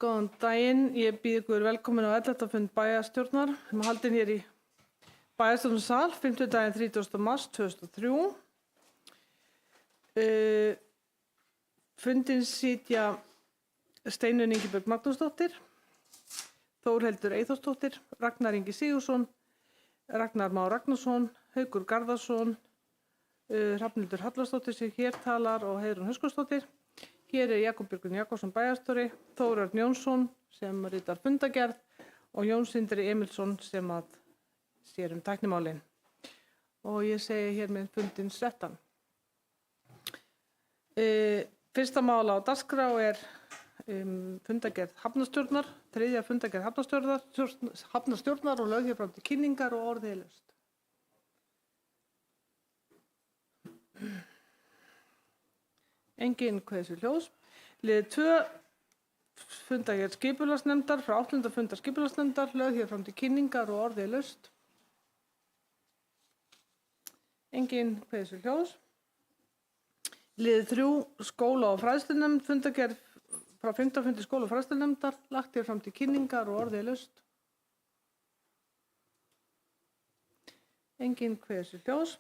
Góðan daginn, ég býð ykkur velkomin á 11. fund bæjarstjórnar sem haldinn hér í bæjarstjórnarsal 5. daginn 30. mars 2003. Fundinn sitja Steinunn Ingibjörg Magnúsdóttir, Þórhildur Eyþórsdóttir, Ragnar Ingi Sigurðsson, Ragnar Már Ragnarsson, Haukur Garðarsson, Hrafnhildur Hallarsdóttir sem hér talar og Heiðrún Höskuldsdóttir. Hér Jakob Björgvin Jakobsson bæjarstjóri, Þórarn Jónsson sem ritar fundargerð og Jón Sindri Emilsson sem sér tæknimálin. Og ég segi hér með fundinn settan. Fyrsta mál á dagskrá fundargerð hafnarstjórnar, þriðja fundargerð hafnarstjórnar og lög hér fram til kynningar og orðið laust. Engin kveðs við hljós. Liður 2 fundargerð skipulagsnefndar frá 8. fundar skipulagsnefndar, lög hér fram til kynningar og orðið laust. Engin kveðs við hljós. Liður 3 skóla- og fræðslunefnd fundargerð frá 5. fundi skóla- og fræðslunefndar, lagt hér fram til kynningar og orðið laust. Engin kveðs við hljós.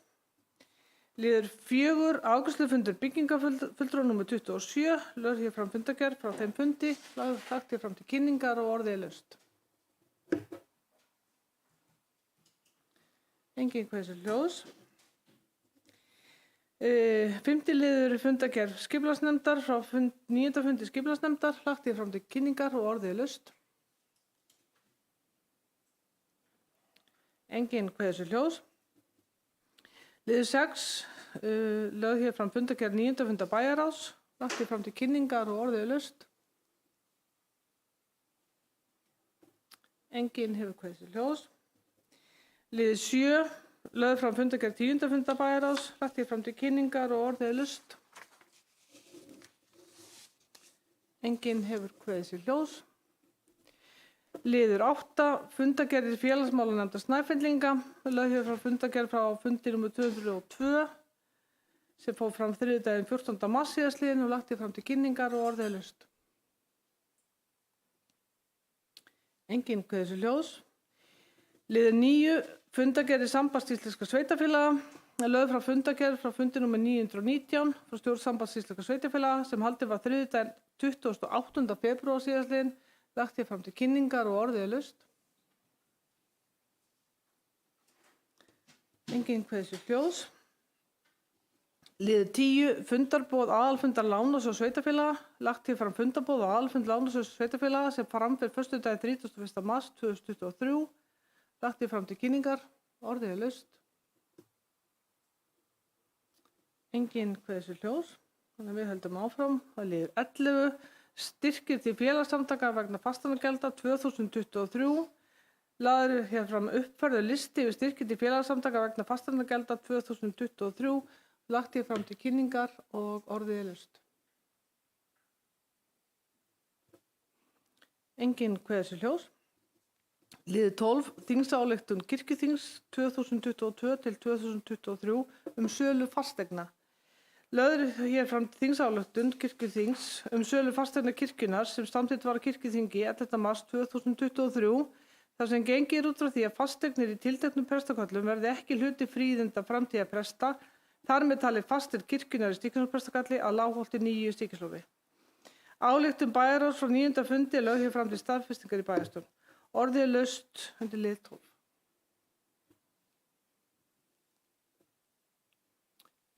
Liður 4 afgreiðslufundur byggingarfulltrúa nr. 27, lög hér fram fundargerð frá þeim fundi, lagt hér fram til kynningar og orðið laust. Engin kveðs við hljós. 5. liður fundargerð skipulagsnefndar frá 9. fundi skipulagsnefndar, lagt hér fram til kynningar og orðið laust. Engin kveðs við hljós. Liður 6, lög hér fram fundargerð 9. fundar bæjarráðs, lagt hér fram til kynningar og orðið laust. Engin hefur kveðs við hljós. Liður 7, lög fram fundargerð 10. fundar bæjarráðs, lagt hér fram til kynningar og orðið laust. Engin hefur kveðs við hljós. Liður 8, fundargerðir félagsmálanefndar Snæfellinga, lög hér fram fundargerð frá fundi nr. 202 sem fór fram þriðjudaginn 14. mars síðastliðinn og lagt hér fram til kynningar og orðið laust. Engin kveðs við hljós. Liður 9, fundargerðir Sambands íslenskra sveitarfélaga, lög frá fundargerð frá fundi nr. 919 frá stjórn Sambands íslenskra sveitarfélaga sem haldið var þriðjudaginn 28. febrúar síðastliðinn, lagt hér fram til kynningar og orðið laust. Engin kveðs við hljós. Liður 10, fundarboð aðalfundar Lánasjóðs sveitarfélaga, lagt hér fram fundarboð aðalfund Lánasjóðs sveitarfélaga sem fram fer föstudaginn 31. mars 2023, lagt hér fram til kynningar, orðið laust. Engin kveðs við hljós. Þannig að við höldum áfram. Það liður 11, styrkir til félagssamtaka vegna fasteignagjalda 2023. Lagður hér fram uppfærður listi yfir styrkir til félagssamtaka vegna fasteignagjalda 2023, lagt hér fram til kynningar og orðið laust. Engin kveðs við hljós. Liður 12, þingsályktun kirkjuþings 2022 til 2023 sölu fasteigna. Lögð hér fram þingsályktun kirkjuþings sölu fasteigna kirkjunnar sem samþykkt var á kirkjuþingi 11. mars 2023, þar sem gengið út frá því að fasteignir í tilteknum prestaköllum verði ekki hluti fríðinda framtíðarpresta, þar með talið fasteign kirkjunnar í Stykkishólmsprestakalli að Lágholti 9 Stykkishólmi. Ályktun bæjarráðs frá 9. fundi lögð hér fram til staðfestingar í bæjarstjórn. Orðið laust undir lið 12.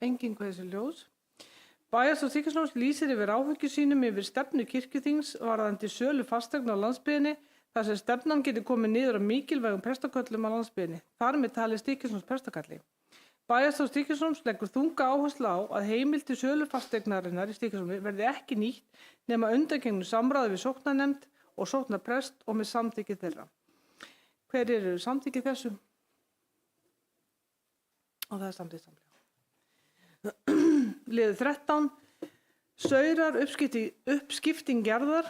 Engin kveðs við hljós. Bæjarstjórn Stykkishólms lýsir yfir áhyggjum sínum yfir stefnu kirkjuþings varðandi sölu fasteigna á landsbyggðinni, þar sem stefnan geti komið niður á mikilvægum prestaköllum á landsbyggðinni, þar með talið Stykkishólms prestakalli. Bæjarstjórn Stykkishólms leggur þunga áherslu á að heimild til sölu fasteignarinnar í Stykkishólmi verði ekki nýtt nema undangengnu samráði við sóknarnefnd og sóknarprest og með samþykki þeirra. Hver eru samþykki þessu? Og það er samþykkt samlega. Liður 13, saurar uppskipting jarðar.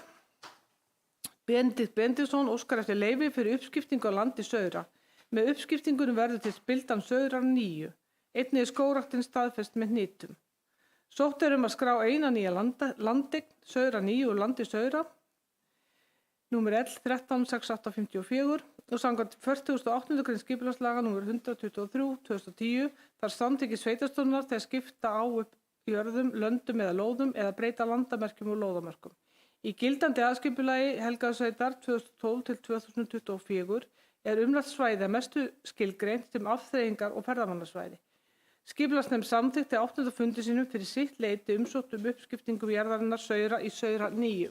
Benedikt Benediktsson óskar eftir leyfi fyrir uppskiptingu á landi saura. Með uppskiptingunum verður til spildan saurar 9. Einnig er skógræktin staðfest með hnitum. Sótt er að skrá eina nýja landeign, saura 9 úr landi saura. númer L136854 og samkvæmt 48. grein skipulagslaga númer 123/2010 þarf samþykki sveitarstjórnar þegar skipta á upp jörðum, löndum eða lóðum eða breyta landamerkjum og lóðamerkum. Í gildandi aðskipulagi Helgafellssveitar 2012 til 2024 umrætt svæði að mestu skilgreint sem afþreyingar- og ferðamannasvæði. Skipulagsnefnd samþykkti á 8. fundi sínum fyrir sitt leyti umsókn uppskiptingu jarðarinnar Saura í Saura 9.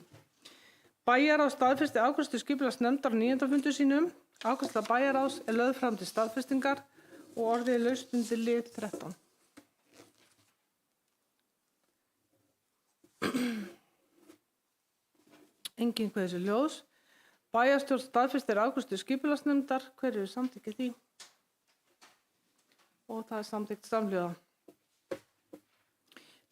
Bæjarráð staðfesti afgreiðslu skipulagsnefndar á 9. fundi sínum. Afgreiðsla bæjarráðs lögð fram til staðfestingar og orðið laust undir lið 13. Enginn kveður sér ljós. Bæjarstjórn staðfestir afgreiðslu skipulagsnefndar. Hver eru samþykkið því? Og það samþykkt samhljóða.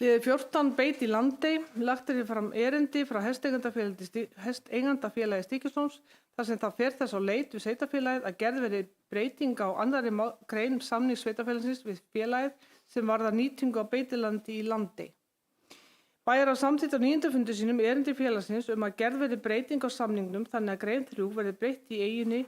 Liður 14 beit í Landey. Lagt fram erindi frá hesteigandafélagi Stykkishólms þar sem það fer þess á leit við sveitarfélagið að gerð verði breyting á annarri grein samnings sveitarfélagsins við félagið sem varðar nýtingu á beitilandi í Landey. Bæjarráð samþykkti á 9. fundi sínum erindi félagsins að gerð verði breyting á samningnum þannig að grein 3 verði breytt í eiginu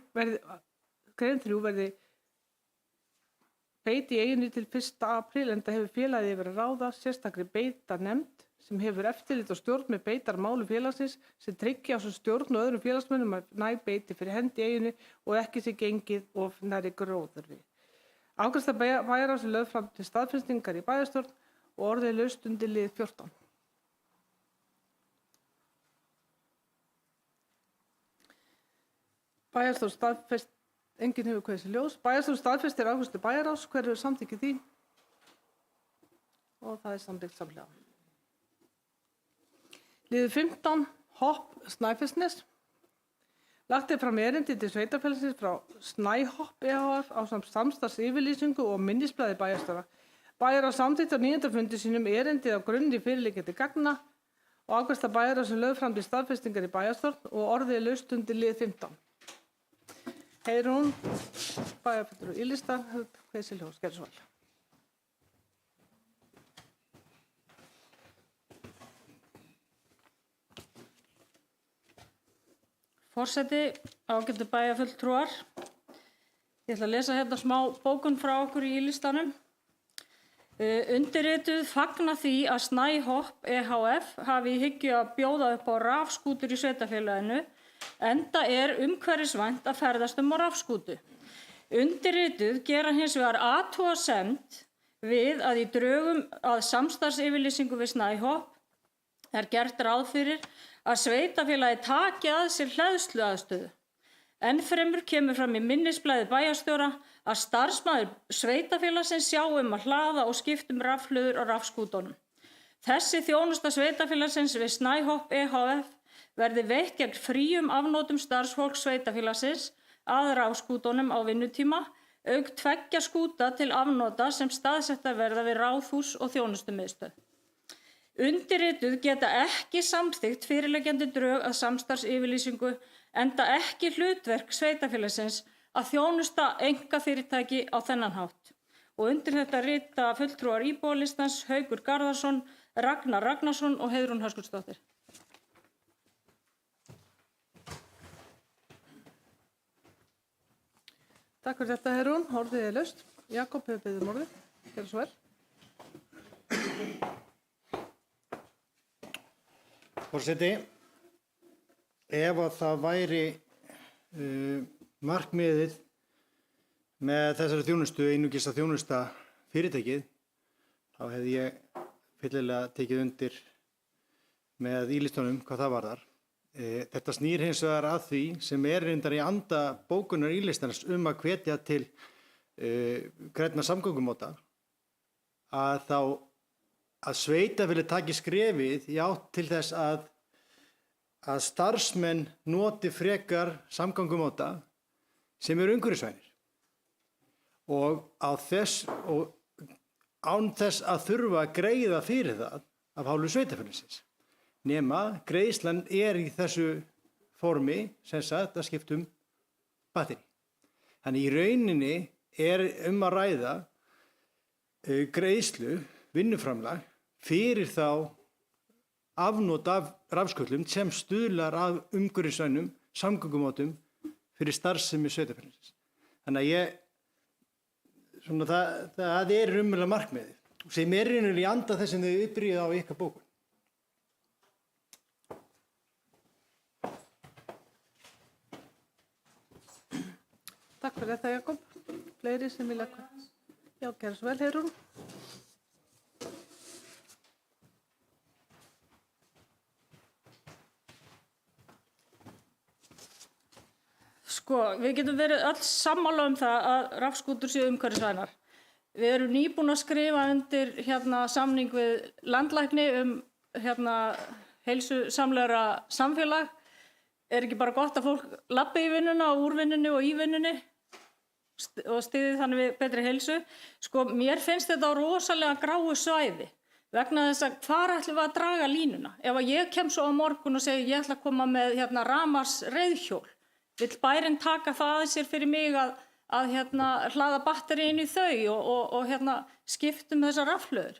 beit í eiginu til 1. apríl enda hefur félagið yfir að ráða sérstakri beitarnefnd sem hefur eftirlit og stjórn með beitarmálum félagsins sem tryggi á svo stjórn og öðrum félagsmönnum að næg beiti fyrir hendi í eiginu og ekki sé gengið of nærri gróðurri. Afgreiðsla bæjarráðs lögð fram til staðfestingar í bæjarstjórn og orðið laust undir lið 14. Bæjarstjórn staðfest. Enginn hefur kveðið sér ljós. Bæjarstjórn staðfestir afgreiðslu bæjarráðs. Hver eru samþykkið því? Og það samþykkt samhliða. Liður 15. Hopp Snæfellsnes. Lagt fram erindi til sveitarfélagsins frá Snæhopp EHF ásamt samstarfsyfirlýsingu og minnisblaði bæjarstjóra. Bæjarráð samþykkti á 9. fundi sínum erindið á grunni fyrirliggjandi gagna og afgreiðsla bæjarráðs lögð fram til staðfestingar í bæjarstjórn og orðið laust undir lið 15. Heiðrún, bæjarfulltrúi Ylista, kveðið sér ljós, gerðu svo vel. Forseti, ágætu bæjarfulltrúar. Ég ætla að lesa hérna smá bókun frá okkur í Ylistanum. Undirrituð fagna því að Snæhopp EHF hafi í hyggju að bjóða upp á rafskútur í sveitarfélaginu enda umhverfisvænt að ferðast á rafskútu. Undirrituð gera hins vegar athugasemd við að í drögum að samstarfsyfirlýsingu við Snæhopp gert ráð fyrir að sveitarfélagi taki að sér hleðsluaðstöðu. Ennfremur kemur fram í minnisblaði bæjarstjóra að starfsmaður sveitarfélagsins sjá að hlaða og skipta rafhlöður á rafskútunum. Þessi þjónusta sveitarfélagsins við Snæhopp EHF verði veitt gegn fríum afnotum starfsfólks sveitarfélagsins að rafskútunum á vinnutíma, auk 2 skúta til afnota sem staðsettar verða við ráðhús og þjónustumiðstöð. Undirrituð geta ekki samþykkt fyrirliggjandi drög að samstarfsyfirlýsingu enda ekki hlutverk sveitarfélagsins að þjónusta einkafyrirtæki á þennan hátt. Og undir þetta rita fulltrúar íbúalistans Haukur Garðarsson, Ragnar Ragnarsson og Heiðrún Höskuldsdóttir. Takk fyrir þetta, Heiðrún. Orðið laust. Jakob hefur beðið orðið. Gerðu svo vel. Forseti, ef að það væri markmiðið með þessari þjónustu einungis að þjónusta fyrirtækið, þá hefði ég fyllilega tekið undir með Ylistunum hvað það varðar. Þetta snýr hins vegar að því sem reyndar í anda bókunar Ylistans að hvetja til grænna samgöngumóta að sveitarfélagið taki skrefið í átt til þess að starfsmenn noti frekar samgöngumóta sem umhverfisvænir og án þess að þurfa að greiða fyrir það af hálfu sveitarfélagsins. Nema greiðslan í þessu formi sem sagt að skipta batteri. Þannig í rauninni að ræða greiðslu, vinnuframlag fyrir þá afnot af rafsköllum sem stuðlar að umhverfisvænum samgöngumátum fyrir starfsemi sveitarfélagsins. Þannig að það er raunverulega markmiðið sem er í anda þess sem þau upprýða á ykkar bókun. Takk fyrir þetta, Jakob. Fleiri sem vilja... Já, gerðu svo vel, Heiðrún. Sko, við getum verið öll sammála það að rafskútur séu umhverfisvænar. Við erum nýbúin að skrifa undir samning við landlækni heilsusamlegra samfélag. Er ekki bara gott að fólk labbi í vinnuna og úr vinnunni og í vinnunni og styðji þannig við betri heilsu? Sko, mér finnst þetta á rosalega gráu svæði vegna þess að hvar ætlum við að draga línuna? Ef að ég kem svo á morgun og segi ég ætla að koma með rafmagns reiðhjól, vill bærinn taka það að sér fyrir mig að hlaða batteríin í þau og skiptum þessar rafhlöður?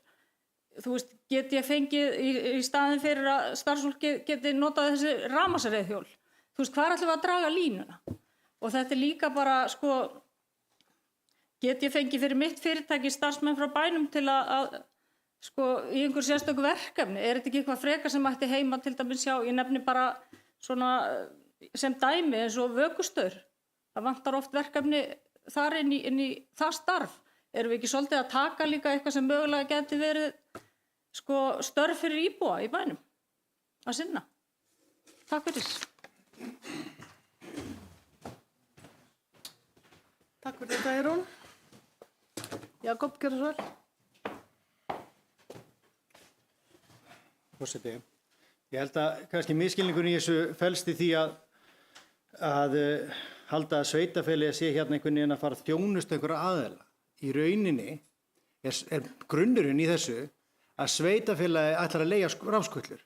Þú veist, get ég fengið í staðinn fyrir að starfsfólki geti notað þessi rafmagnsreiðhjól? Þú veist, hvar ætlum við að draga línuna? Og þetta er líka bara, sko, get ég fengið fyrir mitt fyrirtæki starfsmenn frá bænum til að sko, í einhver sérstöku verkefni? Er þetta ekki eitthvað frekar sem ætti heima til dæmis hjá, ég nefni bara svona sem dæmi eins og vökustaur. Það vantar oft verkefni þar inn í það starf. Erum við ekki svolítið að taka líka eitthvað sem mögulega geti verið sko, störf fyrir íbúa í bænum að sinna? Takk fyrir. Takk fyrir þetta, Heiðrún. Jakob, gerðu svo vel. Forseti, ég held að kannski misskilningur í þessu felst í því að halda að sveitarfélagið sé einhvern veginn að fara að þjónusta einhverja aðila. Í rauninni er grunnurinn í þessu að sveitarfélagið ætlar að leigja rafskutlur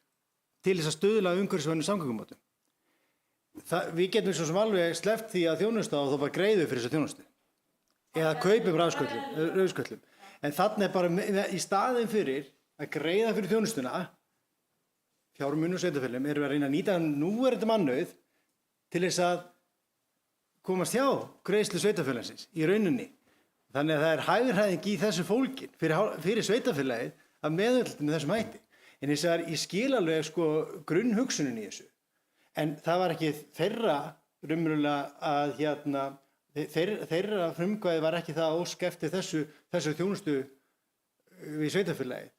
til þess að stuðla umhverfisvænum samgöngumátum. Við getum svo sem alveg sleppt því að þjónusta og þá bara greiðu fyrir þessa þjónustu. Eða kaupum rafskutlum. En þannig er bara í staðinn fyrir að greiða fyrir þjónustuna, fjármunum sveitarfélagum, erum við að reyna að nýta núverandi mannauð til þess að komast hjá greiðslu sveitarfélagsins í rauninni. Þannig að það er hægræðing í þessu fólkin fyrir sveitarfélagið að meðhöndla með þessum hætti. En þess að ég skil alveg sko grunnhugsunin í þessu. En það var ekki þeirra raunverulega að þeirra frumkvæði var ekki það að óska eftir þessu þjónustu við sveitarfélagið.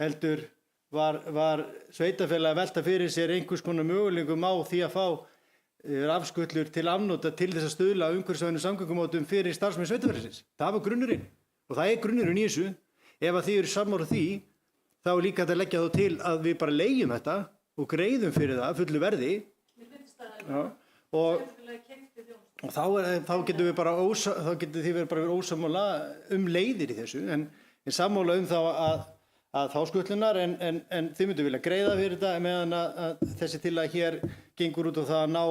Heldur var sveitarfélagið að velta fyrir sér einhvers konar möguleikum á því að fá rafskutlur til afnota til þess að stuðla umhverfisvænum samgöngumátum fyrir starfsmenn sveitarfélagsins. Það var grunnurinn og það er grunnurinn í þessu. Ef að þið eru sammála því, þá er líka hægt að leggja þá til að við bara leigjum þetta og greiðum fyrir það fullu verði. Og þá getum við bara verið ósammála leiðir í þessu, en sammála þá að fá skutlunar, en þið myndu vilja greiða fyrir þetta meðan að þessi tillaga hér gengur út á það að ná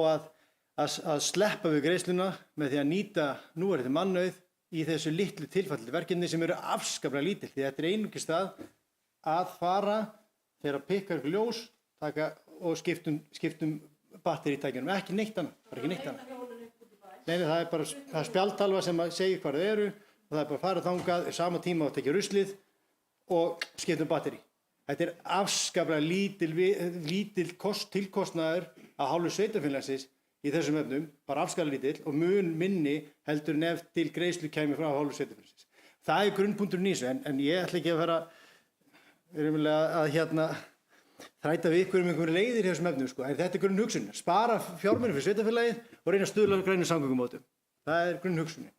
að sleppa við greiðsluna með því að nýta núverandi mannauð í þessu litlu tilfalli verkefni sem eru afskaplega lítil. Því þetta er einungis það að fara þegar pikkar ykkur ljós og skiptum batteríutækjunum, ekki neitt annað, bara ekki neitt annað. Nei, það er bara spjaldtalva sem segir hvað það eru og það er bara að fara þangað í sama tíma og tekja ruslið og skiptum batteri. Þetta er afskaplega lítil tilkostnaður að hálfu sveitarfélagsins í þessum efnum, bara afskaplega lítill og mun minni heldur en ef til greiðslu kæmi frá hálfu sveitarfélagsins. Það er grunnpunkturinn í þessu, en ég ætla ekki að vera að þræta við ykkur einhverju leiðir í þessum efnum, sko. En þetta er grunnhugsunin. Spara fjármunum fyrir sveitarfélagið og reyna að stuðla grænum samgöngumótum. Það er grunnhugsunin.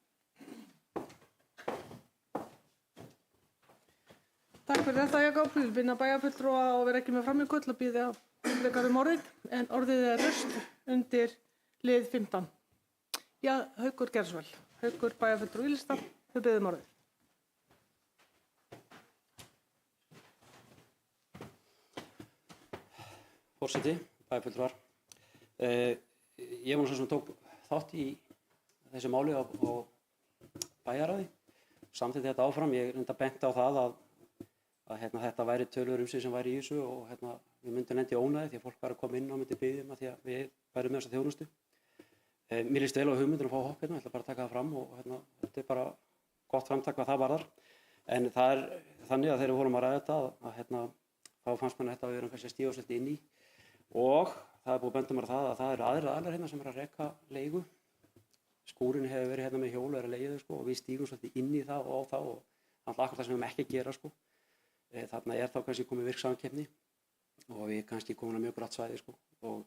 Takk fyrir þetta, Jakob. Við vinna bæjarfulltrúa og vera ekki með framíköll og býða frekar orðið, en orðið er röst undir lið 15. Já, Haukur Gerðsvel. Haukur bæjarfulltrúi Ylista, þau biðum orðið. Forseti, bæjarfulltrúar. Ég var svo sem tók þátt í þessu máli á bæjarráði. Samþykkti þetta áfram. Ég reynda bent á það að þetta væri tölur sig sem væri í þessu og við myndum lendi ónæði því að fólk var að koma inn og myndi biðja að því að við værum með þessa þjónustu. Mér líst vel á hugmyndina að fá hopp hérna, ég ætla bara að taka það fram og þetta bara gott framtak hvað það varðar. En það þannig að þegar við vorum að ræða þetta þá fannst mér þetta að við erum kannski að stíga svolítið inn í og það búið að benda mér að það eru aðrir aðilar hérna sem að reka leigu. Skúrinn hefur verið hérna með hjól og að leigja þau og við stígum svolítið inn í það og á það og alltaf akkur það sem við erum ekki að gera Þarna þá kannski komið virk samkeppni og við kannski komin að mjög bratt svæði og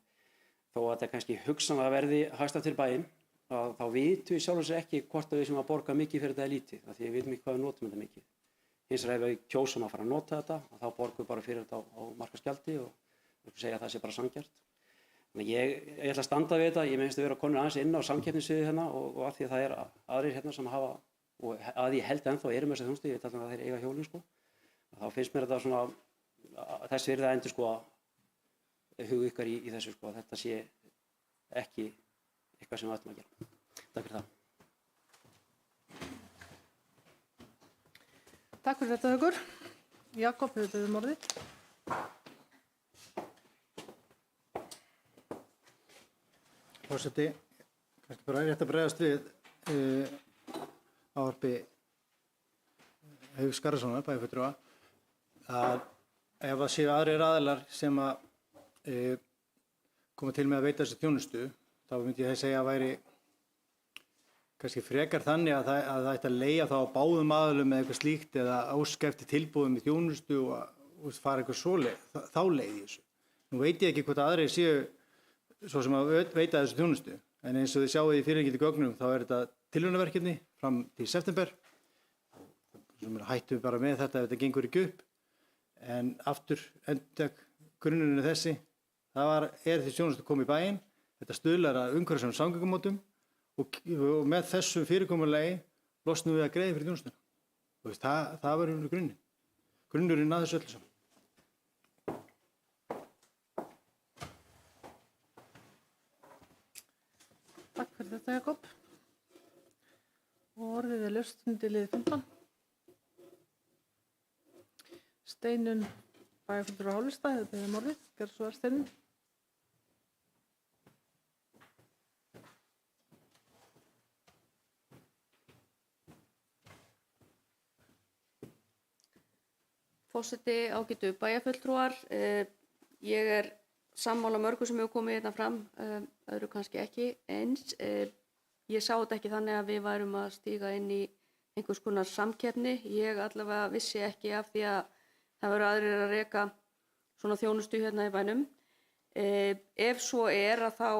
þó að þetta kannski hugsanlega verði hagstætt fyrir bæinn þá vitum við sjálfur sér ekki hvort við sem að borga mikið fyrir þetta lítið af því við vitum ekki hvað við notum þetta mikið. Hins vegar ef við kjósum að fara að nota þetta þá borgum við bara fyrir þetta á markaðsgjaldi og segja að það sé bara sanngjarnt. Þannig ég ætla að standa við þetta, ég meðist að vera konur aðeins inn á samkeppnissviði hérna og af því að það aðrir hérna sem hafa og að ég held ennþá með þessa þjónustu, ég veit alltaf að þeir eiga hjólin þá finnst mér þetta svona þess virði að endur hug ykkar í þessu að þetta sé ekki eitthvað sem við ættum að gera. Takk fyrir það. Takk fyrir þetta, Haukur. Jakob, hefur þið orðið? Forseti, kannski bara rétt að bregðast við ávarpi Hauks Garðarssonar, bæjarfulltrúa, að ef það séu aðrir aðilar sem að koma til með að veita þessu þjónustu, þá myndi ég segja að væri kannski frekar þannig að það ætti að leigja þá á báðum aðilum með eitthvað slíkt eða óska eftir tilboðum í þjónustu og fara eitthvað svoleið, þá leið í þessu. Nú veit ég ekki hvort aðrir séu svo sem að veita þessu þjónustu, en eins og þið sjáið í fyrirliggjandi gögnum þá þetta tilraunaverkefni fram til september, sem hættum bara með þetta ef þetta gengur ekki upp, en aftur endurtek grunnurinn er þessi, er því þjónustu komið í bæinn, þetta stuðlar að umhverfisvænum samgöngumótum og með þessu fyrirkomulagi losnum við að greiða fyrir þjónustuna. Það verður grunnurinn að þessu öllu saman. Takk fyrir þetta, Jakob. Og orðið laust undir lið 15. Steinunn, bæjarfulltrúi á Hálfstað, hefur beðið orðið. Gjörðu svo vel, Steinunn. Forseti, ágætu bæjarfulltrúar, ég er sammála mörgu sem hefur komið hérna fram, öðru kannski ekki eins. Ég sá þetta ekki þannig að við værum að stíga inn í einhvers konar samkeppni. Ég allavega vissi ekki af því að það verður aðrir að reka svona þjónustu hérna í bænum. Ef svo er að þá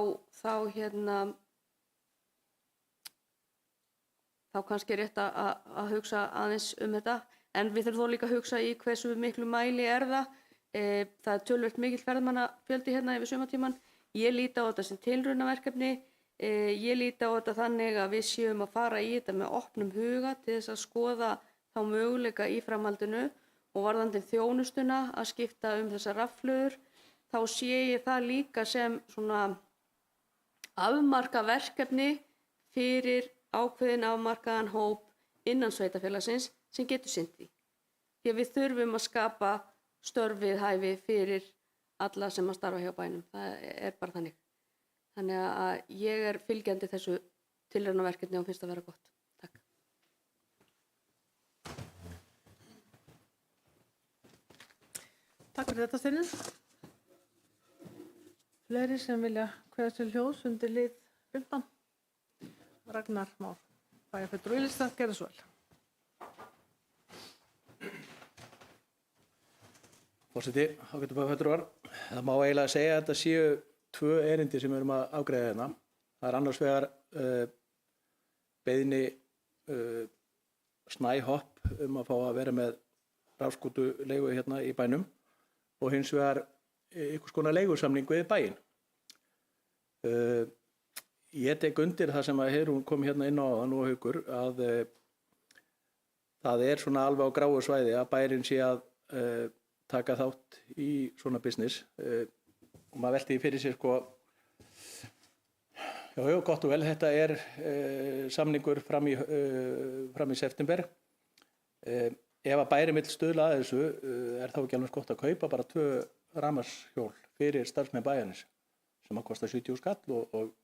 kannski er rétt að hugsa aðeins þetta. En við þurfum þó líka að hugsa í hversu miklu mæli það. Það er töluvert mikill ferðamannafjöldi hérna yfir sumartímann. Ég líti á þetta sem tilraunaverkefni. Ég líti á þetta þannig að við séum að fara í þetta með opnum huga til þess að skoða þá möguleika í framhaldinu og varðandi þjónustuna að skipta þessar rafhlöður. Þá sé ég það líka sem svona afmarka verkefni fyrir ákveðin afmarkaðan hóp innan sveitarfélagsins sem getur sinnt því. Því að við þurfum að skapa störf við hæfi fyrir alla sem að starfa hjá bænum. Það er bara þannig. Þannig að ég er fylgjandi þessu tilraunaverkefni og finnst að vera gott. Takk. Takk fyrir þetta, Steinunn. Fleiri sem vilja kveðja til hljóðs undir lið 15. Ragnar Már, bæjarfulltrúi á Hálfstað, gjörðu svo vel. Forseti, ágætu bæjarfulltrúar, það má eiginlega segja að þetta séu 2 erindi sem við erum að afgreiða hérna. Það er annars vegar beiðni Snæhopp að fá að vera með rafskútuleigu hérna í bænum og hins vegar einhvers konar leigusamning við bæinn. Ég tek undir það sem að Heiðrún kom hérna inn á áðan og Haukur að það er svona alveg á gráu svæði að bærinn sé að taka þátt í svona business og maður velti fyrir sér já, gott og vel, þetta er samningur fram í september. Ef að bærinn vill stuðla að þessu er þá ekki alveg gott að kaupa bara 2 rafmagnshjól fyrir starfsmenn bæjarins sem að kosta 70 skall og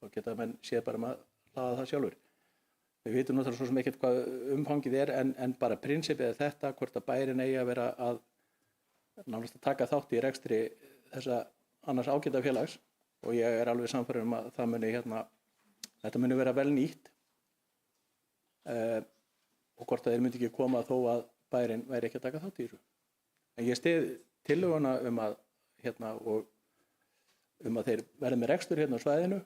þá geta menn séð bara að hlaða það sjálfur. Við vitum náttúrulega svo sem ekkert hvað umfangið er en bara prinsipið er þetta, hvort að bærinn eigi að vera að nánast að taka þátt í rekstri þessa annars ágæta félags og ég er alveg sannfærður að það muni þetta muni vera vel nýtt og hvort að þeir myndi ekki koma þó að bærinn væri ekki að taka þátt í þessu. En ég styð tillöguna og þeir verði með rekstur á svæðinu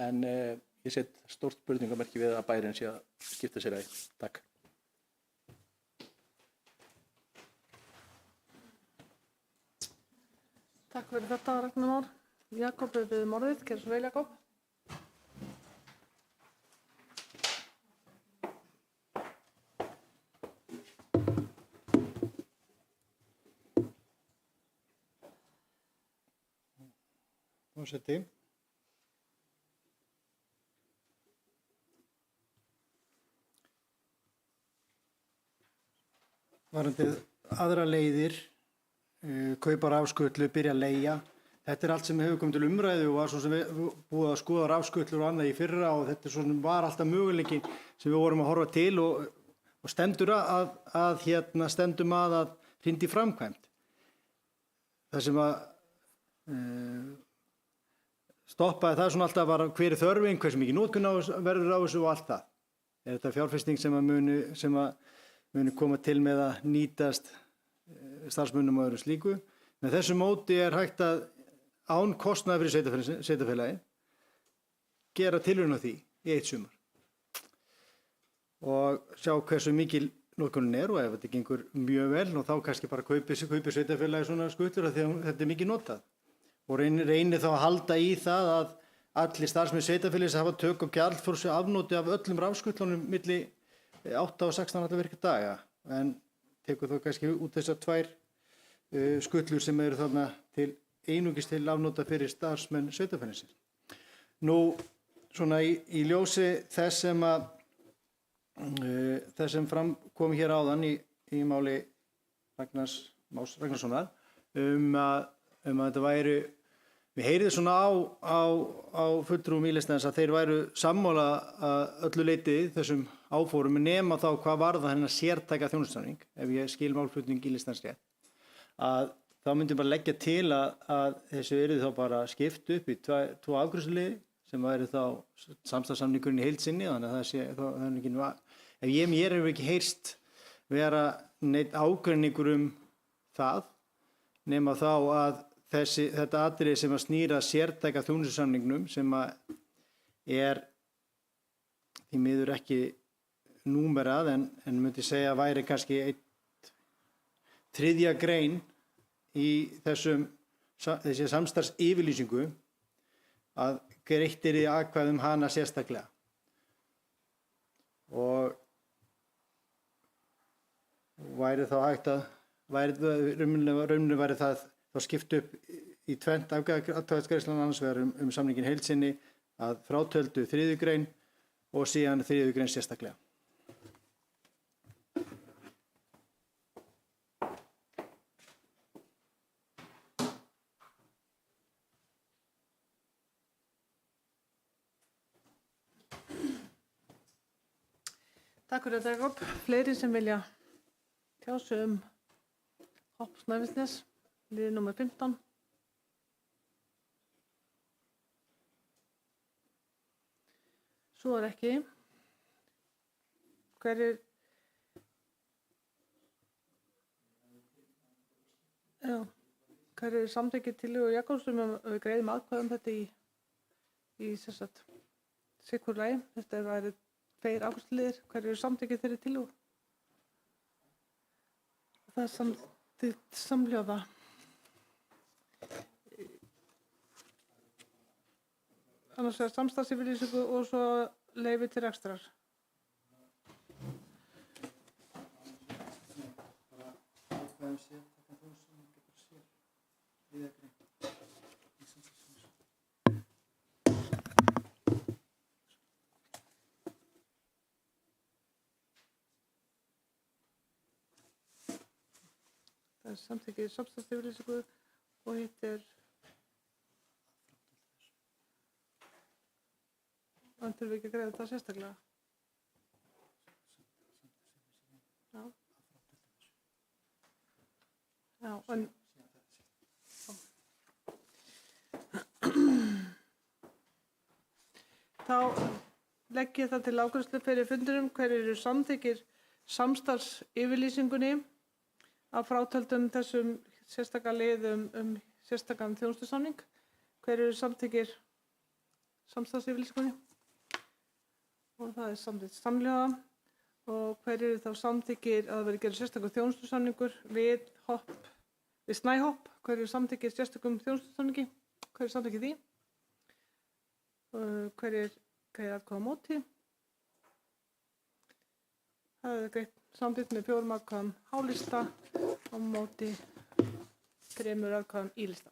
en ég set stórt spurningamerki við að bærinn sé að skipta sér að. Takk. Takk fyrir þetta, Ragnar Már. Jakob er beðið orðið. Gerðu svo vel, Jakob. Forseti. Varðandi aðra leiðir, kaupa rafskutlu, byrja að leigja. Þetta er allt sem hefur komið til umræðu og var svo sem við búið að skoða rafskutlur og annað í fyrra og þetta svo sem var alltaf möguleiki sem við vorum að horfa til og stendur stendum að hrinda í framkvæmd. Það sem að stoppaði það svona alltaf var hver er þörfin, hversu mikið notkun verður á þessu og allt það. Er þetta fjárfesting sem muni koma til með að nýtast starfsmönnum og öðru slíku. Með þessu móti er hægt að án kostnaði fyrir sveitarfélagi gera tilraun á því í eitt sumar og sjá hversu mikil notkunin er og ef þetta gengur mjög vel og þá kannski bara kaupi sveitarfélagi svona skutlur af því að þetta er mikið notað og reynir þá að halda í það að allir starfsmenn sveitarfélags hafa tök og gjaldfrjálsu afnoti af öllum rafskutlunum milli 8 og 16 alltaf virka daga en tekur þá kannski út þessar 2 skutlur sem eru þarna einungis til afnota fyrir starfsmenn sveitarfélagsins. Nú, svona í ljósi þess sem fram kom hér áðan í máli Ragnarssonar að þetta væri, við heyrðum svona á fulltrúum Ílistans að þeir væru sammála að öllu leyti þessum áfórum nema þá hvað varða þennan sértæka þjónustusamning, ef ég skil málflutning Ílistans rétt, að þá myndum bara leggja til að þessu yrði þá bara skipt upp í 2 afgreiðsluliði sem væri þá samstarfssamningurinn í heild sinni, þannig að það sé þá mér hefur ekki heyrst vera neitt ágreiningur það, nema þá að þetta atriði sem að snýra sértæka þjónustusamningnum sem að er því miður ekki númerað en myndi segja að væri kannski 3. grein í þessi samstarfsyfirlýsingu að greitt yrði atkvæði hana sérstaklega og væri þá hægt að rauninu væri það þá skipt upp í 2 atkvæðisgreiðslan annars vegar samningin heild sinni að frátöldu 3. grein og síðan 3. grein sérstaklega. Takk fyrir þetta, Jakob. Fleiri sem vilja tjá sig Hopp Snæfellsnes, liði númer 15. Svo er ekki. Hverjir samþykkir tillögu Jakobs við greiðum atkvæði þetta í sikkur lagi. Þetta væri 2 afgreiðsluliðir. Hverjir samþykkir þeirri tillögu? Það er samhljóða. Annars vegar samstarfsyfirlýsingu og svo leyfi til rekstrar. Það er samþykkið samstarfsyfirlýsingu og hitt er En þurfum við ekki að greiða þetta sérstaklega? Já. Já, en... Þá legg ég það til afgreiðslu fyrir fundurum hverjir eru samþykkir samstarfsyfirlýsingunni að frátöldum þessum sérstaka lið sérstakan þjónustusamning. Hverjir eru samþykkir samstarfsyfirlýsingunni? Og það er samþykkt samhljóða. Og hverjir eru þá samþykkir að það verði gerð sérstakur þjónustusamningur við Snæhopp? Hverjir eru samþykkir sérstakum þjónustusamningi? Hverjir samþykkir því? Hverjir greiða atkvæði á móti? Það er greitt samþykkt með 4 atkvæðum á lista á móti 3 atkvæðum í lista.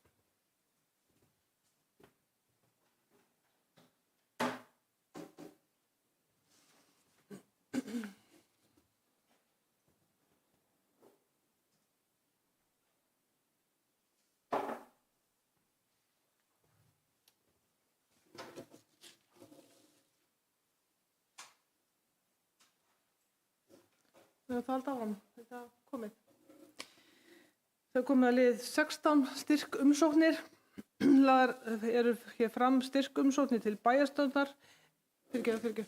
Það halda áfram, þetta komið. Þau komið að lið 16 styrkumsóknir. Lagðar eru hér fram styrkumsóknir til bæjarstjórnar. Fyrirgefðu.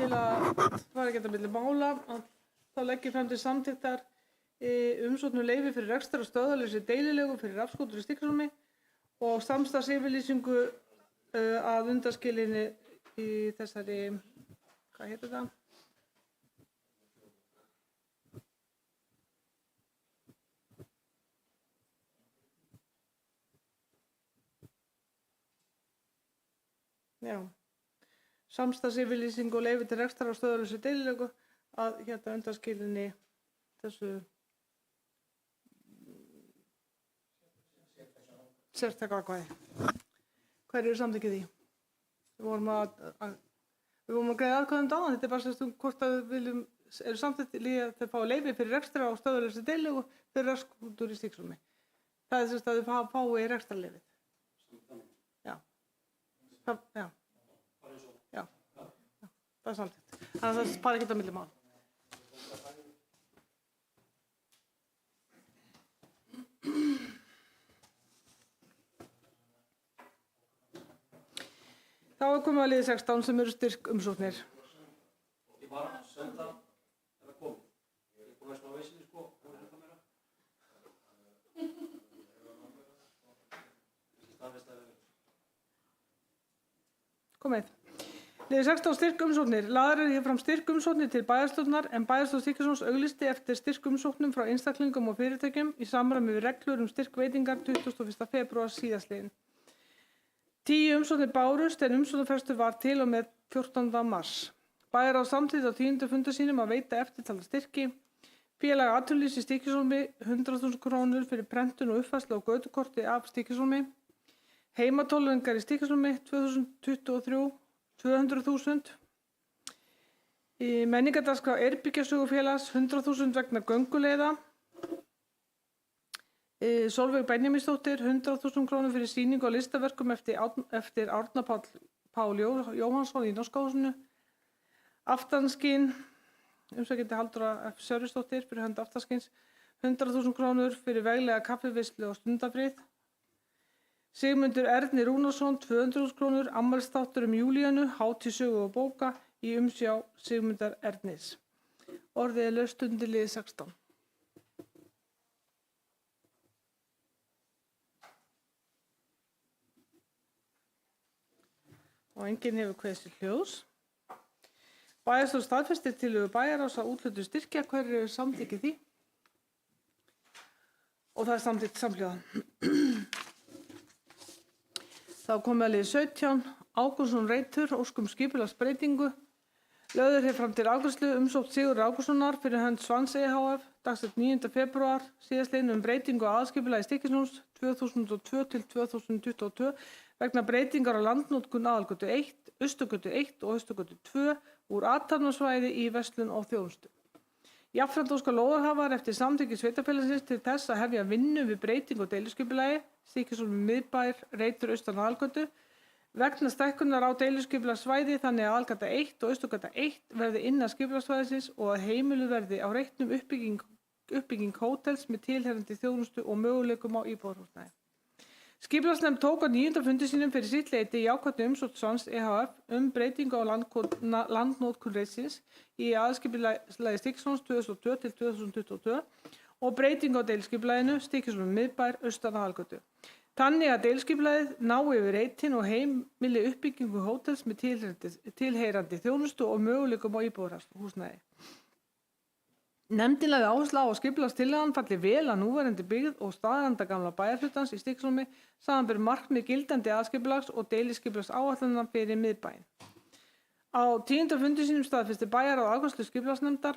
Til að fara ekki að milli mála, þá legg ég fram til samþykktar umsókn um leyfi fyrir rekstrar og stöðvarleysi deililegu fyrir rafskútur í Stykkishólmi og samstarfsyfirlýsingu að undanskilinni í þessari, hvað heitir það? Já. Samstarfsyfirlýsingu og leyfi til rekstrar og stöðvarleysi deililegu að undanskilinni þessu sérstaka ákvæði. Hverjir eru samþykkið því? Við vorum að greiða atkvæði áðan. Þetta er bara sérst hvort að við eru samþykkt að þau fái leyfi fyrir rekstrar og stöðvarleysi deililegu fyrir rafskútur í Stykkishólmi. Það er sérst að þau fái rekstrarleyfið. Já. Já. Það er samþykkt. Þannig að það fari ekki á milli mál. Þá er komið að liði 16 sem eru styrkumsóknir. Ég bara senda eða komið. Ég er búin að smá veisinni sko. Komið. Liði 16 styrkumsóknir. Lagðar eru hér fram styrkumsóknir til bæjarstjórnar en bæjarstjórn Stykkishólms auglýsti eftir styrkumsóknum frá einstaklingum og fyrirtækjum í samræmi við reglur styrkveitingar 21. febrúar síðastliðinn. 10 umsóknir bárust en umsóknarfrestur var til og með 14. mars. Bæjarráð samþykkti á 10. fundi sínum að veita eftirtalda styrki. Félag atvinnulífs í Stykkishólmi 100.000 krónur fyrir prentun og uppfærslu á götukorti af Stykkishólmi. Heimatólfengar í Stykkishólmi 2023 200.000. Í menningardagskrá Eyrbyggjarsögufélags 100.000 vegna gönguleiða. Sólveig Benjamínsdóttir 100.000 krónur fyrir sýningu á listaverkum eftir Árna Pál Jóhannsson í Norska húsinu. Aftanskinn, umsækjandi Halldóra F. Sörrisdóttir fyrir hönd Aftanskins 100.000 krónur fyrir veglega kaffiveislu og stundafrið. Sigmundur Erni Rúnarsson 200.000 krónur, afmælisþáttur Júlíönu, hátíð sögu og bóka í umsjá Sigmundar Ernis. Orðið er laust undir liði 16. Og enginn hefur kveðið sér hljóðs. Bæjarstjórn staðfestir tillögu bæjarráðs að úthlutun styrkja. Hverjir eru samþykkið því? Og það er samþykkt samhljóða. Þá komið að liði 17 Ágústsson Reitur óskum skipulagsbreytingu. Lögður hér fram til afgreiðslu umsókn Sigurðar Ágústssonar fyrir hönd Svans EHF dagsett 9. febrúar síðastliðinn breytingu á aðskipulagi Stykkishólms 2002 til 2022 vegna breytingar á landnotkun aðalgötu 1, Austurgötu 1 og Austurgötu 2 úr athafnasvæði í verslun og þjónustu. Jafnframt óska lóðarhafar eftir samþykki sveitarfélagsins til þess að hefja vinnu við breytingu á deiliskipulagi Stykkishólms miðbær Reitur austan aðalgötu vegna stækkunar á deiliskipulagssvæði þannig að aðalgata 1 og Austurgata 1 verði innan skipulagssvæðisins og að heimiluð verði á reitnum uppbygging hótels með tilheyrandi þjónustu og möguleikum á íbúðarhúsnæði. Skipulagsnefnd tók á 9. fundi sínum fyrir sitt leyti jákvætt umsókn Svans EHF breytingu á landnotkun reitsins í aðalskipulagi Stykkishólms 2002 til 2022 og breytingu á deiliskipulaginu Stykkishólms miðbær austan aðalgötu. Þannig að deiliskipulagið nái yfir reitin og heimili uppbyggingu hótels með tilheyrandi þjónustu og möguleikum á íbúðarhúsnæði. Nefndin lagði áherslu á að skipulagstillagan falli vel að núverandi byggð og staðaranda gamla bæjarhlutans í Stykkishólmi samanber markmið gildandi aðskipulags og deiliskipulagsáætlunar fyrir miðbæinn. Á 10. fundi sínum staðfesti bæjarráð afgreiðslu skipulagsnefndar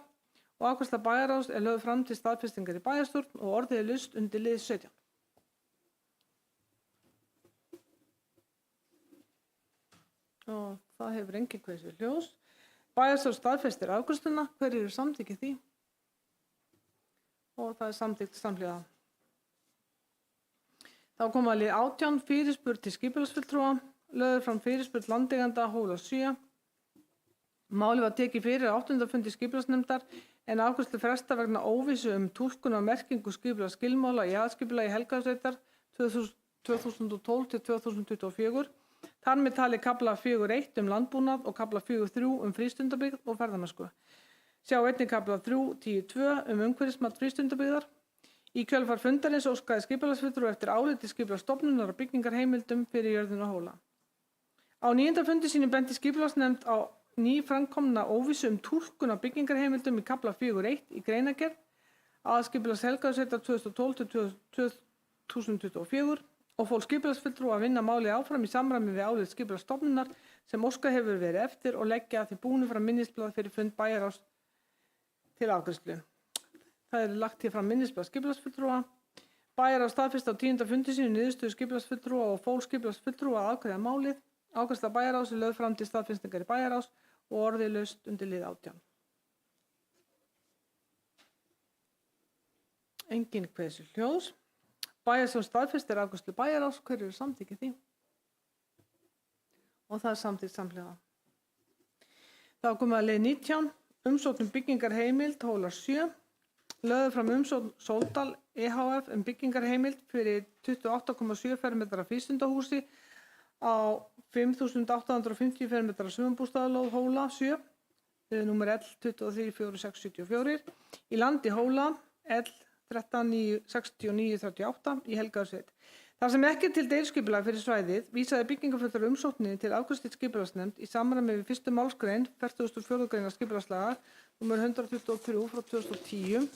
og afgreiðsla bæjarráðs lögð fram til staðfestingar í bæjarstjórn og orðið lust undir lið 17. Og það hefur enginn kveðið sér ljós. Bæjarstjórn staðfestir afgreiðsluna. Hverjir eru samþykkið því? Og það er samþykkt samhliða. Þá kom að lið 18 fyrirspurn til skipulagsfulltrúa, lögður fram fyrirspurn landeiganda Hóla 7. Málið var tekið fyrir á 8. fundi skipulagsnefndar en afgreiðslu frestað vegna óvissu túlkun á merkingu skipulagsskilmála í aðalskipulagi Helgafellssveitar 2012 til 2024. Þar með talið kafla 4.1 landbúnað og kafla 4.3 frístundabyggð og ferðamennsku. Sjá einnig kafla 3.10.2 umhverfismat frístundabyggðar. Í kjölfar fundarins óskaði skipulagsfulltrúi eftir áliti skipulagsstofnunar og byggingarheimildum fyrir jörðina Hóla. Á 9. fundi sínum benti skipulagsnefnd á nýframkomna óvissu túlkun á byggingarheimildum í kafla 4.1 í greinargerð aðalskipulags Helgafellssveitar 2012 til 2024 og fól skipulagsfulltrúi að vinna málið áfram í samræmi við álit skipulagsstofnunar sem óskað hefur verið eftir og leggja að því búnu fram minnisblað fyrir fund bæjarráðs til afgreiðslu. Það er lagt hér fram minnisblað skipulagsfulltrúa. Bæjarráð staðfesti á 10. fundi sínu niðurstöðu skipulagsfulltrúa og fól skipulagsfulltrúa að afgreiða málið. Afgreiðsla bæjarráðs lögð fram til staðfestingar í bæjarráðs og orðið laust undir lið 18. Enginn kveðið sér ljós. Bæjarstjórn staðfestir afgreiðslu bæjarráðs. Hverjir eru samþykkið því? Og það er samþykkt samhliða. Þá komið að lið 19, umsókn byggingarheimild Hólar 7. Lögðu fram umsókn Sóldal EHF byggingarheimild fyrir 28,7 fermetra frístundahúsi á 5.850 fermetra sumarbústaðalóð Hóla 7, númer L23474 í landi Hóla L136938 í Helgafellssveit. Þar sem ekki til deiliskipulag fyrir svæðið vísaði byggingarfulltrúi umsókninni til afgreiðslu skipulagsnefnd í samræmi við 1. málsgrein 44. greinar skipulagslaga númer 123 frá 2010.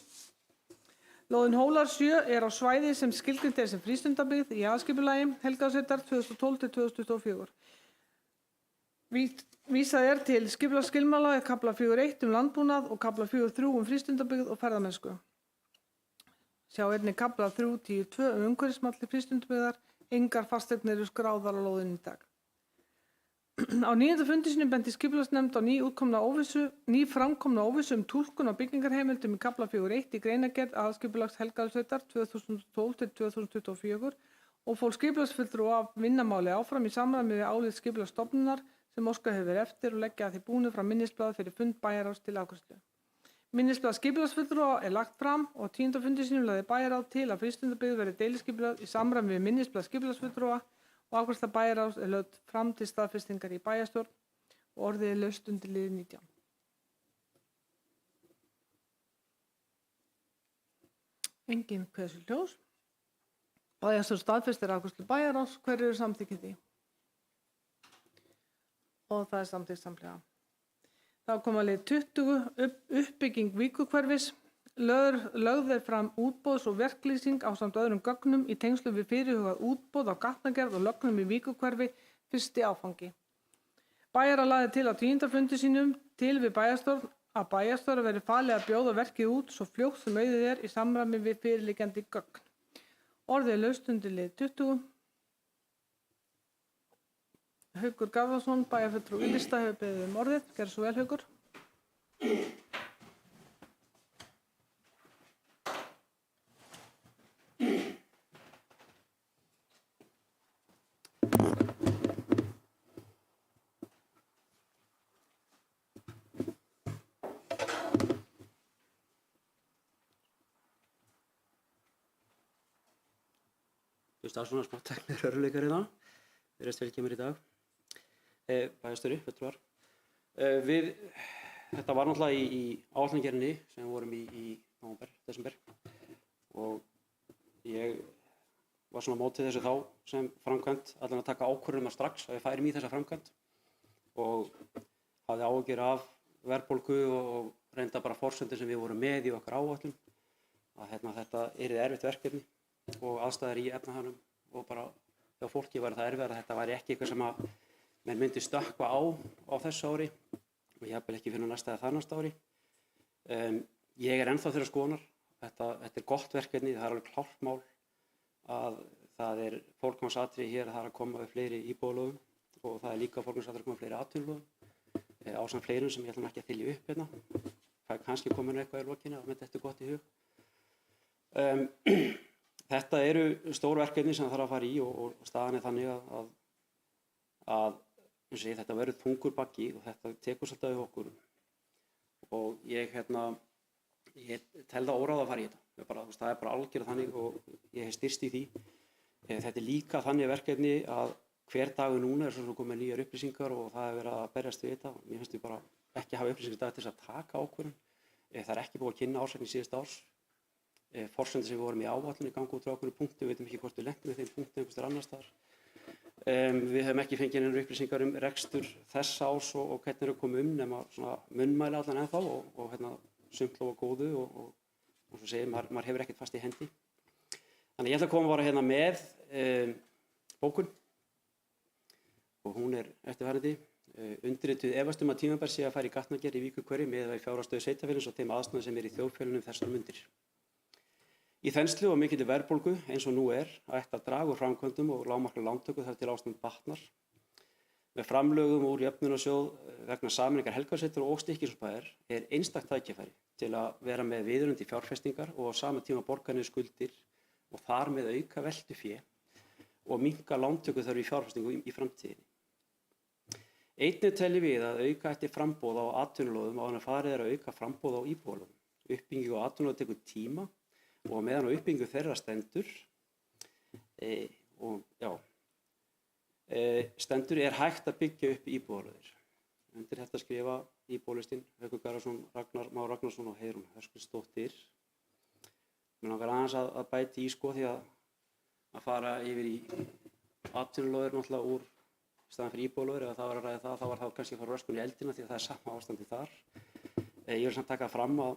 Lóðin Hólar 7 er á svæði sem skilgreint sem frístundabyggð í aðalskipulagi Helgafellssveitar 2012 til 2024. Vísað er til skipulagsskilmála í kafla 4.1 landbúnað og kafla 4.3 frístundabyggð og ferðamennsku. Sjá einnig kafla 3.10.2 umhverfismat frístundabyggðar. Engar fasteignir eru skráðar á lóðinni í dag. Á 9. fundi sínum benti skipulagsnefnd á nýframkomna óvissu túlkun á byggingarheimildum í kafla 4.1 í greinargerð aðalskipulags Helgafellssveitar 2012 til 2024 og fól skipulagsfulltrúi að vinna málið áfram í samræmi við álit skipulagsstofnunar sem óskað hefur verið eftir og leggja að því búnu fram minnisblað fyrir fund bæjarráðs til afgreiðslu. Minnisblað skipulagsfulltrúa er lagt fram og á 10. fundi sínum lagði bæjarráð til að frístundabyggð verði deiliskipulögð í samræmi við minnisblað skipulagsfulltrúa og afgreiðsla bæjarráðs er lögð fram til staðfestingar í bæjarstjórn og orðið er laust undir lið 19. Enginn kveður sér ljós. Bæjarstjórn staðfestir afgreiðslu bæjarráðs. Hverjir eru samþykkið því? Og það er samþykkt samhliða. Þá kom að lið 20 uppbygging Víkurhverfis. Lögð er fram útboðs- og verklýsing ásamt öðrum gögnum í tengslum við fyrirhugað útboð á gatnagerð og lögnum í Víkurhverfi fyrsti áfangi. Bæjarráð lagði til á 10. fundi sínum til við bæjarstjórn að bæjarstjóra verði falið að bjóða verkið út svo fljótt sem auðið er í samræmi við fyrirliggjandi gögn. Orðið er laust undir lið 20. Haukur Garðarsson, bæjarfulltrúi í Ylista, hefur beðið orðið. Gerðu svo vel, Haukur. Svona smá teknir örðuleikar hérna. Virðast vel kemur í dag. Bæjarstjóri, fulltrúar. Þetta var náttúrulega í áætlunargerðinni sem við vorum í nóvember, desember. Og ég var svona á móti þessu þá sem framkvæmd, allan að taka ákvörðun strax að við færum í þessa framkvæmd. Og hafði áhyggjur af verðbólgu og reynda bara forsendur sem við vorum með í okkar áætlun. Að þetta yrði erfitt verkefni og aðstæður í efnahagnum og bara hjá fólki var það erfiðar að þetta væri ekki eitthvað sem að menn myndi stökkva á þessu ári og jafnvel ekki fyrir næsta eða það næsta ári. Ég er ennþá þeirrar skoðunar. Þetta er gott verkefni, það er alveg klárt mál að það er forgangsatriði hér að það er að koma við fleiri íbúðalögum og það er líka forgangsatriði að koma við fleiri atvinnulögum ásamt fleirum sem ég ætlum ekki að þylja upp hérna. Það er kannski komin eitthvað í lokinni að þetta er gott í hug. Þetta eru stór verkefni sem það þarf að fara í og staðan er þannig að þetta verður þungur baggi og þetta tekur svolítið við okkur. Og ég tel það óráð að fara í þetta. Það er bara algjörð þannig og ég hef styrst í því. Þetta er líka þannig verkefni að hver dagur núna er svo komið nýjar upplýsingar og það er verið að berjast við þetta. Mér finnst við bara ekki hafa upplýsingar í dag til þess að taka ákvörðun. Það er ekki búið að kynna ársreikning síðasta árs. Forsendur sem við vorum í áætlun í gangi út frá ákveðnum punkti, við veitum ekki hvort við lentum við þeim punkti einhvers staðar annars staðar. Við höfum ekki fengið neinar upplýsingar rekstur þessa árs og hvernig eru komið nema svona munnmæli allan ennþá og sumt lofa góðu og svo segir maður hefur ekkert fast í hendi. Þannig ég ætla að koma bara með bókun og hún er eftirfarandi. Undirrituð efast að tímabært sé að fara í gatnagerð í viku hverri miðað við fjárhagsstöðu sveitarfélagsins og þeim aðstæðum sem í þjóðfélaginu þessar mundir. Í þenslu og mikilli verðbólgu eins og nú ætti að draga úr framkvæmdum og lágmarka lántöku þar til ástand batnar. Með framlögum úr jöfnunarsjóð vegna sameiningar Helgafellssveitar og Stykkishólmsbæjar er einstakt tækifæri til að vera með viðunandi fjárfestingar og á sama tíma borga niður skuldir og þar með auka veltufé og minnka lántöku þörf í fjárfestingu í framtíðinni. Einnig teljum við að auka ætti framboð á atvinnulóðum áður en farið er að auka framboð á íbúðalóðum. Uppbygging á atvinnulóðum tekur tíma og meðan á uppbyggingu þeirra stendur er hægt að byggja upp íbúðalóðir. Undir þetta skrifa íbúðalistinn Haukur Garðarsson, Ragnar Már Ragnarsson og Heiðrún Höskuldsdóttir. Mér langar aðeins að bæta í því að fara yfir í atvinnulóðir náttúrulega úr staðan fyrir íbúðalóðir, ef það var að ræða það, þá var það kannski að fara röskun í eldina því að það er sama ástandi þar. Ég vil samt taka fram að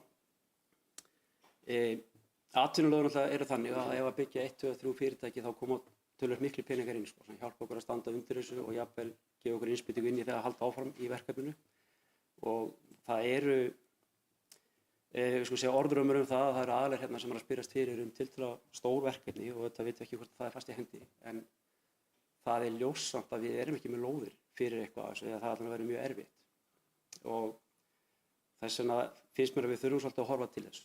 atvinnulóðir náttúrulega eru þannig að ef að byggja 1, 2, 3 fyrirtæki þá koma töluvert miklu peningar inn sem hjálpa okkur að standa undir þessu og jafnvel gefa okkur innspýtingu inn í þegar að halda áfram í verkefninu. Og það eru orðrumur það að það eru aðilar sem er að spyrjast fyrir tiltölulega stór verkefni og þetta vitum við ekki hvort það er fast í hendi. En það er ljósamt að við erum ekki með lóðir fyrir eitthvað eða það ætlar að vera mjög erfitt. Og þess vegna finnst mér að við þurfum svolítið að horfa til þess.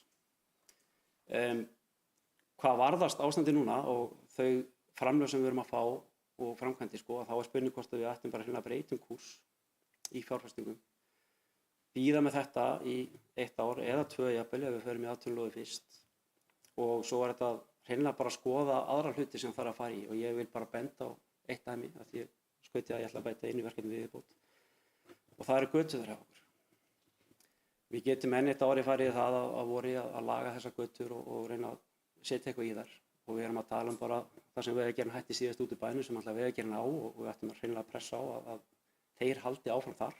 Hvað varðast ástandi núna og þau framlög sem við erum að fá og framkvæmdi þá er spurning hvort við ættum bara að breyta kúrs í fjárfestingum. Bíða með þetta í 1 ár eða 2 jafnvel ef við förum í atvinnulóðir fyrst og svo er þetta hreinlega bara að skoða aðra hluti sem þarf að fara í og ég vil bara benda á eitt dæmi af því ég ætla að bæta inn í verkefni viðbót og það eru götur hjá okkur. Við getum enn 1 ári farið í það að voru að laga þessar götur og reyna að setja eitthvað í þær og við erum að tala bara það sem Vegagerðin hætti síðast út í bænum sem alltaf Vegagerðin á og við ættum að hreinlega að pressa á að þeir haldi áfram þar.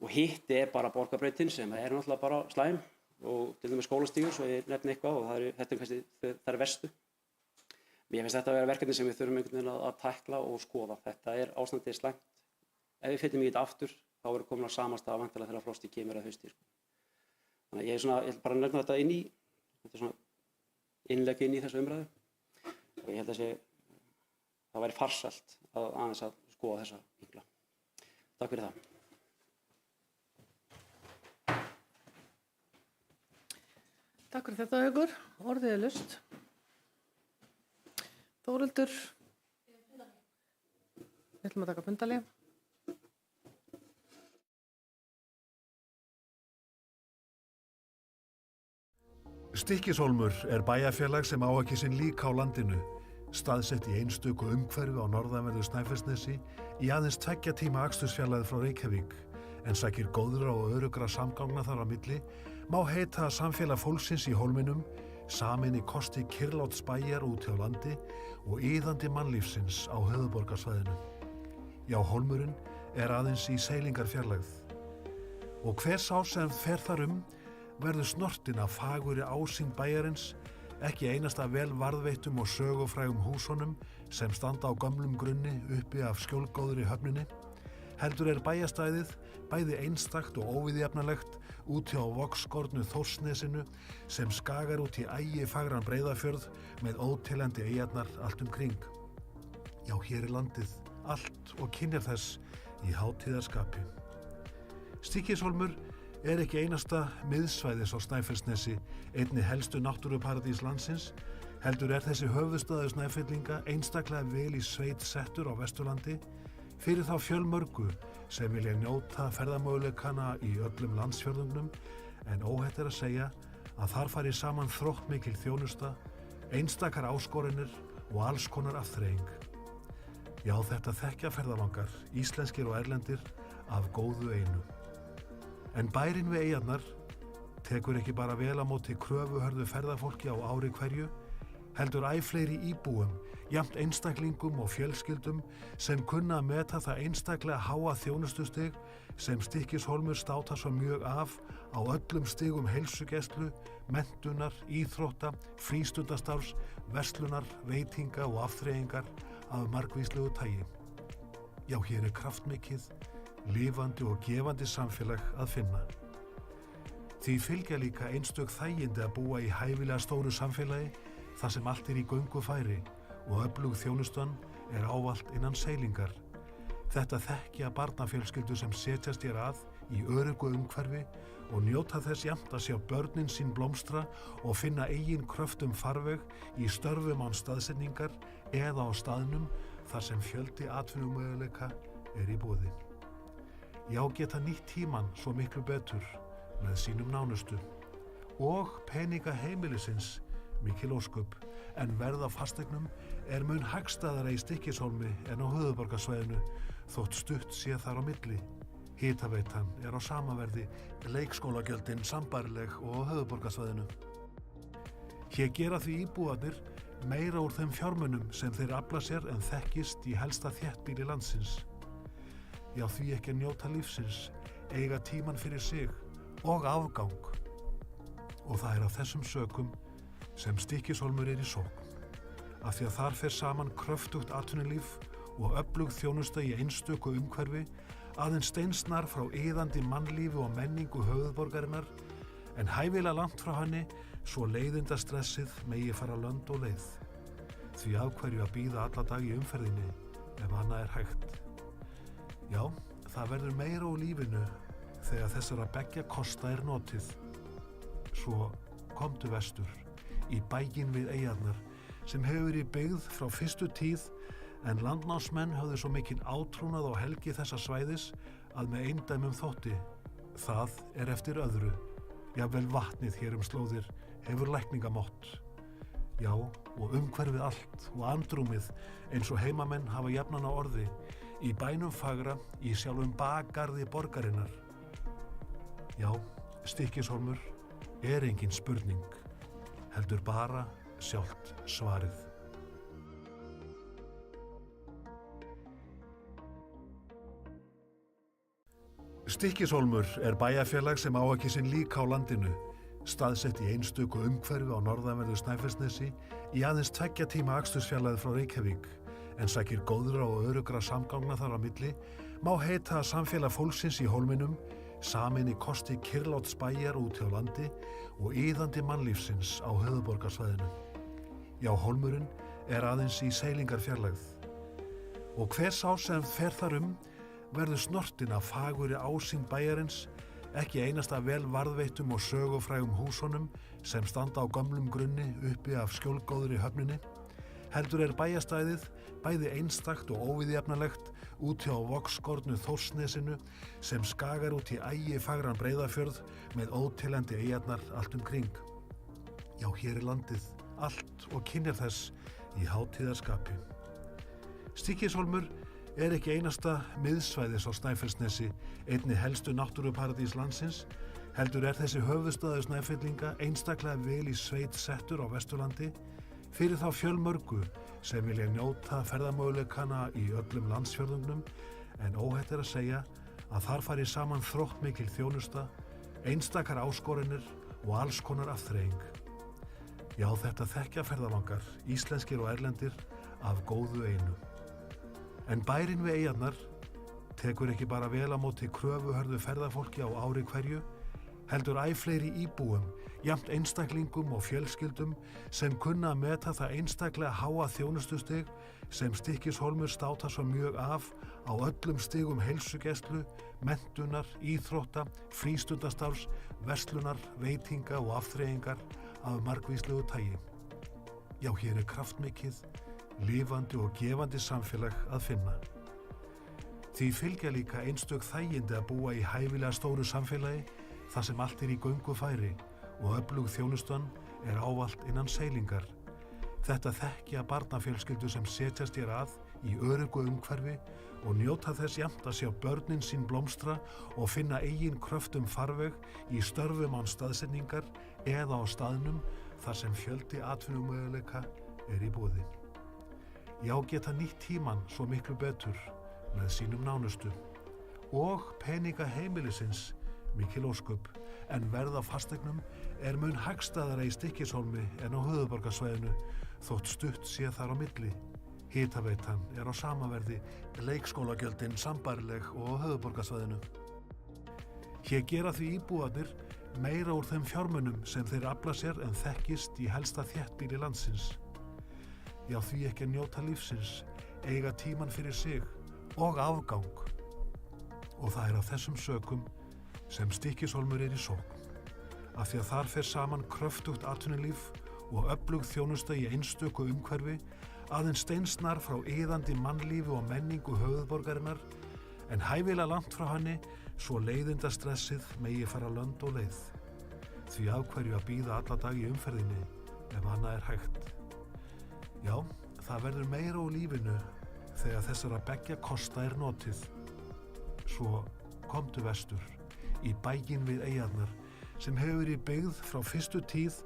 Og hitt er bara Borgarbrautin sem er náttúrulega bara slæm og til dæmis skólastígur svo ég nefni eitthvað og þetta er kannski það verstu. Mér finnst þetta að vera verkefni sem við þurfum einhvern veginn að tækla og skoða. Þetta er ástandið slæmt ef við fyllum í þetta aftur, þá verður komin á sama stað væntanlega þegar frostið kemur að hausti. Þannig að ég ætla bara að nefna þetta þetta er svona innlegg inn í þessu umræðu. Og ég held að það væri farsælt aðeins að skoða þessa vinkla. Takk fyrir það. Takk fyrir þetta, Haukur. Orðið er laust. Þórhildur. Við ætlum að taka fundarhlé. Stykkishólmur er bæjarfélag sem á ekki sinn lík á landinu, staðsett í einstöku umhverfi á norðanverðu Snæfellsnesi í aðeins 2 tíma akstursfjarlægð frá Reykjavík, en sækir góðra og öruggra samgangna þar á milli, má heita samfélag fólksins í hólminum, samin í kosti kyrrláts bæjar út hjá landi og iðandi mannlífsins á höfuðborgarsvæðinu. Já, hólmurinn er aðeins í seilingarfjarlægð. Og hver sá sem fer þar verður snortin af faguri ásýnd bæjarins, ekki einasta vel varðveittum og sögufrægum húsunum sem standa á gömlum grunni uppi af skjólgóðri höfninni, heldur er bæjarstæðið bæði einstakt og óviðjafnalegt út hjá vogskornu Þórsnesinu sem skagar út í ægifagran Breiðafjörð með óteljandi eyjarnar allt kring. Já, hér er landið allt og kynjar þess í hátíðarskapi. Stykkishólmur er ekki einasta miðsvæðis á Snæfellsnesi, einni helstu náttúruparadís landsins, heldur er þessi höfuðstaður Snæfellinga einstaklega vel í sveit settur á Vesturlandi fyrir þá fjölmörgu sem vilja njóta ferðamöguleikana í öllum landsfjörðungnum, en óhætt er að segja að þar fari saman þróttmikil þjónusta, einstakar áskoranir og alls konar afþreying. Já, þetta þekkja ferðalangar, íslenskir og erlendir, af góðu einu. En bærinn við eyjarnar tekur ekki bara vel á móti kröfuhörðu ferðafólki á ári hverju, heldur æ fleiri íbúum, jafnt einstaklingum og fjölskyldum sem kunna að meta það einstaklega háa þjónustustig sem Stykkishólmur státar svo mjög af á öllum stigum heilsugæslu, menntunar, íþrótta, frístundastarfs, verslunar, veitinga og afþreyingar af margvíslegu tagi. Já, hér er kraftmikið, lifandi og gefandi samfélag að finna. Því fylgja líka einstök þægindi að búa í hæfilega stóru samfélagi þar sem allt er í göngu færi og öflug þjónustan er ávallt innan seilingar. Þetta þekkja barnafjölskyldur sem setjast hér að í öruggu umhverfi og njóta þess jafnt að sjá börnin sín blómstra og finna eigin kröftum farveg í störfum án staðsetningar eða á staðnum þar sem fjöldi atvinnumöguleika er í boði. Já, geta nýtt tímann svo miklu betur með sínum nánustu og peninga heimilisins mikil ósköp, en verð á fasteignum er mun hagstæðara í Stykkishólmi en á höfuðborgarsvæðinu þótt stutt sé þar á milli. Hitaveitan er á sama verði, leikskólagjöldin sambærileg og á höfuðborgarsvæðinu. Hér gera því íbúarnir meira úr þeim fjármunum sem þeir afla sér en þekkist í helsta þéttbýli landsins. Já, því ekki að njóta lífsins, eiga tímann fyrir sig og afgang. Og það er af þessum sökum sem Stykkishólmur er í sókn. Af því að þar fer saman kröftugt atvinnulíf og öflug þjónusta í einstöku umhverfi, aðeins steinsnar frá iðandi mannlífi og menningu höfuðborgarinnar, en hæfilega langt frá henni svo leiðindastressið megi fara lönd og leið. Því af hverju að bíða alla dag í umferðinni ef annað er hægt. Já, það verður meira úr lífinu þegar þessara beggja kosta er notið. Svo komdu vestur, í bæinn við eyjarnar, sem hefur verið byggð frá fyrstu tíð, en landnámsmenn höfðu svo mikinn átrúnað á helgi þessa svæðis að með eindæmum þótti. Það er eftir öðru. Jafnvel vatnið hér slóðir hefur lækningamott. Já, og umhverfið allt og andrúmið eins og heimamenn hafa jafnan á orði, í bænum fagra, í sjálfum bakgarði borgarinnar. Já, Stykkishólmur er engin spurning, heldur bara sjálft svarið. Stykkishólmur er bæjarfélag sem á ekki sinn lík á landinu, staðsett í einstöku umhverfi á norðanverðu Snæfellsnesi í aðeins 2 tíma akstursfjarlægð frá Reykjavík, en sækir góðra og öruggra samgangna þar á milli, má heita að samfélag fólksins í Hólminum sameini kosti kyrrláts bæjar út hjá landi og iðandi mannlífsins á höfuðborgarsvæðinu. Já, Hólmurinn er aðeins í seilingarfjarlægð. Og hver sá sem fer þar verður snortinn af fagurri ásýnd bæjarins, ekki einasta vel varðveittum og sögufrægum húsunum sem standa á gömlum grunni uppi af skjólgóðri höfninni, heldur bæjarstæðið bæði einstakt og óviðjafnalegt út hjá vogskornu Þórsnesinu sem skagar út í ægifagran Breiðafjörð með ótilhendi eyjarnar allt kring. Já, hér landið, allt og kynjar þess í hátíðarskapi. Stykkishólmur ekki einasta miðsvæðis á Snæfellsnesi, einni helstu náttúruparadís landsins, heldur þessi höfuðstaður Snæfellinga einstaklega vel í sveit settur á Vesturlandi fyrir þá fjölmörgu sem vilja njóta ferðamöguleikana í öllum landsfjörðungnum, en óhætt að segja að þar fari saman þróttmikil þjónusta, einstakar áskoranir og alls konar afþreying. Já, þetta þekkja ferðalangar, íslenskir og erlendir, af góðu einu. En bærinn við eyjarnar tekur ekki bara vel á móti kröfuhörðu ferðafólki á ári hverju, heldur æ fleiri íbúum, jafnt einstaklingum og fjölskyldum sem kunna að meta það einstaklega háa þjónustustig sem Stykkishólmur státar svo mjög af á öllum stigum heilsugæslu, menntunar, íþrótta, frístundastarfs, verslunar, veitinga og afþreyingar af margvíslegu tagi. Já, hér kraftmikið, lifandi og gefandi samfélag að finna. Því fylgja líka einstök þægindi að búa í hæfilega stóru samfélagi þar sem allt í göngu færi og öflug þjónustan ávallt innan seilingar. Þetta þekkja barnafjölskyldur sem setjast hér að í öruggu umhverfi og njóta þess jafnt að sjá börnin sín blómstra og finna eigin kröftum farveg í störfum án staðsetningar eða á staðnum þar sem fjöldi atvinnumöguleika í boði. Já, geta nýtt tímann svo miklu betur með sínum nánustu og peninga heimilisins mikil ósköp, en verð á fasteignum mun hagstæðara í Stykkishólmi en á höfuðborgarsvæðinu þótt stutt sé þar á milli. Hitaveitan á sama verði, leikskólagjöldin sambærileg og á höfuðborgarsvæðinu. Hér gera því íbúarnir meira úr þeim fjármunum sem þeir afla sér en þekkist í helsta þéttbýli landsins. Já, því ekki að njóta lífsins, eiga tímann fyrir sig og afgang. Og það af þessum sökum sem Stykkishólmur í sókn, af því að þar fer saman kröftugt atvinnulíf og öflug þjónusta í einstöku umhverfi, aðeins steinsnar frá iðandi mannlífi og menningu höfuðborgarinnar, en hæfilega langt frá henni svo leiðindastressið megi fara lönd og leið. Því af hverju að bíða alla dag í umferðinni ef annað hægt. Já, það verður meira úr lífinu þegar þessara beggja kosta notið. Svo komdu vestur, í bæinn við eyjarnar, sem hefur verið byggð frá fyrstu tíð,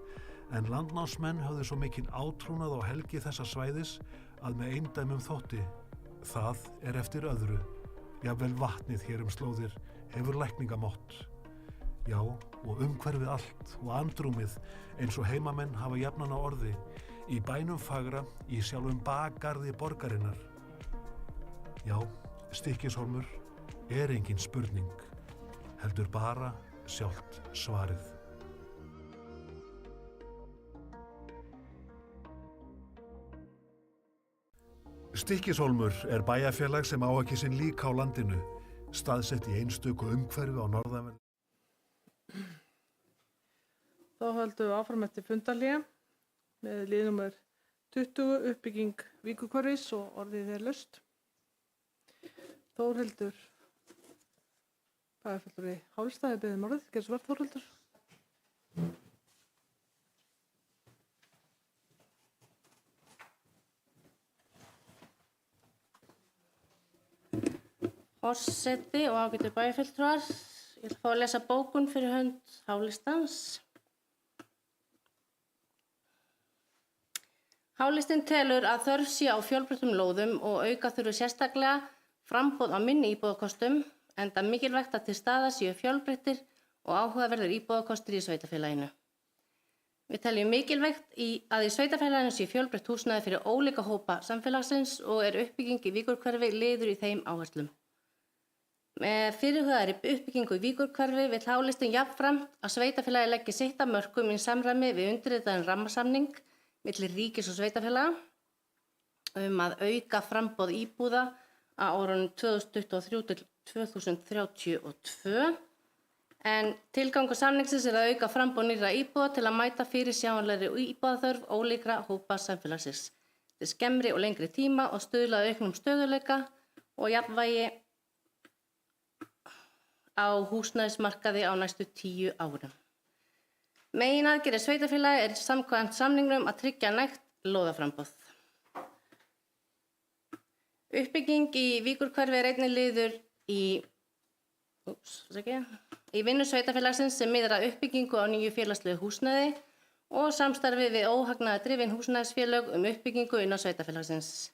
en landnámsmenn höfðu svo mikinn átrúnað á helgi þessa svæðis að með eindæmum þótti. Það eftir öðru. Jafnvel vatnið hér slóðir hefur lækningamott. Já, og umhverfið allt og andrúmið eins og heimamenn hafa jafnan á orði, í bænum fagra, í sjálfum bakgarði borgarinnar. Já, Stykkishólmur engin spurning, heldur bara sjálft svarið. Stykkishólmur bæjarfélag sem á ekki sinn lík á landinu, staðsett í einstöku umhverfi á norðanverðu. Þá höldum við áfram eftir fundarhlé með lið númer 20, uppbygging Víkurhverfis og orðið laust. Þórhildur, bæjarfulltrúi Hálstaði beðið orðið. Gerðu svo vel, Þórhildur. Forseti og ágætu bæjarfulltrúar, ég ætla að fá að lesa bókun fyrir hönd Hálistans. Hálistinn telur að þörf sé á fjölbreyttum lóðum og auka þurfi sérstaklega framboð á minni íbúðakostum, enda mikilvægt að til staðar séu fjölbreyttir og áhugaverðir íbúðakostir í sveitarfélaginu. Við teljum mikilvægt að í sveitarfélaginu sé fjölbreytt húsnæði fyrir ólíka hópa samfélagsins og uppbygging í Víkurhverfi liður í þeim áherslum. Með fyrirhugaðri uppbyggingu í Víkurhverfi vill H-listinn jafnframt að sveitarfélagi leggi sitt af mörkum í samræmi við undirritaðan rammasamning milli ríkis og sveitarfélaga að auka framboð íbúða á árunum 2023 til 2032 en tilgangur samningsins að auka framboð nýrra íbúða til að mæta fyrirsjáanlegri íbúðaþörf ólíkra hópa samfélagsins til skemmri og lengri tíma og stuðla að auknum stöðugleika og jafnvægi á húsnæðismarkaði á næstu 10 árum. Meginaðgerðir sveitarfélaga samkvæmt samningnum að tryggja nægt lóðaframboð. Uppbygging í Víkurhverfi einnig liður í vinnu sveitarfélagsins sem miðar að uppbyggingu á nýju félagslegu húsnæði og samstarfi við óhagnaðardrifin húsnæðisfélög uppbyggingu innan sveitarfélagsins.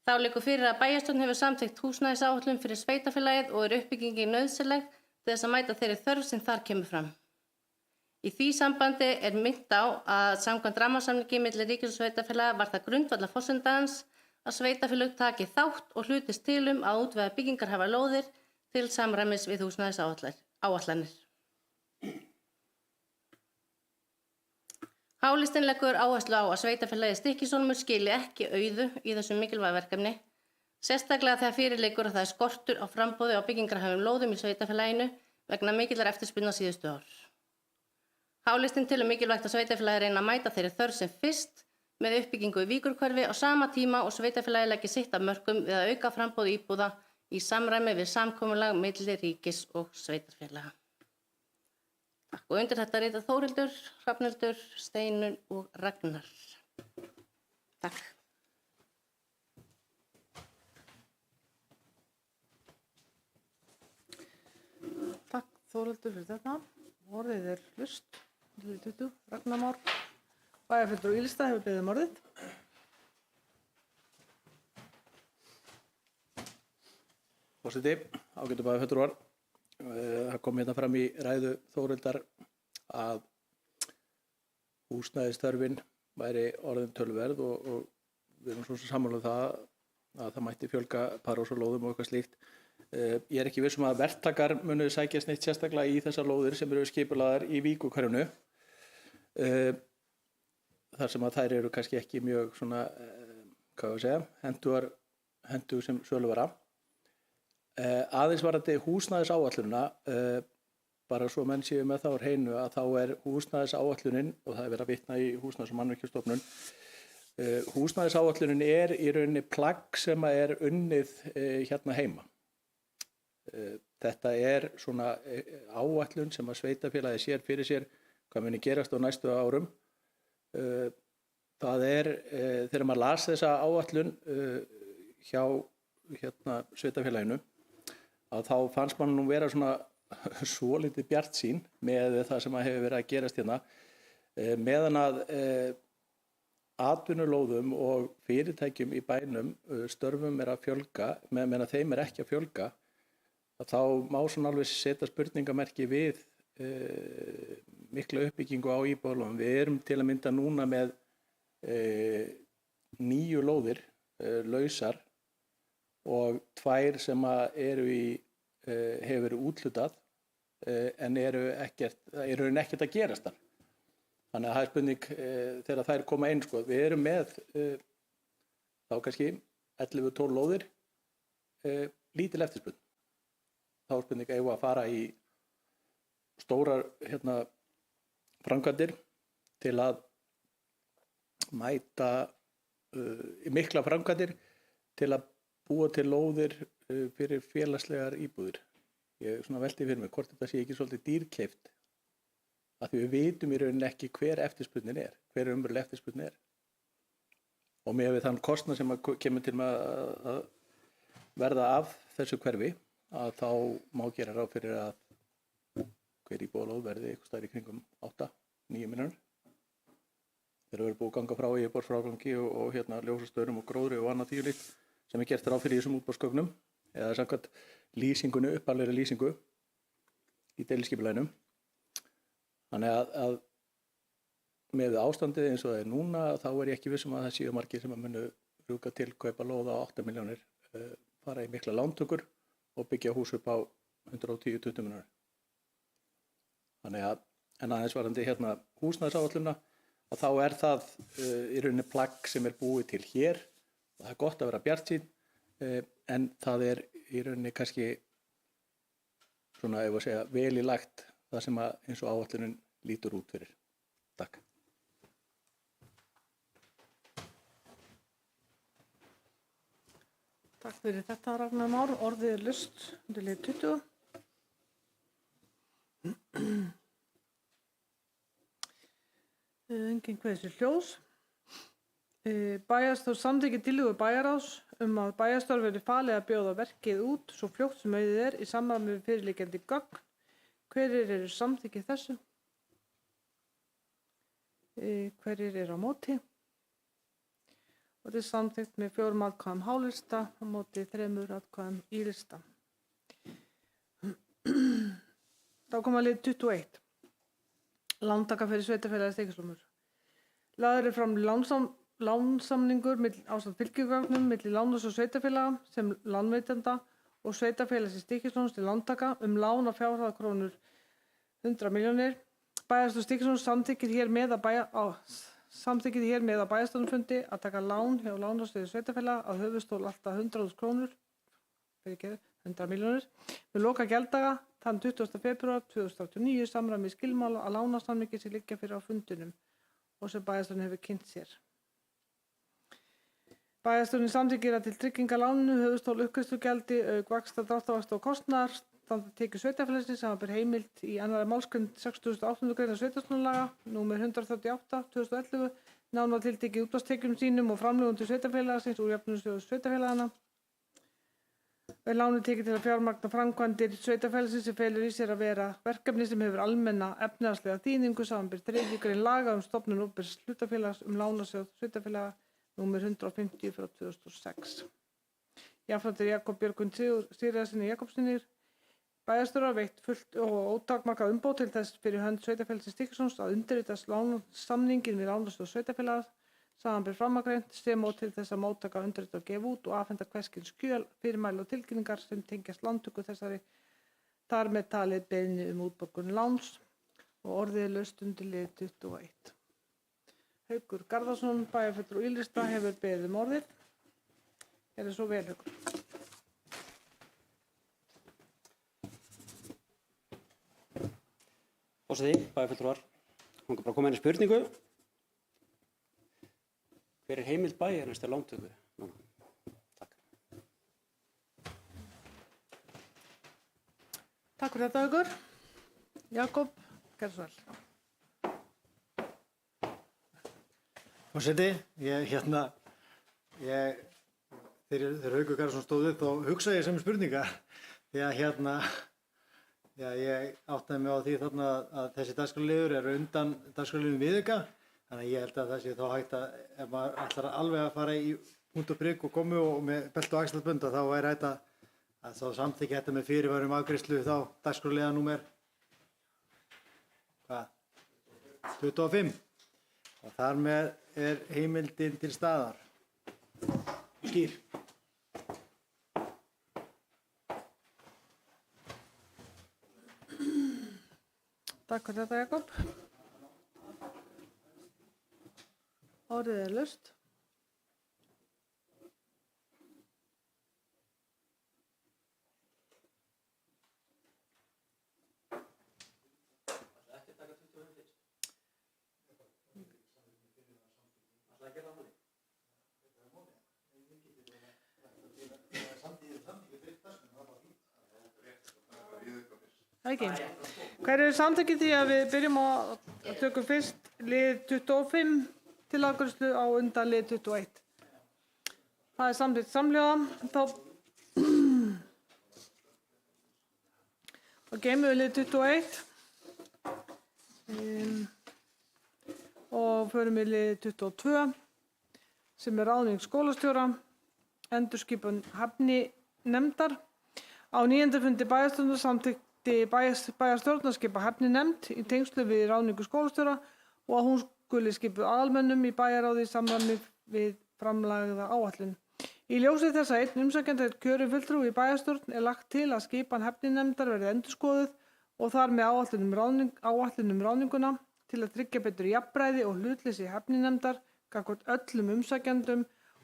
Þá liggur fyrir að bæjarstjórn hefur samþykkt húsnæðisáætlun fyrir sveitarfélagið og uppbyggingi nauðsynleg til þess að mæta þeirri þörf sem þar kemur fram. Í því sambandi minnt á að samkvæmt rammasamningi milli ríkis og sveitarfélaga var það grundvallarforsenda hans að sveitarfélög taki þátt og hlutist til að útvega byggingarhæfar lóðir til samræmis við húsnæðisáætlanir. H-listinn leggur áherslu á að sveitarfélagið Stykkishólmur skili ekki auðu í þessu mikilvæga verkefni, sérstaklega þegar fyrir liggur að það skortur á framboði á byggingarhæfum lóðum í sveitarfélaginu vegna mikillar eftirspurnar síðustu ár. H-listinn telur mikilvægt að sveitarfélagið reyna að mæta þeirri þörf sem fyrst með uppbyggingu í Víkurhverfi á sama tíma og sveitarfélagið leggi sitt af mörkum við að auka framboð íbúða í samræmi við samkomulag milli ríkis og sveitarfélaga. Og undir þetta rita Þórhildur, Hrafnhildur, Steinunn og Ragnar. Takk. Takk Þórhildur fyrir þetta. Orðið hlust. Ragnar Már. Bæjarfulltrúi Ylsta hefur beðið orðið. Forseti, ágætu bæjarfulltrúar. Það kom hérna fram í ræðu Þórhildar að húsnæðisþörfin væri orðin töluverð og við erum svo sammála að það mætti fjölga parhúsalóðum og eitthvað slíkt. Ég ekki viss að verktakar munu sækjast neitt sérstaklega í þessar lóðir sem eru skipulagðar í Víkurhverfinu. Þar sem að þær eru kannski ekki mjög svona, hentug sem söluvara. Aðeins varðandi húsnæðisáætlunina, bara svo menn séu með þá hreinu að þá húsnæðisáætlunin, og það verið að vitna í Húsnæðis- og mannvirkjastofnun, húsnæðisáætlunin í rauninni plagg sem unnið hérna heima. Þetta svona áætlun sem að sveitarfélagið sér fyrir sér hvað muni gerast á næstu árum. Það þegar maður las þessa áætlun hjá sveitarfélaginu, að þá fannst mann nú vera svona svolítið bjartsýn með það sem hefur verið að gerast hérna, meðan að atvinnulóðum og fyrirtækjum í bænum störfum að fjölga, meðan þeim ekki að fjölga, að þá má svona alveg setja spurningamerki við mikla uppbyggingu á íbúðalóðum. Við erum til að mynda núna með 9 lóðir lausar og 2 sem hefur verið úthlutað en eru ekkert að gerast þar. Þannig að það spurning þegar þær koma inn. Við erum með þá kannski 11-12 lóðir, lítil eftirspurn. Þá spurning eigum að fara í stórar framkvæmdir til að mæta mikla framkvæmdir til að búa til lóðir fyrir félagslegar íbúðir. Ég velti fyrir mig hvort þetta sé ekki svolítið dýrkeypt, af því við vitum í rauninni ekki hver eftirspurnin hver umveruleg eftirspurnin Og með við þann kostnað sem kemur til með að verða af þessu hverfi, að þá má gera ráð fyrir að hver íbúðalóð verði eitthvað stærri kringum 8-9 milljónir. Þeir eru búið að ganga frá yfirborðsfrágangi og ljósastöðum og gróðri og annað tíulíkt sem gert ráð fyrir í þessum útboðsgögnum eða samkvæmt lýsingunni, upphaflegri lýsingu í deiliskipulaginu. Þannig að með ástandið eins og það núna, þá ég ekki viss að það séu margir sem munu rjúka til kaupa lóð á 8 milljónir, fara í mikla lántökur og byggja hús upp á 110-20 milljónir. Þannig að, en aðeins varandi hérna húsnæðisáætlunina, að þá er það í rauninni plagg sem er búið til hér. Það er gott að vera bjartsýnn, en það er í rauninni kannski svona, ef að segja, vel í lagt það sem að eins og áætlunin lítur út fyrir. Takk. Takk fyrir þetta, Ragnar Már. Orðið er laust undir lið 20. Enginn kveður sér hljós. Bæjarstjórn samþykkir tillögu bæjarráðs að bæjarstjórn verði falið að bjóða verkið út svo fljótt sem auðið er í samræmi við fyrirliggjandi gögn. Hverjir eru samþykkið þessu? Hverjir eru á móti? Og þetta er samþykkt með 4 atkvæðum hálista á móti 3 atkvæðum í lista. Þá koma lið 21. Lántaka fyrir sveitarfélagið Stykkishólmur. Lagður er fram lánsamningur ásamt fylgigögnum milli lánas- og sveitarfélaga sem lánveitenda og sveitarfélagsins Stykkishólms til lántaka lán að fjárhæð krónur 100 milljónir. Bæjarstjórn Stykkishólms samþykkir hér með á bæjarstjórnarfundi að taka lán hjá lánasjóði sveitarfélaga að höfuðstól alltaf 100.000 krónur, 100 milljónir, með loka gjalddaga þann 20. febrúar 2089 samræmi skilmála að lánasamningi sem liggja fyrir á fundinum og sem bæjarstjórnin hefur kynnt sér. Bæjarstjórnin samþykkir að til tryggingar láninu höfuðstól uppgreiðslugjaldi auk vaxta, dráttarvaxta og kostnaðar standa tekjur sveitarfélagsins sem ber heimild í 2. málsgrein 68. greinar sveitarstjórnarlaga númer 138/2011 nánar tiltekið útvarpstekjum sínum og framlögum til sveitarfélagsins úr jöfnunarsjóði sveitarfélaganna. Er lánið tekið til að fjármagna framkvæmdir sveitarfélagsins sem felur í sér að vera verkefni sem hefur almenna efnahagslega þýðingu samanber 3. grein laga stofnun opinbers hlutafélags lánasjóð sveitarfélaga númer 150/2006. Jafnframt er Jakob Björgvin Sigurðarsyni Jakobssyni bæjarstjóra veitt fullt og ótakmarkað umboð til þess fyrir hönd sveitarfélagsins Stykkishólms að undirrita lánasamninginn við lánasjóð sveitarfélaga samanber framangreint sem og til þess að móttaka, undirrita og gefa út og afhenda hvers kyns skjöl, fyrirmæli og tilkynningar sem tengjast lántöku þessari þar með talið beiðni útborgun láns og orðið er laust undir lið 21. Haukur Garðarsson, bæjarfulltrúi Ylrista, hefur beðið orðið. Er svo vel, Haukur? Forseti, bæjarfulltrúar, hún kan bara koma inn í spurningu. Hver er heimild bæjarins til lántöku núna? Takk. Takk fyrir þetta, Haukur. Jakob, gerðu svo vel. Forseti, þegar Haukur Garðarsson stóð upp þá hugsa ég sem spurninga því að ég áttaði mig á því þarna að þessi dagskrárliður er undan dagskrárliðum viðauka. Þannig að ég held að það sé þá hægt að ef maður ætlar alveg að fara í punkt og prikk og komu og með belti og axlabönd þá væri hægt að þá samþykkja þetta með fyrirværum afgreiðslu þá dagskrárliða númer 25 og þar með er heimildin til staðar. Skýr. Takk fyrir þetta, Jakob. Orðið er laust. Ekki. Hver eru samtökin því að við byrjum að tökum fyrst lið 25 til afgreiðslu á undan lið 21. Það er samþykkt samhljóða. Þá geymum við lið 21 og förum við lið 22 sem er ráðning skólastjóra, endurskipun hæfninefndar. Á 9. fundi bæjarstjórnar samþykkti bæjarstjórn að skipa hæfninefnd í tengslu við ráðningu skólastjóra og að hún skuli skipuð aðalmönnum í bæjarráði í samræmi við framlagða áætlun. Í ljósi þess að einn umsækjandi er kjörinn fulltrúi í bæjarstjórn er lagt til að skipan hefninefndar verði endurskoðuð og þar með áætlun um ráðninguna til að tryggja betur jafnræði og hlutleysi hefninefndar gagnvart öllum umsækjendum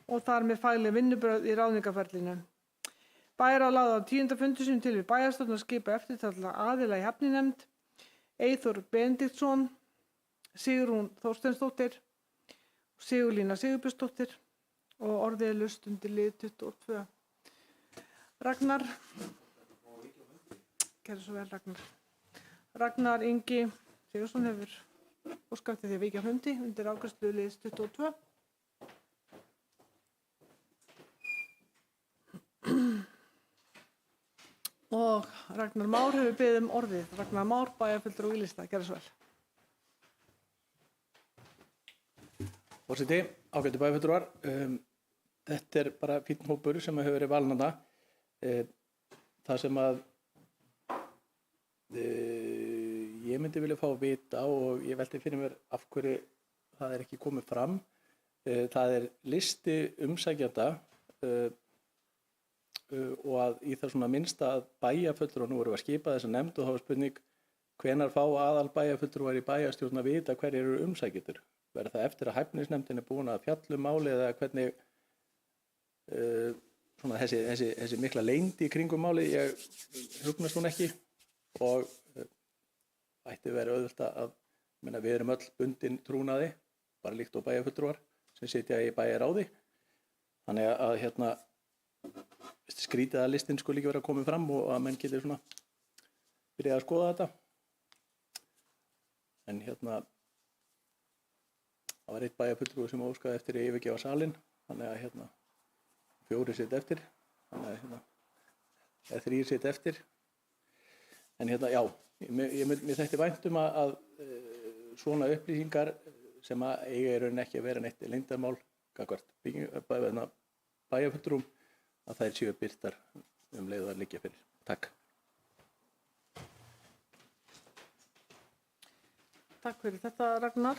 og þar með fagleg vinnubrögð í ráðningarferlinu. Bæjarráð lagði á 10. fundi sínum til við bæjarstjórn að skipa eftirtalda aðila í hefninefnd: Eyþór Benediktsson, Sigrún Þorsteinsdóttir, Sigurlína Sigurbjörnsdóttir og orðið er laust undir lið 22. Ragnar, gerðu svo vel Ragnar. Ragnar Ingi Sigurðsson hefur óskað eftir því að víkja fundi undir afgreiðslu liðs 22. Og Ragnar Már hefur beðið um orðið. Ragnar Már, bæjarfulltrúi í lista, gerðu svo vel. Forseti, ágætu bæjarfulltrúar, þetta er bara fínn hópur sem hefur verið valinn þarna. Það sem að ég myndi vilja fá að vita og ég velti fyrir mér af hverju það er ekki komið fram. Það er listi umsækjanda og að í það svona minnsta að bæjarfulltrúar, nú erum við að skipa þessa nefnd og þá er spurning hvenær fá aðal bæjarfulltrúar í bæjarstjórn að vita hverjir eru umsækjendur. Verður það eftir að hæfnisnefndin er búin að fjalla um málið eða hvernig svona þessi mikla leynd í kringum málið, ég hugnast hún ekki og ætti verið auðvitað að við erum öll bundin trúnaði, bara líkt og bæjarfulltrúar sem sitja í bæjarráði. Þannig að skrítið að listinn sko líka verið að koma fram og að menn getur svona byrjað að skoða þetta. En það var eitt bæjarfulltrúi sem óskaði eftir að yfirgefa salinn, þannig að 4 sitt eftir, þannig að 3 sitt eftir. En já, mér þætti vænt um að svona upplýsingar sem að eiga í rauninni ekki að vera neitt leyndarmál gagnvart bæjarfulltrúum, að þær séu birtar leið að liggja fyrir. Takk. Takk fyrir þetta, Ragnar.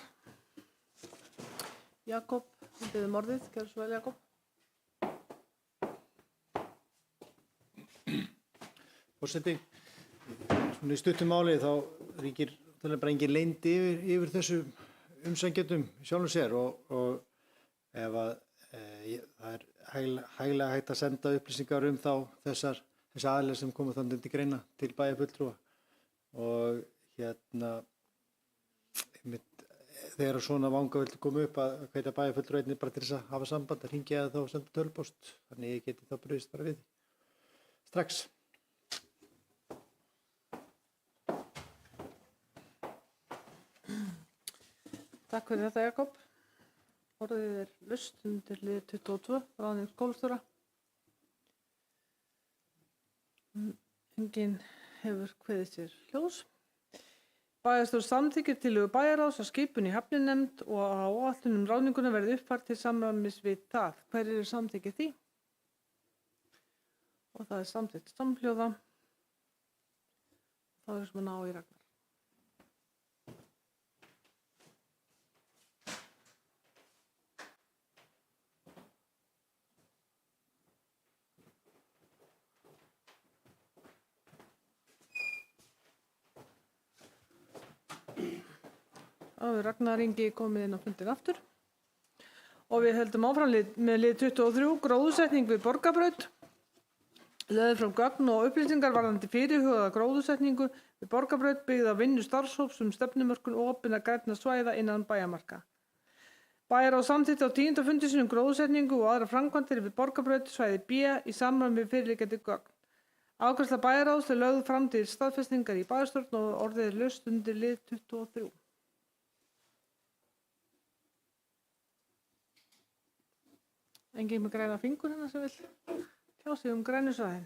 Jakob, við biðjum orðið. Gerðu svo vel, Jakob. Forseti, svona í stuttum máli þá ríkir bara engin leynd yfir þessu umsækjendum sjálfum sér og ef að það er hæglega hægt að senda upplýsingar þá þessar aðilar sem koma þannig til greina til bæjarfulltrúa og þegar svona vangaveldi koma upp að hvetja bæjarfulltrúa einnig bara til þess að hafa samband að hringja eða þá senda tölvupóst, þannig ég geti þá brugðist bara við strax. Takk fyrir þetta, Jakob. Orðið er laust undir lið 22, ráðning skólastjóra. Enginn hefur kveðið sér hljóðs. Bæjarstjórn samþykkir tillögu bæjarráðs að skipun í hefninefnd og á áætlun ráðninguna verði uppfært til samræmis við það. Hverjir eru samþykkið því? Og það er samþykkt samhljóða. Það er sem að ná í Ragnar. Ragnar Ingi komið inn á fundin aftur og við höldum áfram með lið 23, gróðursetning við Borgarbraut. Lögðu fram gögn og upplýsingar varðandi fyrirhugaða gróðursetningu við Borgarbraut byggð á vinnu starfshóps stefnumörkun og opinna grænna svæða innan bæjarmarka. Bæjarráð samþykkti á 10. fundi sínum gróðursetningu og aðra framkvæmdir við Borgarbraut svæði B í samræmi við fyrirliggjandi gögn. Afgreiðsla bæjarráðs er lögð fram til staðfestingar í bæjarstjórn og orðið er laust undir lið 23. Enginn með græna fingur hérna sem vil tjá sig grænu svæðin.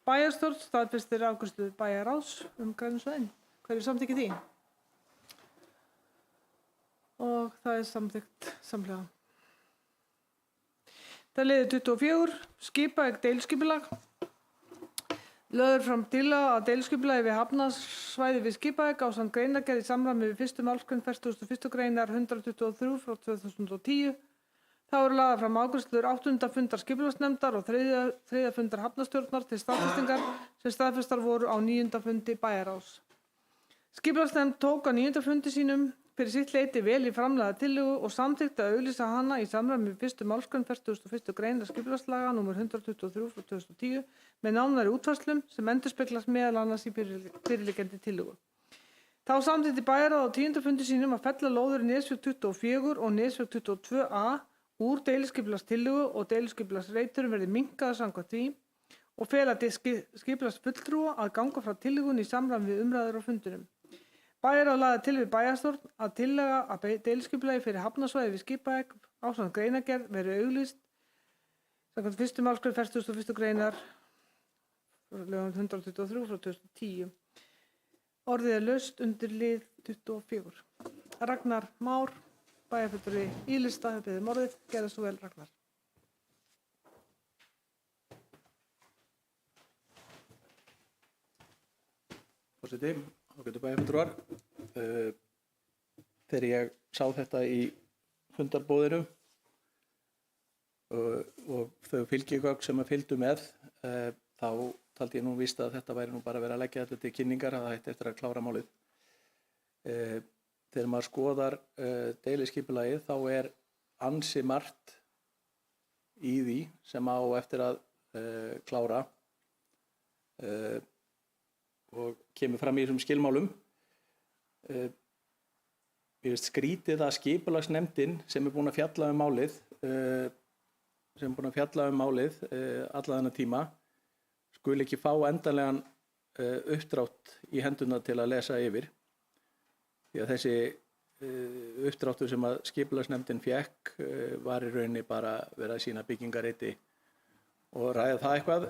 Bæjarstjórn staðfestir afgreiðslu bæjarráðs grænu svæðin. Hverju samþykkið því? Og það er samþykkt samhliða. Það er liður 24, skipaeg deiliskipulag. Lögð er fram tillaga að deiliskipulagi við hafnarsvæði við Skipavík ásamt greinargerð í samræmi við 1. málsgrein 41. greinar 123 frá 2010. Þá eru lagðar fram afgreiðslur 8. fundar skipulagsnefndar og 3. fundar hafnarstjórnar til staðfestingar sem staðfestar voru á 9. fundi bæjarráðs. Skipulagsnefnd tók á 9. fundi sínum fyrir sitt leyti vel í framlagða tillögu og samþykkti að auglýsa hana í samræmi við 1. málsgrein 41. greinar skipulagslaga nr. 123 frá 2010 með nánari útfærslum sem endurspeglast meðal annars í fyrirliggjandi tillögu. Þá samþykkti bæjarráð á 10. fundi sínum að fella lóðir Nesveg 24 og Nesveg 22a úr deiliskipulagstillögu og deiliskipulagsreiturum verði minnkaðar samkvæmt því og fela til skipulagsfulltrúa að ganga frá tillögunni í samræmi við umræður á fundinum. Bæjarráð lagði til við bæjarstjórn að tillaga að deiliskipulagi fyrir hafnarsvæði við Skipavík ásamt greinargerð verði auglýst samkvæmt 1. málsgrein 41. greinar lögum 123 frá 2010. Orðið er laust undir lið 24. Ragnar Már, bæjarfulltrúi Í-lista, hefur beðið um orðið. Gerðu svo vel, Ragnar. Forseti, ágætu bæjarfulltrúar. Þegar ég sá þetta í fundarbóðinu og þau fylgigögn sem að fylgdu með, þá taldi ég nú víst að þetta væri nú bara verið að leggja þetta til kynningar, að það hætti eftir að klára málið. Þegar maður skoðar deiliskipulagið þá er ansi margt í því sem á eftir að klára og kemur fram í þessum skilmálum. Mér finnst skrítið að skipulagsnefndin sem er búin að fjalla um málið alla þennan tíma skuli ekki fá endanlegan uppdrátt í hendurna til að lesa yfir. Því að þessi uppdráttur sem að skipulagsnefndin fékk var í rauninni bara verið að sýna byggingareiti og ræða það eitthvað.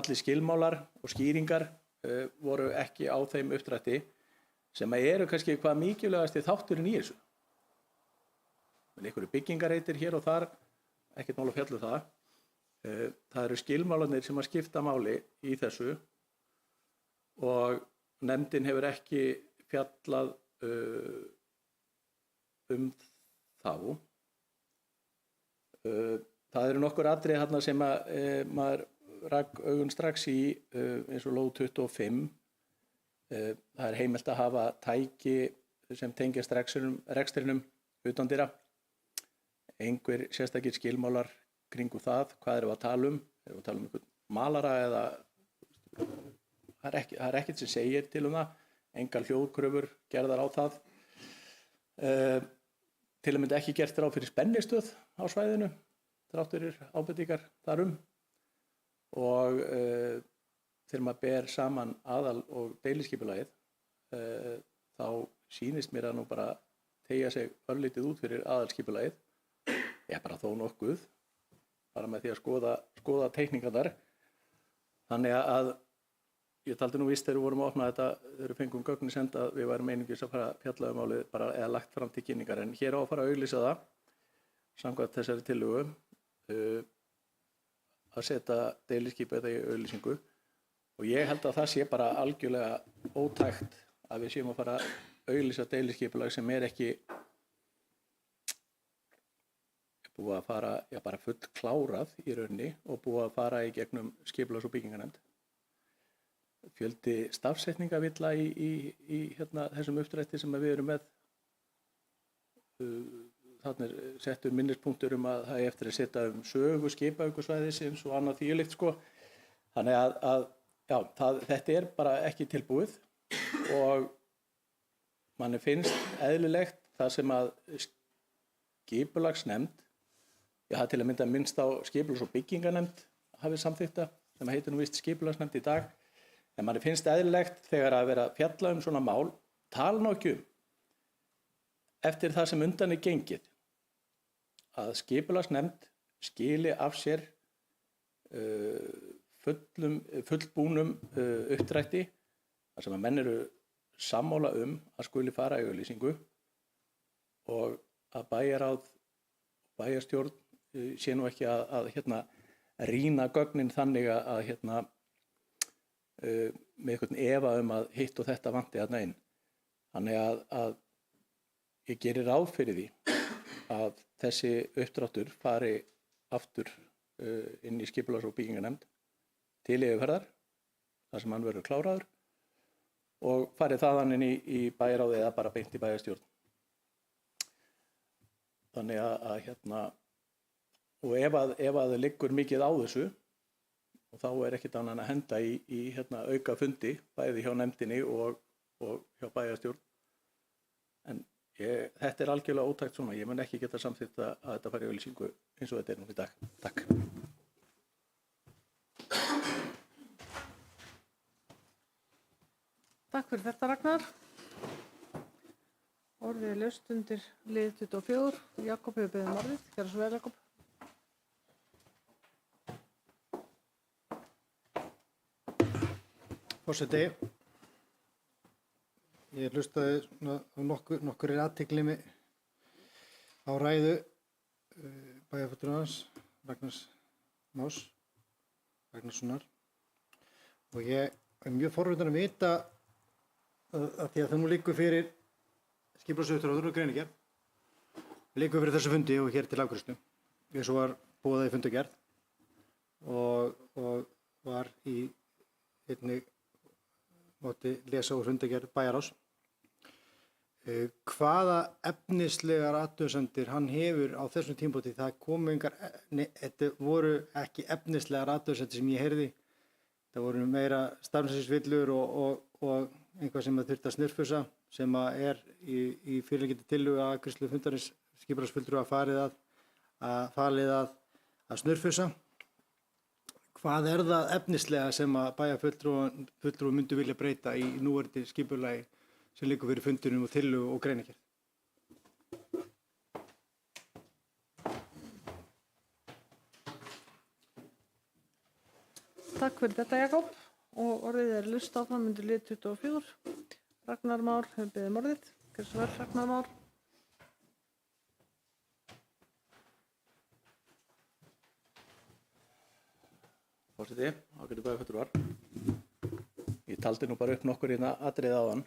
Allir skilmálar og skýringar voru ekki á þeim uppdrætti sem eru kannski hvað mikilvægasti þátturinn í þessu. Einhverju byggingareitir hér og þar, ekkert mál að fjalla það. Það eru skilmálarnir sem að skipta máli í þessu og nefndin hefur ekki fjallað þá. Það eru nokkur atriði þarna sem að maður rak augun strax í, eins og lóð 25. Það er heimilt að hafa tæki sem tengjast rekstrinum utandyra. Einhver sérstakir skilmálar kringu það, hvað erum við að tala um? Erum við að tala um einhvern malara eða það er ekkert sem segir til um það. Engar hljóðkröfur gerðar á það. Til að mynda ekki gert ráð fyrir spennistöð á svæðinu, þrátt fyrir ábendingar þarum. Og þegar maður ber saman aðal- og deiliskipulagið, þá sýnist mér að nú bara teygja sig örlítið út fyrir aðalskipulagið. Ég bara þó nokkuð, bara með því að skoða teikningarnar. Þannig að ég taldi nú víst þegar við vorum að opna þetta, þegar við fengum gögnin send að við værum einungis að fara að fjalla um málið bara eða lagt fram til kynningar. En hér á að fara að auglýsa það, samkvæmt þessari tillögu, að setja deiliskipulagið í auglýsingu. Og ég held að það sé bara algjörlega ótækt að við séum að fara að auglýsa deiliskipulag sem er ekki búið að fara, bara full klárað í rauninni og búið að fara í gegnum skipulags- og byggingarnefnd. Fjöldi stafsetningavilla í þessum uppdrætti sem við erum með. Þarna er settur minnispunktur að það er eftir að setja sögu Skipavíkursvæðisins og annað þvíumlíkt sko. Þannig að já, þetta er bara ekki tilbúið og manni finnst eðlilegt það sem að skipulagsnefnd, ég hafði til að mynda minnst á skipulags- og byggingarnefnd hafi samþykkta, sem heitir nú víst skipulagsnefnd í dag, en manni finnst eðlilegt þegar að vera að fjalla svona mál, tala nú ekki eftir það sem undan er gengið, að skipulagsnefnd skili af sér fullbúnum uppdrætti þar sem að menn eru sammála að skuli fara í auglýsingu og að bæjarráð, bæjarstjórn sé nú ekki að rýna gögnin þannig að með einhvern efa að hitt og þetta vanti þarna inn. Þannig að ég gerir ráð fyrir því að þessi uppdráttur fari aftur inn í skipulags- og byggingarnefnd til yfirferðar, þar sem hann verður kláraður, og farið þaðan inn í bæjarráð eða bara beint í bæjarstjórn. Þannig að og ef það liggur mikið á þessu, og þá ekkert annað að henda í auka fundi, bæði hjá nefndinni og hjá bæjarstjórn. En þetta algjörlega ótækt svona. Ég mun ekki geta samþykkt að þetta fari í auglýsingu eins og þetta nú í dag. Takk. Takk fyrir þetta, Ragnar. Orðið er laust undir lið 24. Jakob hefur beðið orðið. Gjörðu svo vel, Jakob. Forseti, ég hlustaði nokkur athygli á ræðu bæjarfulltrúans Ragnars Más Ragnarssonar, og ég er mjög forvitin að vita að því að það nú liggur fyrir skipulagsuppdráttur og greinargerð, liggur fyrir þessu fundi og hér til afgreiðslu, eins og var boðað í fundargerð og var í einnig mátti lesa úr fundargerð bæjarráðs. Hvaða efnislegar athugasemdir hann hefur á þessum tímapunkti? Það komu þetta voru ekki efnislegar athugasemdir sem ég heyrði. Það voru meira starfsvillur og einhvað sem þurfti að snurfusa, sem í fyrirliggjandi tillögu að afgreiðslu fundarins skipulagsfulltrúa falið að snurfusa. Hvað það efnislega sem að bæjarfulltrúi myndu vilja breyta í núverandi skipulagi sem liggur fyrir fundinum og tillögu og greinargerð? Takk fyrir þetta, Jakob. Og orðið er laust áfram undir lið 24. Ragnar Már hefur beðið orðið. Gjörðu svo vel, Ragnar Már. Forseti, ágætu bæjarfulltrúar. Ég taldi nú bara upp nokkur atriði áðan.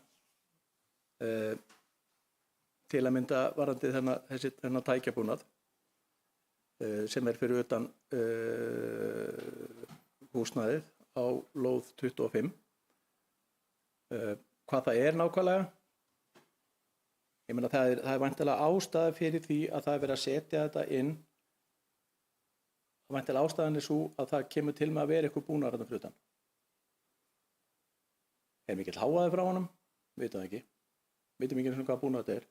Til að mynda varðandi þennan tækjabúnað sem fyrir utan húsnæðið á lóð 25. Hvað það nákvæmlega? Ég meina það er væntanlega ástæða fyrir því að það er verið að setja þetta inn. Væntanlega ástæðan er sú að það kemur til með að vera eitthvað búnaður þarna fyrir utan. Er mikill hávaði frá honum? Vitum það ekki. Vitum ekki hvað búnaður þetta er.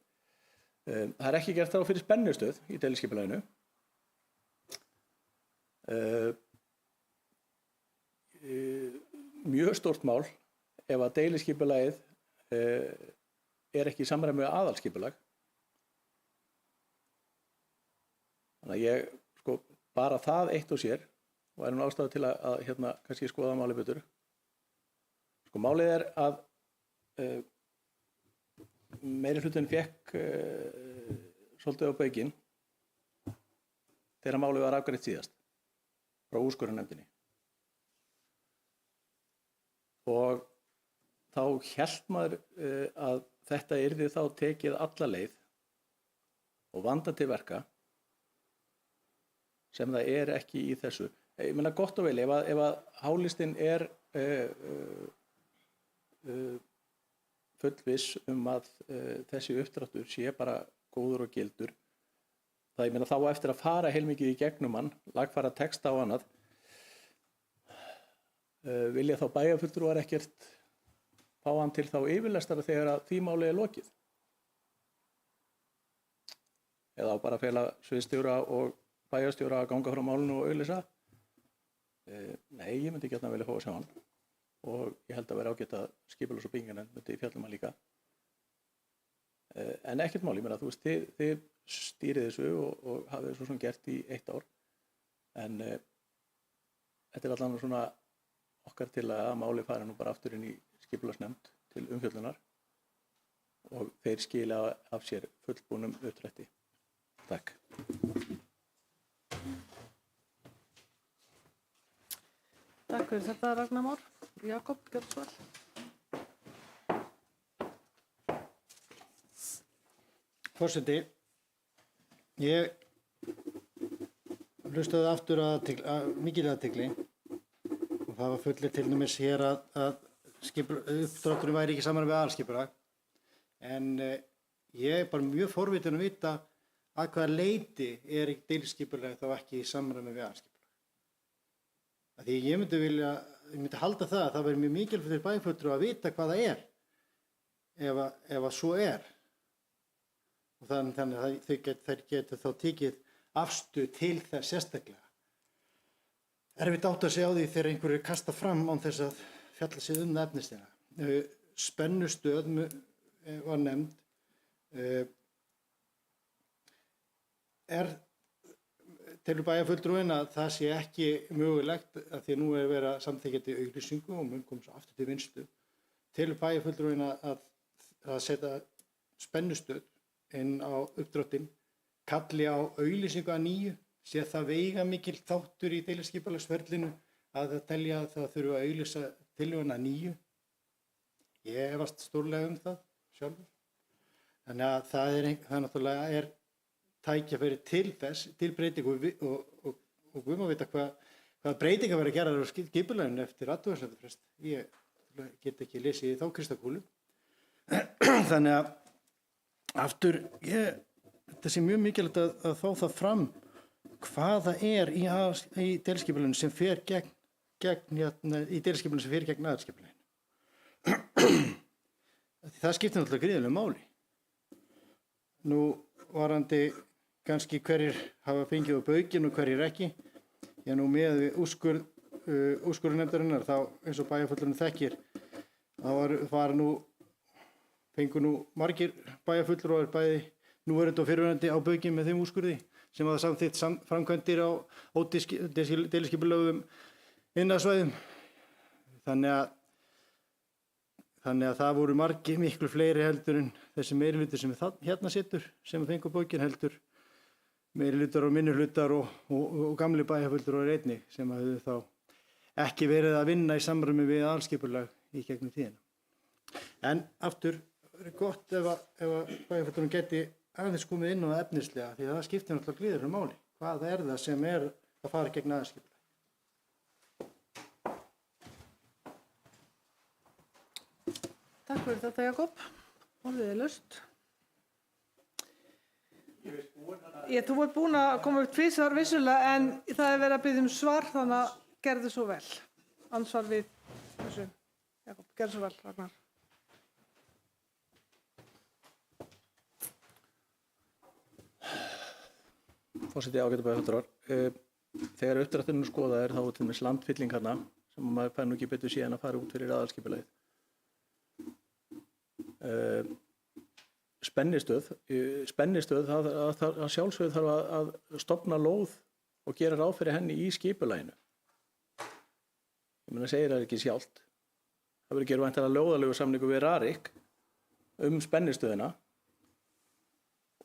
Það ekki gert þá fyrir spennustöð í deiliskipulaginu. Mjög stórt mál ef að deiliskipulagið ekki í samræmi við aðalskipulag. Þannig að bara það eitt og sér, og nú ástæða til að kannski skoða málið betur. Málið er að meirihlutinn fékk svolítið á baukinn þegar málið var afgreitt síðast frá úrskurðarnefndinni. Og þá hélt maður að þetta yrði þá tekið alla leið og vandað til verka, sem það ekki í þessu. Ég meina gott og vel, ef að hálistinn fullviss að þessi uppdráttur sé bara góður og gildur, það ég meina þá eftir að fara heilmikið í gegnum hann, lagfæra texta á annað, vilja þá bæjarfulltrúar ekkert fá hann til þá yfirlestara þegar að því máli lokið? Eða á bara að fela sviðsstjóra og bæjarstjóra að ganga frá málinu og auglýsa? Nei, ég myndi gjarnan vilja fá að sjá hann, og ég held að vera ágætt að skipulags- og byggingarnefnd myndi fjalla um hann líka. En ekkert mál, ég meina, þú veist, þið stýrið þessu og hafið svo sem gert í 1 ár, en þetta allan svona okkar til að máli fara nú bara aftur inn í skipulagsnefnd til umfjöllunar og þeir skila af sér fullbúnum uppdrætti. Takk. Takk fyrir þetta, Ragnar Már. Jakob, gjörðu svo vel. Forseti, ég hlustaði aftur að mikil athygli og það var fullir til dæmis hér að uppdrátturinn væri ekki saman við aðalskipulag. En ég er bara mjög forvitin að vita að hvaða leyti er deiliskipulag þá ekki í samræmi við aðalskipulag. Því ég myndi halda það að það væri mjög mikilvægt fyrir bæjarfulltrúa að vita hvað það er ef að svo er. Og þannig að þær geta þá tekið afstöðu til þess sérstaklega. Erfitt átt að segja á því þegar einhverju kasta fram án þess að fjalla sig það efnislega. Spennustöð var nefnd. Telur bæjarfulltrúinn að það sé ekki mögulegt að því að nú er verið að samþykkja til auglýsingu og mun koma svo aftur til vinnslu. Telur bæjarfulltrúinn að setja spennustöð inn á uppdráttinn, kalli á auglýsingu að nýju, sé það veigamikil þáttur í deiliskipulagsferlinu að það telja að það þurfa að auglýsa tillöguna að nýju. Ég efast stórlega það sjálfur. Þannig að það náttúrulega tækifæri til þess, til breytingu og við má vita hvað breytingar verða að gera á skipulaginu eftir athugasemdafrest. Ég get ekki lesið í þá kristakúlu. Þannig að aftur, þetta sé mjög mikilvægt að fá það fram hvað það er í deiliskipulaginu sem fer gegn aðalskipulaginu. Það skiptir náttúrulega gríðarlegu máli. Nú varandi kannski hverjir hafa fengið á baukinn og hverjir ekki. Ég nú með við úrskurðarnefndarinnar þá eins og bæjarfulltrúinn þekkir fengu nú margir bæjarfulltrúar bæði núverandi og fyrrverandi á baukinn með þeim úrskurði sem hafa samþykkt framkvæmdir á deiliskipulögðum innasvæðum. Þannig að það voru margir miklu fleiri heldur en þessi meirihluti sem hérna situr sem fengu baukinn heldur meirihlutar og minnihlutar og gamli bæjarfulltrúar einnig sem hafðu þá ekki verið að vinna í samræmi við aðalskipulag í gegnum tíðina. En aftur er gott ef bæjarfulltrúinn geti aðeins komið inn á það efnislega því að það skiptir náttúrulega gríðarlegu máli. Hvað er það sem er að fara gegn aðalskipulag? Takk fyrir þetta, Jakob. Orðið er laust. Þú ert búin að koma upp tvisvar vissulega en það er verið að biðja svar þannig að gerðu svo vel. Ansvar við þessu. Jakob, gerðu svo vel, Ragnar. Forseti ágætu bæjarfulltrúar. Þegar uppdrátturinn er skoðaður þá er til dæmis landfylling hérna sem maður fær nú ekki betur síðan að fara út fyrir aðalskipulagið. Spennistöð að sjálfsögðu þarf að stofna lóð og gera ráð fyrir henni í skipulaginu. Ég meina segir það ekki sjálft. Það verður gerð væntanlega lóðalegu samningu við Rarik spennistöðina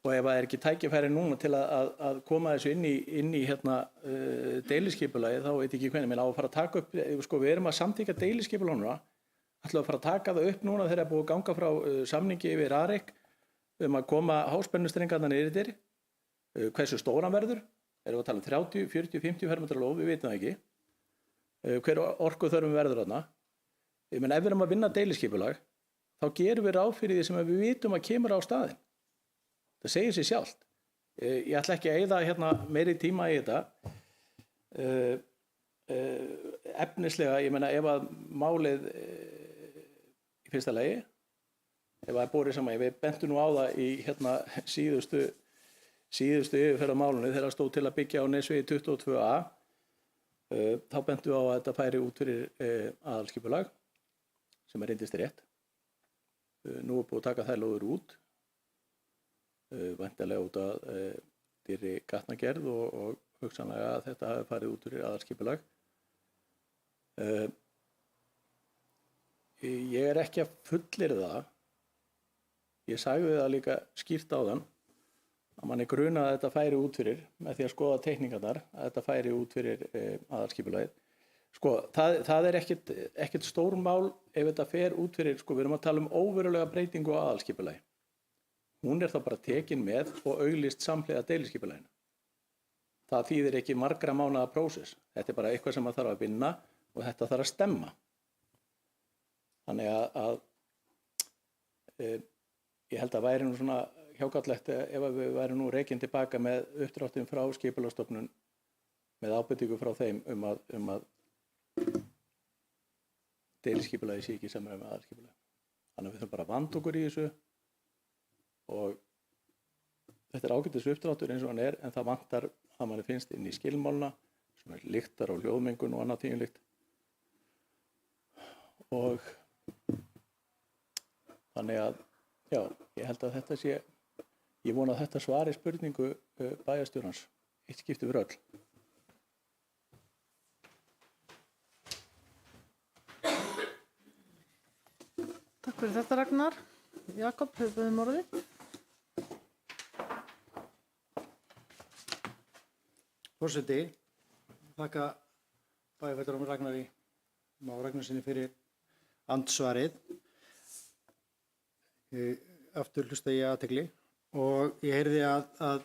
og ef það er ekki tækifæri núna til að koma þessu inn í deiliskipulagið þá veit ég ekki hvernig. Á að fara að taka upp, við erum að samþykkja deiliskipulag núna. Ætlum að fara að taka það upp núna þegar það er búið að ganga frá samningi við Rarik að koma háspennustrengarna niður yfir. Hversu stóran verður? Erum við að tala um 30, 40, 50 fermetra lóð? Við vitum það ekki. Hver orkuþörfum verður þarna? Ég meina ef við erum að vinna deiliskipulag þá gerum við ráð fyrir því sem við vitum að kemur á staðinn. Það segir sig sjálft. Ég ætla ekki að eyða meiri tíma í þetta. Efnislega, ég meina ef að málið í fyrsta lagi ef það er borið saman, við bentum nú á það í síðustu yfirferð á málunni þegar það stóð til að byggja á Nesvegi 22A þá bentum við á að þetta færi út fyrir aðalskipulag sem reyndist rétt. Nú er búið að taka þær lóðir út væntanlega út að dýrri gatnagerð og hugsanlega að þetta hafi farið út fyrir aðalskipulag. Ég er ekki að fullyrða það. Ég sagði það líka skýrt áðan að manni grunað að þetta færi út fyrir með því að skoða teikningarnar að þetta færi út fyrir aðalskipulagið. Sko, það er ekkert stór mál ef þetta fer út fyrir, sko, við erum að tala um óverulega breytingu á aðalskipulagi. Hún er þá bara tekin með og auglýst samhliða deiliskipulaginu. Það þýðir ekki margra mánaða prósess. Þetta er bara eitthvað sem maður þarf að vinna og þetta þarf að stemma. Þannig að ég held að væri nú svona hjákátlegt ef við væri nú rekin tilbaka með uppdráttin frá skipulagsstofnun með ábendingu frá þeim um að deiliskipulagi sé ekki samræmi með aðalskipulagi. Þannig að við þurfum bara að vanda okkur í þessu og þetta er ágætis uppdráttur eins og hann er, en það vantar að manni finnst inn í skilmálna sem er lyktar og hljóðmengun og annað tíðinlíkt. Og þannig að, já, ég held að þetta sé, ég vona að þetta svari spurningu bæjarstjórans, eitt skipti fyrir öll. Takk fyrir þetta, Ragnar. Jakob, hefur við orðið? Forseti, þakka bæjarfulltrúanum Ragnari Má Ragnarsyni fyrir andsvarið. Aftur hlusta ég athygli og ég heyrði að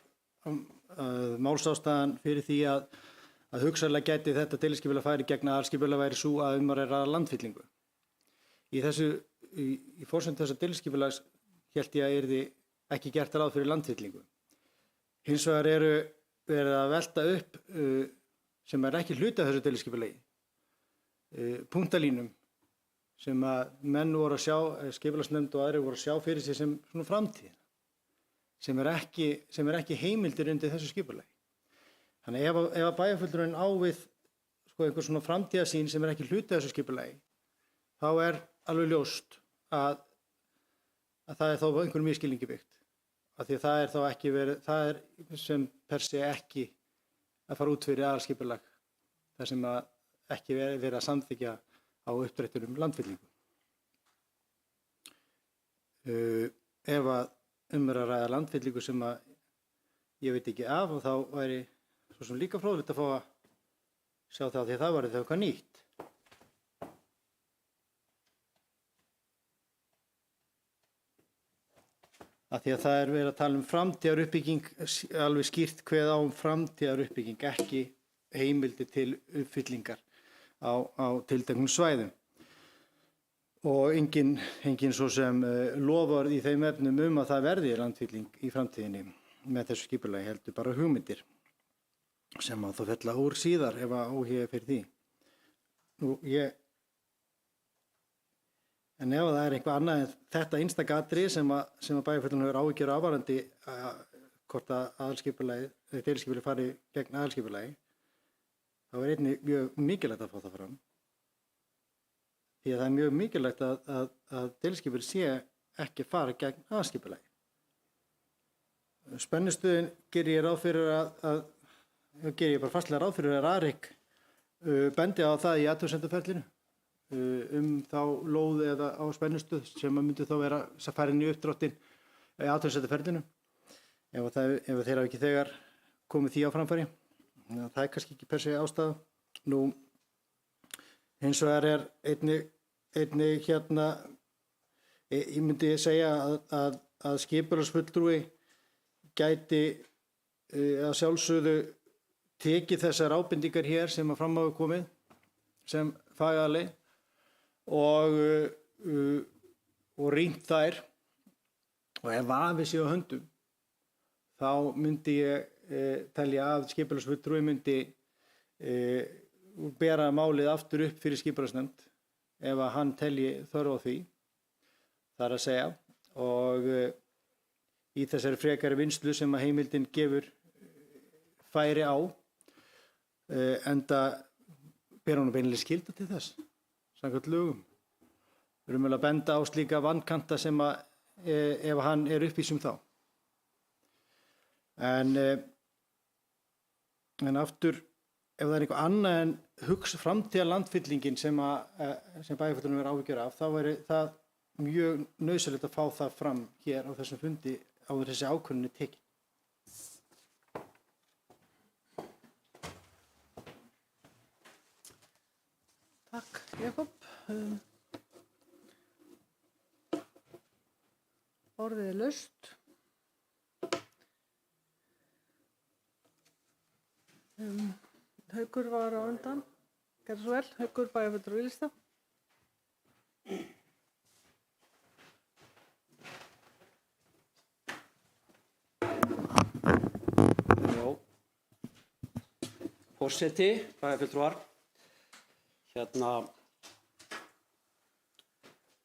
málsástæðan fyrir því að hugsanlega gæti þetta deiliskipulag færi gegn aðalskipulag væri sú að að ræða landfyllingu. Í forsendum þessa deiliskipulags hélt ég að yrði ekki gert ráð fyrir landfyllingu. Hins vegar eru verið að velta upp sem er ekki hluti af þessu deiliskipulagi. Punktalínum sem að menn voru að sjá, skipulagsnefnd og aðrir voru að sjá fyrir sig sem svona framtíð, sem er ekki heimildir undir þessu skipulagi. Þannig ef að bæjarfulltrúinn á við einhver svona framtíðarsýn sem er ekki hluti af þessu skipulagi, þá er alveg ljóst að það er þá einhverjum misskilningi byggt. Af því að það er þá ekki verið, það er sem per se ekki að fara út fyrir aðalskipulag, þar sem að ekki verið að samþykkja á uppdrættunum landfyllingu. Ef að er að ræða landfyllingu sem að ég veit ekki af, og þá væri svo sem líka fróðlegt að fá að sjá það, því að það væri þá eitthvað nýtt. Af því að það er verið að tala um framtíðaruppbygging, alveg skýrt kveð á framtíðaruppbygging, ekki heimildir til uppfyllingar á tilteknum svæðum. Og engin svo sem lofar í þeim efnum að það verði landfylling í framtíðinni með þessu skipulagi, heldur bara hugmyndir sem að þá fella úr síðar ef að óhug er fyrir því. En ef það er eitthvað annað en þetta einstaka atriði sem að bæjarfulltrúinn hefur áhyggjur af varðandi hvort að deiliskipulagi fari gegn aðalskipulagi, þá er einnig mjög mikilvægt að fá það fram. Því að það er mjög mikilvægt að deiliskipulagi sé ekki fara gegn aðalskipulagi. Spennistöðin gerir ég bara fastlega ráð fyrir að RARIK bendi á það í athugasemdaferlinu þá lóð eða á spennustöð sem myndi þá vera að fara inn í uppdráttin í athugasemdaferlinu ef þeir hafa ekki þegar komið því á framfæri. Það er kannski ekki per se ástæða. Hins vegar er einnig ég myndi segja að skipulagsfulltrúi gæti að sjálfsögðu tekið þessar ábendingar hér sem að fram hafa komið sem fagaðili og rýnt þær, og ef vafi sé á höndum þá myndi ég telja að skipulagsfulltrúi myndi bera málið aftur upp fyrir skipulagsnefnd ef að hann telji þörf á því, þar að segja, og í þessari frekari vinnslu sem að heimildin gefur færi á, enda ber honum beinlega skylda til þess, samkvæmt lögum. Við erum að benda á slíka vankanta sem að ef hann er uppvís þá. En aftur, ef það er eitthvað annað en framtíðar landfyllingin sem bæjarfulltrúinn er áhyggjur af, þá væri það mjög nauðsynlegt að fá það fram hér á þessum fundi áður þessi ákvörðun er tekin. Takk, Jakob. Orðið er laust. Haukur var á undan. Gerðu svo vel. Haukur, bæjarfulltrúi Ylista. Já. Forseti, bæjarfulltrúar.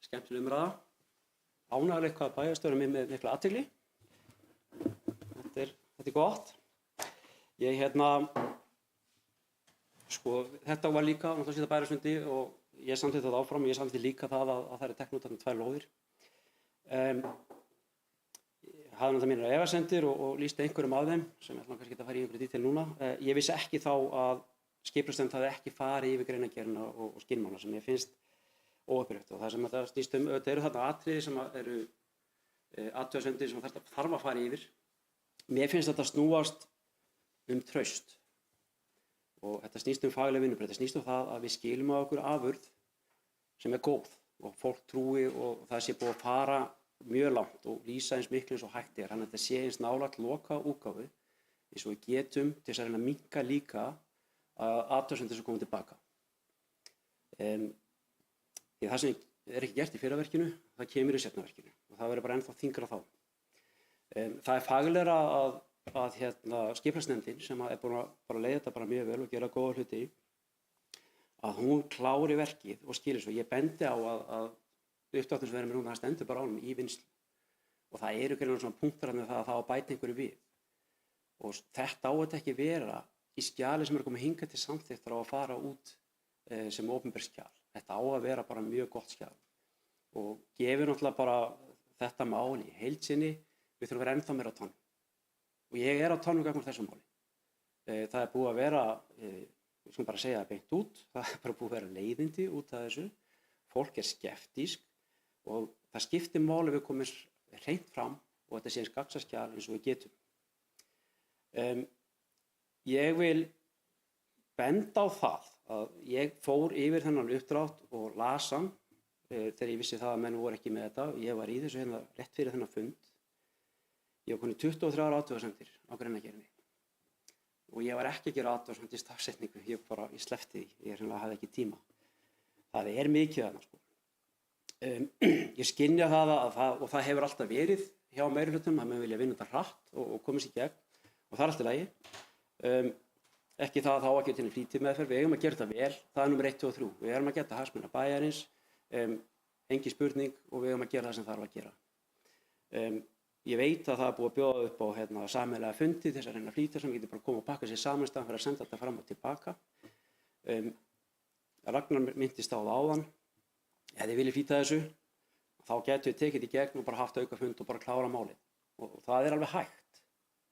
Skemmtileg umræða. Ánægilegt hvað bæjarstjórinn með mikla athygli. Þetta er gott. Þetta var líka náttúrulega síðan bæjarfundi og ég samþykkti það áfram og ég samþykkti líka það að það er teknir út af 2 lóðir. Ég hafði náttúrulega mínar efasemdir og lýsti einhverjum af þeim sem ég ætla kannski ekki að fara í einhverju dítil núna. Ég vissi ekki þá að skipulagsnefnd hafði ekki farið yfir greinargerðina og skilmála sem ég finnst óupprétt og það sem þetta snýst þetta eru þarna atriði sem eru athugasemdir sem þarf að fara yfir. Mér finnst þetta snúast traust og þetta snýst fagleg vinnubrögð. Þetta snýst það að við skilum á okkur afurð sem er góð og fólk trúi og það sé búið að fara mjög langt og lýsa eins miklu eins og hægt er. Þannig að þetta sé eins nálægt loka útgáfu eins og við getum til þess að reyna að minnka líka athugasemdir sem koma tilbaka. Því það sem er ekki gert í fyrra verkinu, það kemur í seinna verkinu og það verður bara ennþá þyngra þá. Það er faglegra að skipulagsnefndin sem er búin að leiða þetta bara mjög vel og gera góða hluti að hún klári verkið og skili svo. Ég bendi á að uppdráttur sem verður með núna, það stendur bara á honum í vinnslu og það eru greinilega svona punktar með það að það á að bæta einhverju við og þetta á þetta ekki vera í skjali sem er komið hingað til samþykktar á að fara út sem opinber skjal. Þetta á að vera bara mjög gott skjal og gefur náttúrulega bara þetta mál í heild sinni, við þurfum að vera ennþá meira á tánum. Og ég er á tánum gagnvart þessu máli. Það er búið að vera, við skulum bara segja það beint út, það er bara búið að vera leiðindi út af þessu. Fólk er skeptísk og það skiptir máli við komum hreint fram og þetta sé eins gagnsæskjal eins og við getum. Ég vil benda á það að ég fór yfir þennan uppdrátt og las hann þegar ég vissi það að menn voru ekki með þetta. Ég var í þessu hérna rétt fyrir þennan fund. Ég var komin 23 athugasemdir á greinargerðinni og ég var ekki að gera athugasemdir í stafsetningu, ég sleppti því, ég hafði ekki tíma. Það er mikið þarna sko. Ég skynja það og það hefur alltaf verið hjá meirihlutanum að menn vilja vinna þetta hratt og komast í gegn og það er allt í lagi. Ekki það að þá ekki til í flýtimeðferð, við eigum að gera þetta vel, það er númer 1, 2 og 3. Við erum að geta hagsmuna bæjarins, engin spurning og við eigum að gera það sem þarf að gera. Ég veit að það er búið að bjóða upp á sameiginlega fundi til þess að reyna að flýta sem getur bara koma og pakka sér saman í staðinn fyrir að senda þetta fram og tilbaka. Ragnar minntist á það áðan, ef þið viljið flýta þessu, þá getum við tekið í gegn og bara haft aukafund og bara klára málið. Og það er alveg hægt,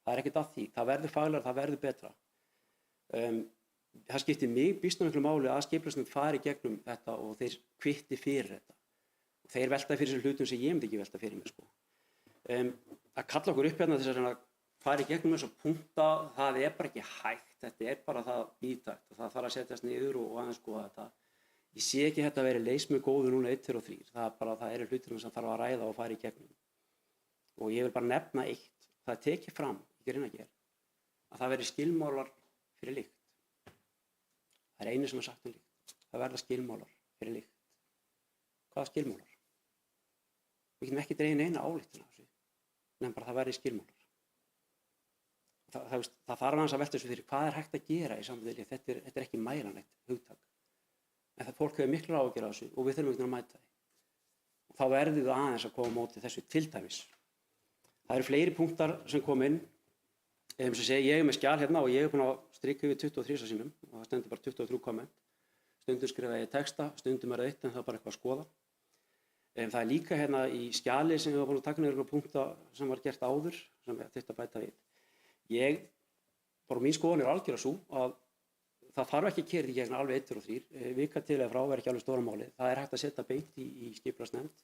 það er ekkert að því, það verður faglegra, það verður betra. Það skiptir mig býsna miklu máli að skipulagsnefnd fari í gegnum þetta og þeir kvitti fyrir þetta. Og þeir velta fyrir sér hlutum sem ég myndi ekki velta fyrir mig sko. Að kalla okkur upp hérna til þess að fara í gegnum þess að punkta, það er bara ekki hægt, þetta er bara það víðtækt og það þarf að setjast niður og aðeins skoða þetta. Ég sé ekki þetta að vera leys með góðu núna 1, 2 og 3, það eru hlutir sem þarf að ræða og fara í gegnum. Og ég vil bara nefna eitt, það er tekið fram í greinargerð að það veri skilmálar fyrir líkt. Það er einu sem er sagt um líkt, það verða skilmálar fyrir líkt. Hvaða skilmálar? Við getum ekki dregið neina ályktun af þessu, nefnum bara að það verði skilmálar. Það þarf aðeins að velta þessu fyrir hvað er hægt að gera í samfélagi, þetta er ekki mælanlegt hugtak. En það fólk hefur miklu áhyggjur af þessu og við þurfum ekki að mæta því. Og þá verðum við aðeins að koma á móti þessu til dæmis. Það eru fleiri punktar sem kom inn. Ég er með skjal hérna og ég er búinn að strika yfir 23 sinnum og það stendur bara 23 komment. Stundum skrifa ég texta, stundum er það eitt en það er bara eitthvað að skoða. Það er líka hérna í skjali sem við varum búin að taka niður punkta sem var gert áður sem við þurftum að bæta við. Mín skoðun er algjörlega sú að það þarf ekki að keyra í gegn alveg 1, 2 og 3. Vika til eða frá er ekki alveg stóra málið. Það er hægt að setja beint í skipulagsnefnd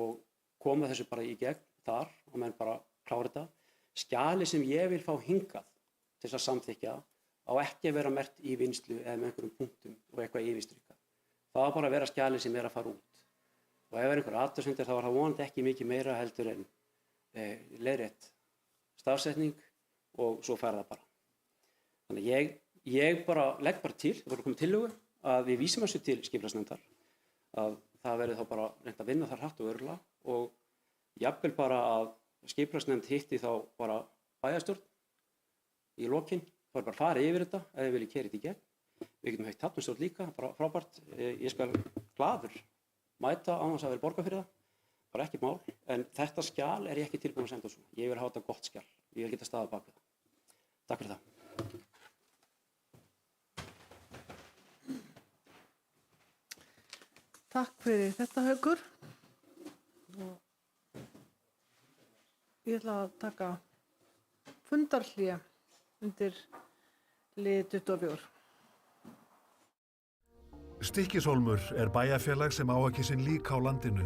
og koma þessu bara í gegn þar og menn bara klára þetta. Skjali sem ég vil fá hingað til þess að samþykkja á ekki að vera merkt í vinnslu eða með einhverjum punktum og eitthvað yfirstrikað. Það á bara að vera skjalið sem að fara út. Og ef einhver athugasemdir þá var það vonandi ekki mikið meira heldur en leiðrétt stafsetning og svo fer það bara. Þannig ég bara legg bara til, það voru komið tillögu að við vísum þessu til skipulagsnefndar, að það verði þá bara reynt að vinna þar hratt og örugglega og jafnvel bara að skipulagsnefnd hitti þá bara bæjarstjórn í lokin, þá bara farið yfir þetta ef þið viljið keyra þetta í gegn. Við getum heitt hafnarstjórn líka, bara frábært. Ég skal glaður mæta án þess að vera borgað fyrir það, bara ekki mál. En þetta skjal er ég ekki tilbúin að senda svo. Ég vil hafa þetta gott skjal. Ég vil geta staðið bak við það. Takk fyrir það. Takk fyrir þetta, Haukur. Ég ætla að taka fundarhlé undir lið 24. Stykkishólmur er bæjarfélag sem á ekki sinn líka á landinu,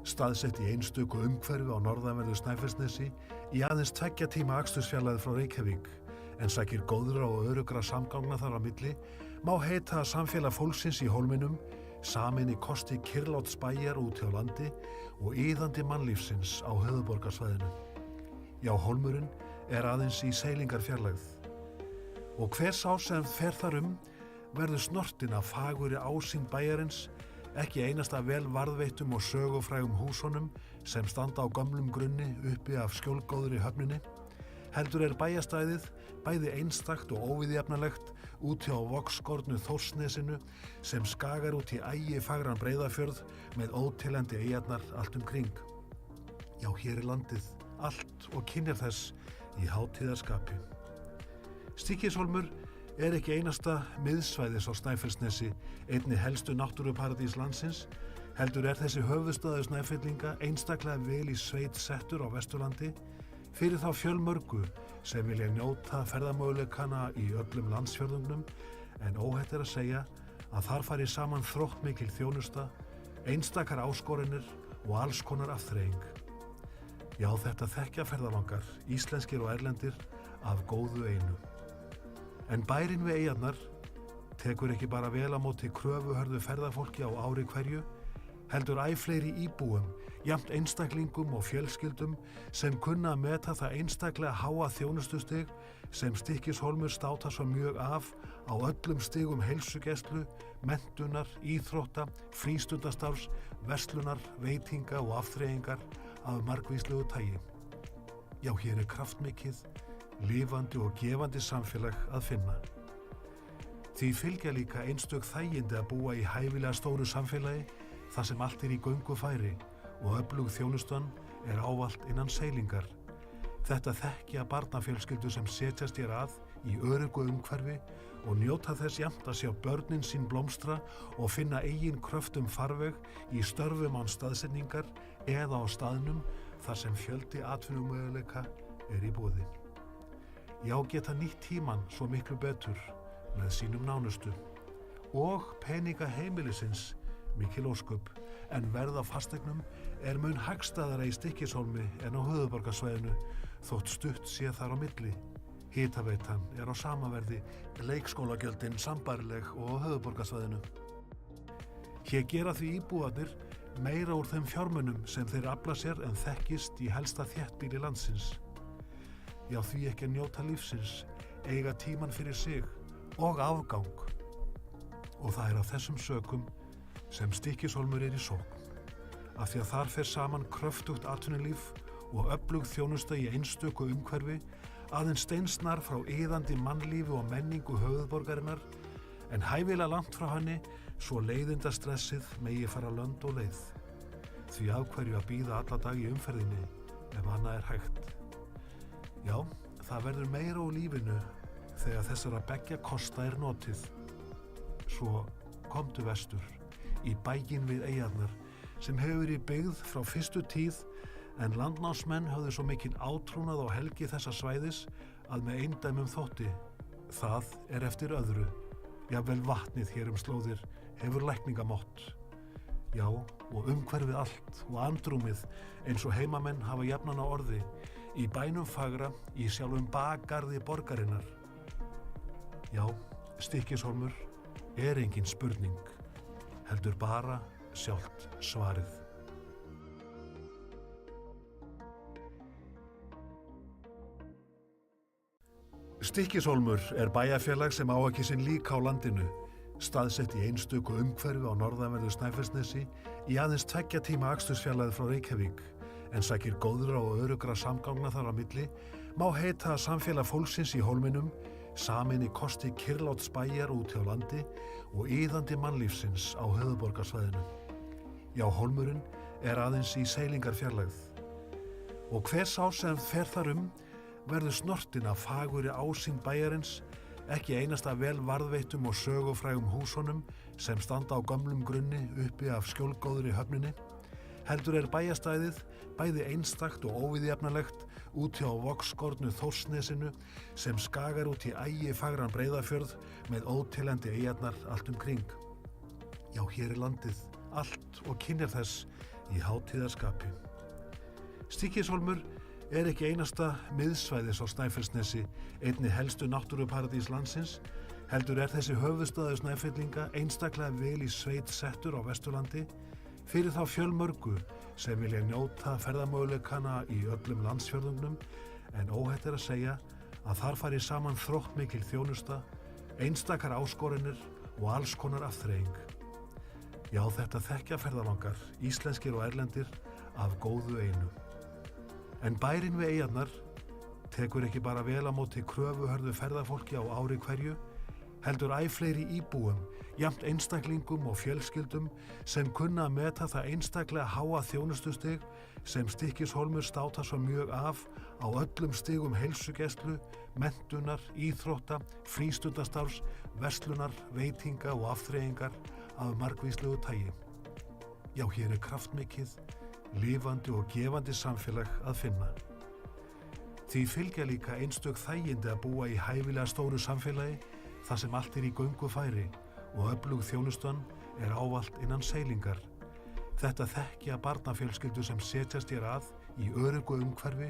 staðsett í einstöku umhverfi á norðanverðu Snæfellsnesi í aðeins 2 tíma akstursfjarlægð frá Reykjavík, en sækir góðra og öruggra samgangna þar á milli, má heita að samfélag fólksins í hólminum samin í kosti kyrrláts bæjar út hjá landi og iðandi mannlífsins á höfuðborgarsvæðinu. Já, hólmurinn er aðeins í seilingarfjarlægð. Og hver sá sem fer þar verður snortinn af fagurri ásýnd bæjarins, ekki einasta vel varðveittum og sögufrægum húsunum sem standa á gömlum grunni uppi af skjólgóðri höfninni, heldur er bæjarstæðið bæði einstakt og óviðjafnalegt út hjá vogskornu Þórsnesinu sem skagar út í ægifagran Breiðafjörð með óteljandi eyjarnar allt kring. Já, hér er landið allt og kynjar þess í hátíðarskapi. Stykkishólmur er ekki einasta miðsvæðis á Snæfellsnesi, einni helstu náttúruparadís landsins, heldur er þessi höfuðstaður Snæfellinga einstaklega vel í sveit settur á Vesturlandi fyrir þá fjölmörgu sem vilja njóta ferðamöguleikana í öllum landsfjörðungnum, en óhætt er að segja að þar fari saman þróttmikil þjónusta, einstakar áskoranir og alls konar afþreying. Já, þetta þekkja ferðalangar, íslenskir og erlendir, af góðu einu. En bærinn við eyjarnar tekur ekki bara vel á móti kröfuhörðu ferðafólki á ári hverju, heldur æ fleiri íbúum, jafnt einstaklingum og fjölskyldum sem kunna að meta það einstaklega háa þjónustustig sem Stykkishólmur státa svo mjög af á öllum stigum heilsugæslu, menntunar, íþrótta, frístundastarfs, verslunar, veitinga og afþreyingar af margvíslegu tagi. Já, hér er kraftmikið, lifandi og gefandi samfélag að finna. Því fylgja líka einstök þægindi að búa í hæfilega stóru samfélagi þar sem allt er í göngufæri og öflug þjónustan er ávallt innan seilingar. Þetta þekkja barnafjölskyldur sem setjast hér að í öruggu umhverfi og njóta þess jafnt að sjá börnin sín blómstra og finna eigin kröftum farveg í störfum án staðsetningar eða á staðnum þar sem fjöldi atvinnumöguleika er í boði. Já, geta nýtt tímann svo miklu betur með sínum nánustu. Og peninga heimilisins mikil ósköp, en verð á fasteignum er mun hagstæðara í Stykkishólmi en á höfuðborgarsvæðinu, þótt stutt sé þar á milli. Hitaveitan er á sama verði, leikskólagjöldin sambærileg og á höfuðborgarsvæðinu. Hér gera því íbúarnir meira úr þeim fjármunum sem þeir afla sér en þekkist í helsta þéttbýli landsins. Já, því ekki að njóta lífsins, eiga tíman fyrir sig og afgang. Og það er af þessum sökum sem Stykkishólmur er í sókn, af því að þar fer saman kröftugt atvinnulíf og öflug þjónusta í einstöku umhverfi, aðeins steinsnar frá iðandi mannlífi og menningu höfuðborgarinnar, en hæfilega langt frá henni svo leiðindastressið megi fara lönd og leið. Því af hverju að bíða alla dag í umferðinni ef annað er hægt. Já, það verður meira úr lífinu þegar þessara beggja kosta er notið. Svo komdu vestur, í bæinn við eyjarnar, sem hefur verið byggð frá fyrstu tíð, en landnámsmenn höfðu svo mikinn átrúnað á helgi þessa svæðis að með eindæmum þótti. Það er eftir öðru. Jafnvel vatnið hér slóðir hefur lækningamátt. Já, og umhverfið allt og andrúmið eins og heimamenn hafa jafnan á orði, í bænum fagra, í sjálfum bakgarði borgarinnar. Já, Stykkishólmur er engin spurning, heldur bara sjálft svarið. Stykkishólmur er bæjarfélag sem á ekki sinn líka á landinu, staðsett í einstöku umhverfi á norðanverðu Snæfellsnesi í aðeins 2 tíma akstursfjarlægð frá Reykjavík, en sækir góðra og örugra samgangna þar á milli, má heita samfélag fólksins í hólminum, samin í kosti kyrrláts bæjar út hjá landi og iðandi mannlífsins á höfuðborgarsvæðinu. Já, hólmurinn er aðeins í seilingarfjarlægð. Og hver sá sem fer þar verður snortinn af fagurri ásýnd bæjarins, ekki einasta vel varðveittum og sögufrægum húsunum sem standa á gömlum grunni uppi af skjólgóðri höfninni, heldur er bæjarstæðið bæði einstakt og óviðjafnalegt út hjá vogskornu Þórsnesinu sem skagar út í ægifagran Breiðafjörð með óteljandi eyjarnar allt kring. Já, hér er landið allt og kynjar þess í hátíðarskapi. Stykkishólmur er ekki einasta miðsvæðis á Snæfellsnesi, einni helstu náttúruparadís landsins, heldur er þessi höfuðstaður Snæfellinga einstaklega vel í sveit settur á Vesturlandi fyrir þá fjölmörgu sem vilja njóta ferðamöguleikana í öllum landsfjörðungnum, en óhætt er að segja að þar fari saman þróttmikil þjónusta, einstakar áskoranir og alls konar afþreying. Já, þetta þekkja ferðalangar, íslenskir og erlendir, af góðu einu. En bærinn við eyjarnar tekur ekki bara vel á móti kröfuhörðu ferðafólki á ári hverju, heldur æ fleiri íbúum, jafnt einstaklingum og fjölskyldum sem kunna að meta það einstaklega háa þjónustustig sem Stykkishólmur státar svo mjög af á öllum stigum heilsugæslu, menntunar, íþrótta, frístundastarfs, verslunar, veitinga og afþreyingar af margvíslegu tagi. Já, hér er kraftmikið, lifandi og gefandi samfélag að finna. Því fylgja líka einstök þægindi að búa í hæfilega stóru samfélagi þar sem allt er í göngu færi og öflug þjónustan er ávallt innan seilingar. Þetta þekkja barnafjölskyldu sem setjast hér að í öruggu umhverfi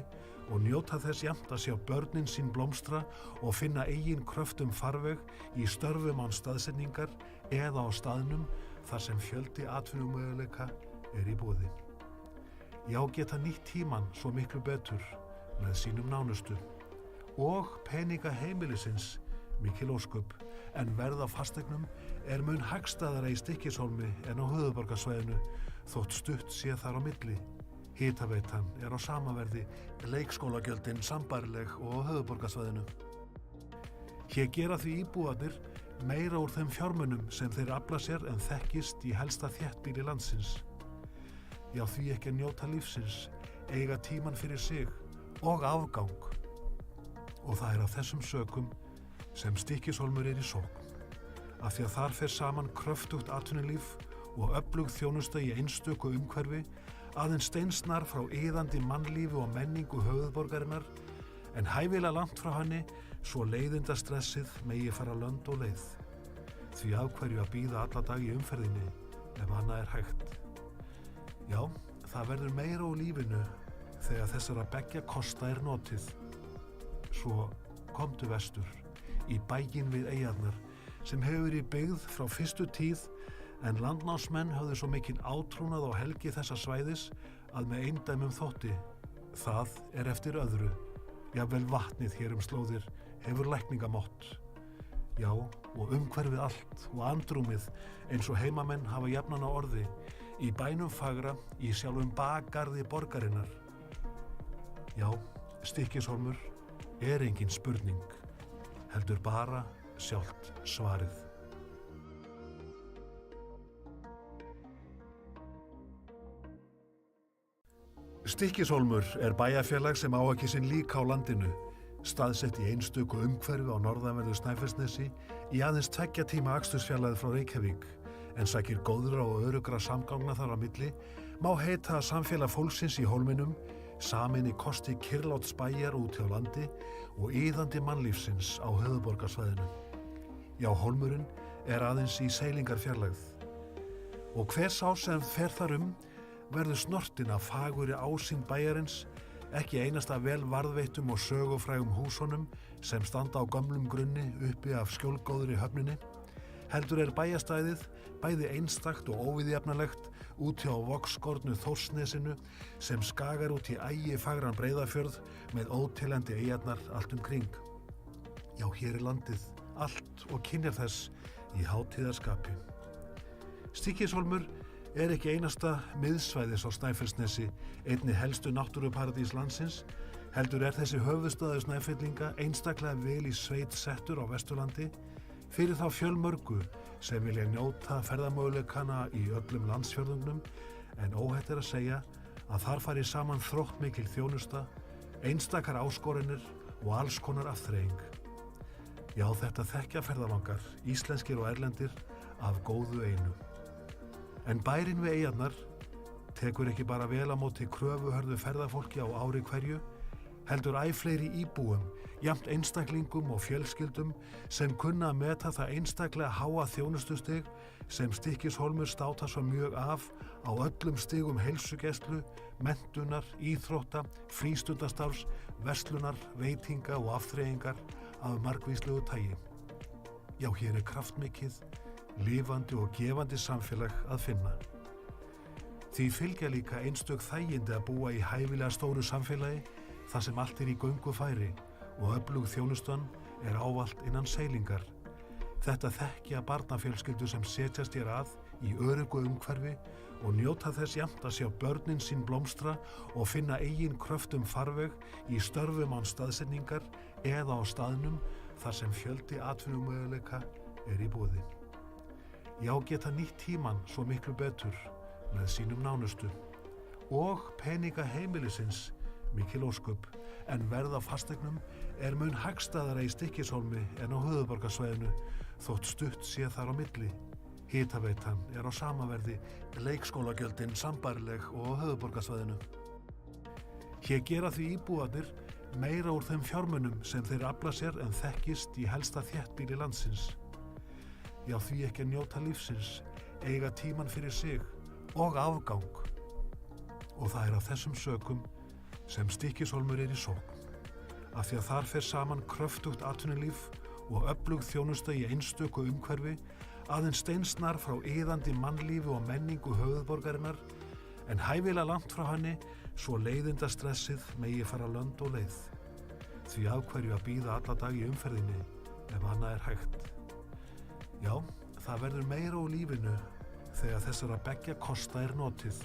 og njóta þess jafnt að sjá börnin sín blómstra og finna eigin kröftum farveg í störfum án staðsetningar eða á staðnum þar sem fjöldi atvinnumöguleika er í boði. Já, geta nýtt tímann svo miklu betur með sínum nánustu og peninga heimilisins mikil ósköp, en verð á fasteignum er mun hagstæðara í Stykkishólmi en á höfuðborgarsvæðinu þótt stutt sé þar á milli. Hitaveitan er á sama verði, leikskólagjöldin sambærileg og á höfuðborgarsvæðinu. Hér gera því íbúarnir meira úr þeim fjármunum sem þeir afla sér en þekkist í helsta þéttbýli landsins. Já, því ekki að njóta lífsins, eiga tímann fyrir sig og afgang. Og það er af þessum sökum sem Stykkishólmur er í sókn, af því að þar fer saman kröftugt atvinnulíf og öflug þjónusta í einstöku umhverfi, aðeins steinsnar frá iðandi mannlífi og menningu höfuðborgarinnar, en hæfilega langt frá henni svo leiðindastressið megi fara lönd og leið. Því af hverju að bíða alla dag í umferðinni ef annað er hægt. Já, það verður meira úr lífinu þegar þessara beggja kosta er notið. Svo komdu vestur, í bæinn við eyjarnar, sem hefur verið byggð frá fyrstu tíð, en landnámsmenn höfðu svo mikinn átrúnað á helgi þessa svæðis að með eindæmum þótti. Það er eftir öðru. Jafnvel vatnið hér slóðir hefur lækningamátt. Já, og umhverfið allt og andrúmið eins og heimamenn hafa jafnan á orði, í bænum fagra, í sjálfum bakgarði borgarinnar. Já, Stykkishólmur er engin spurning, heldur bara sjálft svarið. Stykkishólmur er bæjarfélag sem á ekki sinn líka á landinu, staðsett í einstöku umhverfi á norðanverðu Snæfellsnesi í aðeins 2 tíma akstursfjarlægð frá Reykjavík, en sækir góðra og örugra samgangna þar á milli, má heita samfélag fólksins í hólminum, samin í kosti kyrrláts bæjar út hjá landi og iðandi mannlífsins á höfuðborgarsvæðinu. Já, hólmurinn er aðeins í seilingarfjarlægð. Og hver sá sem fer þar verður snortinn af fagurri ásýnd bæjarins, ekki einasta vel varðveittum og sögufrægum húsunum sem standa á gömlum grunni uppi af skjólgóðri höfninni, heldur er bæjarstæðið bæði einstakt og óviðjafnalegt úti á vogskornu Þórsnesinu sem skagar út í ægifagran Breiðafjörð með óteljandi eyjarnar allt um kring. Já, hér er landið, allt og kynjar þess í hátíðarskapi. Stykkishólmur er ekki einasta miðsvæðis á Snæfellsnesi, einni helstu náttúruparadís landsins, heldur er þessi höfuðstaður Snæfellinga einstaklega vel í sveit settur á Vesturlandi fyrir þá fjölmörgu sem vilja njóta ferðamöguleikana í öllum landsfjörðungnum, en óhætt er að segja að þar fari saman þróttmikil þjónusta, einstakar áskoranir og alls konar afþreying. Já, þetta þekkja ferðalangar, íslenskir og erlendir, af góðu einu. En bærinn við eyjarnar tekur ekki bara vel á móti kröfuhörðu ferðafólki á ári hverju, heldur æ fleiri íbúum, jafnt einstaklingum og fjölskyldum sem kunna að meta það einstaklega háa þjónustustig sem Stykkishólmur státar svo mjög af á öllum stigum heilsugæslu, menntunar, íþrótta, frístundastarfs, verslunar, veitinga og afþreyingar af margvíslegu tagi. Já, hér er kraftmikið, lifandi og gefandi samfélag að finna. Því fylgja líka einstök þægindi að búa í hæfilega stóru samfélagi þar sem allt er í göngu færi og öflug þjónustan er ávallt innan seilingar. Þetta þekkja barnafjölskyldur sem setjast hér að í öruggu umhverfi og njóta þess jafnt að sjá börnin sín blómstra og finna eigin kröftum farveg í störfum án staðsetningar eða á staðnum þar sem fjöldi atvinnumöguleika er í boði. Já, geta nýtt tímann svo miklu betur með sínum nánustu og peninga heimilisins mikil ósköp, en verð á fasteignum er mun hagstæðara í Stykkishólmi en á höfuðborgarsvæðinu þótt stutt sé þar á milli. Hitaveitan er á sama verði, leikskólagjöldin sambærileg og á höfuðborgarsvæðinu. Hér gera því íbúarnir meira úr þeim fjármunum sem þeir afla sér en þekkist í helsta þéttbýli landsins. Já, því ekki að njóta lífsins, eiga tímann fyrir sig og afgang. Og það er af þessum sökum sem Stykkishólmur er í sókn. Af því að þar fer saman kröftugt atvinnulíf og öflug þjónusta í einstöku umhverfi, aðeins steinsnar frá iðandi mannlífi og menningu höfuðborgarinnar, en hæfilega langt frá henni svo leiðindastressið megi fara lönd og leið. Því af hverju að bíða alla dag í umferðinni ef annað er hægt. Já, það verður meira úr lífinu þegar þessara beggja kosta er notið.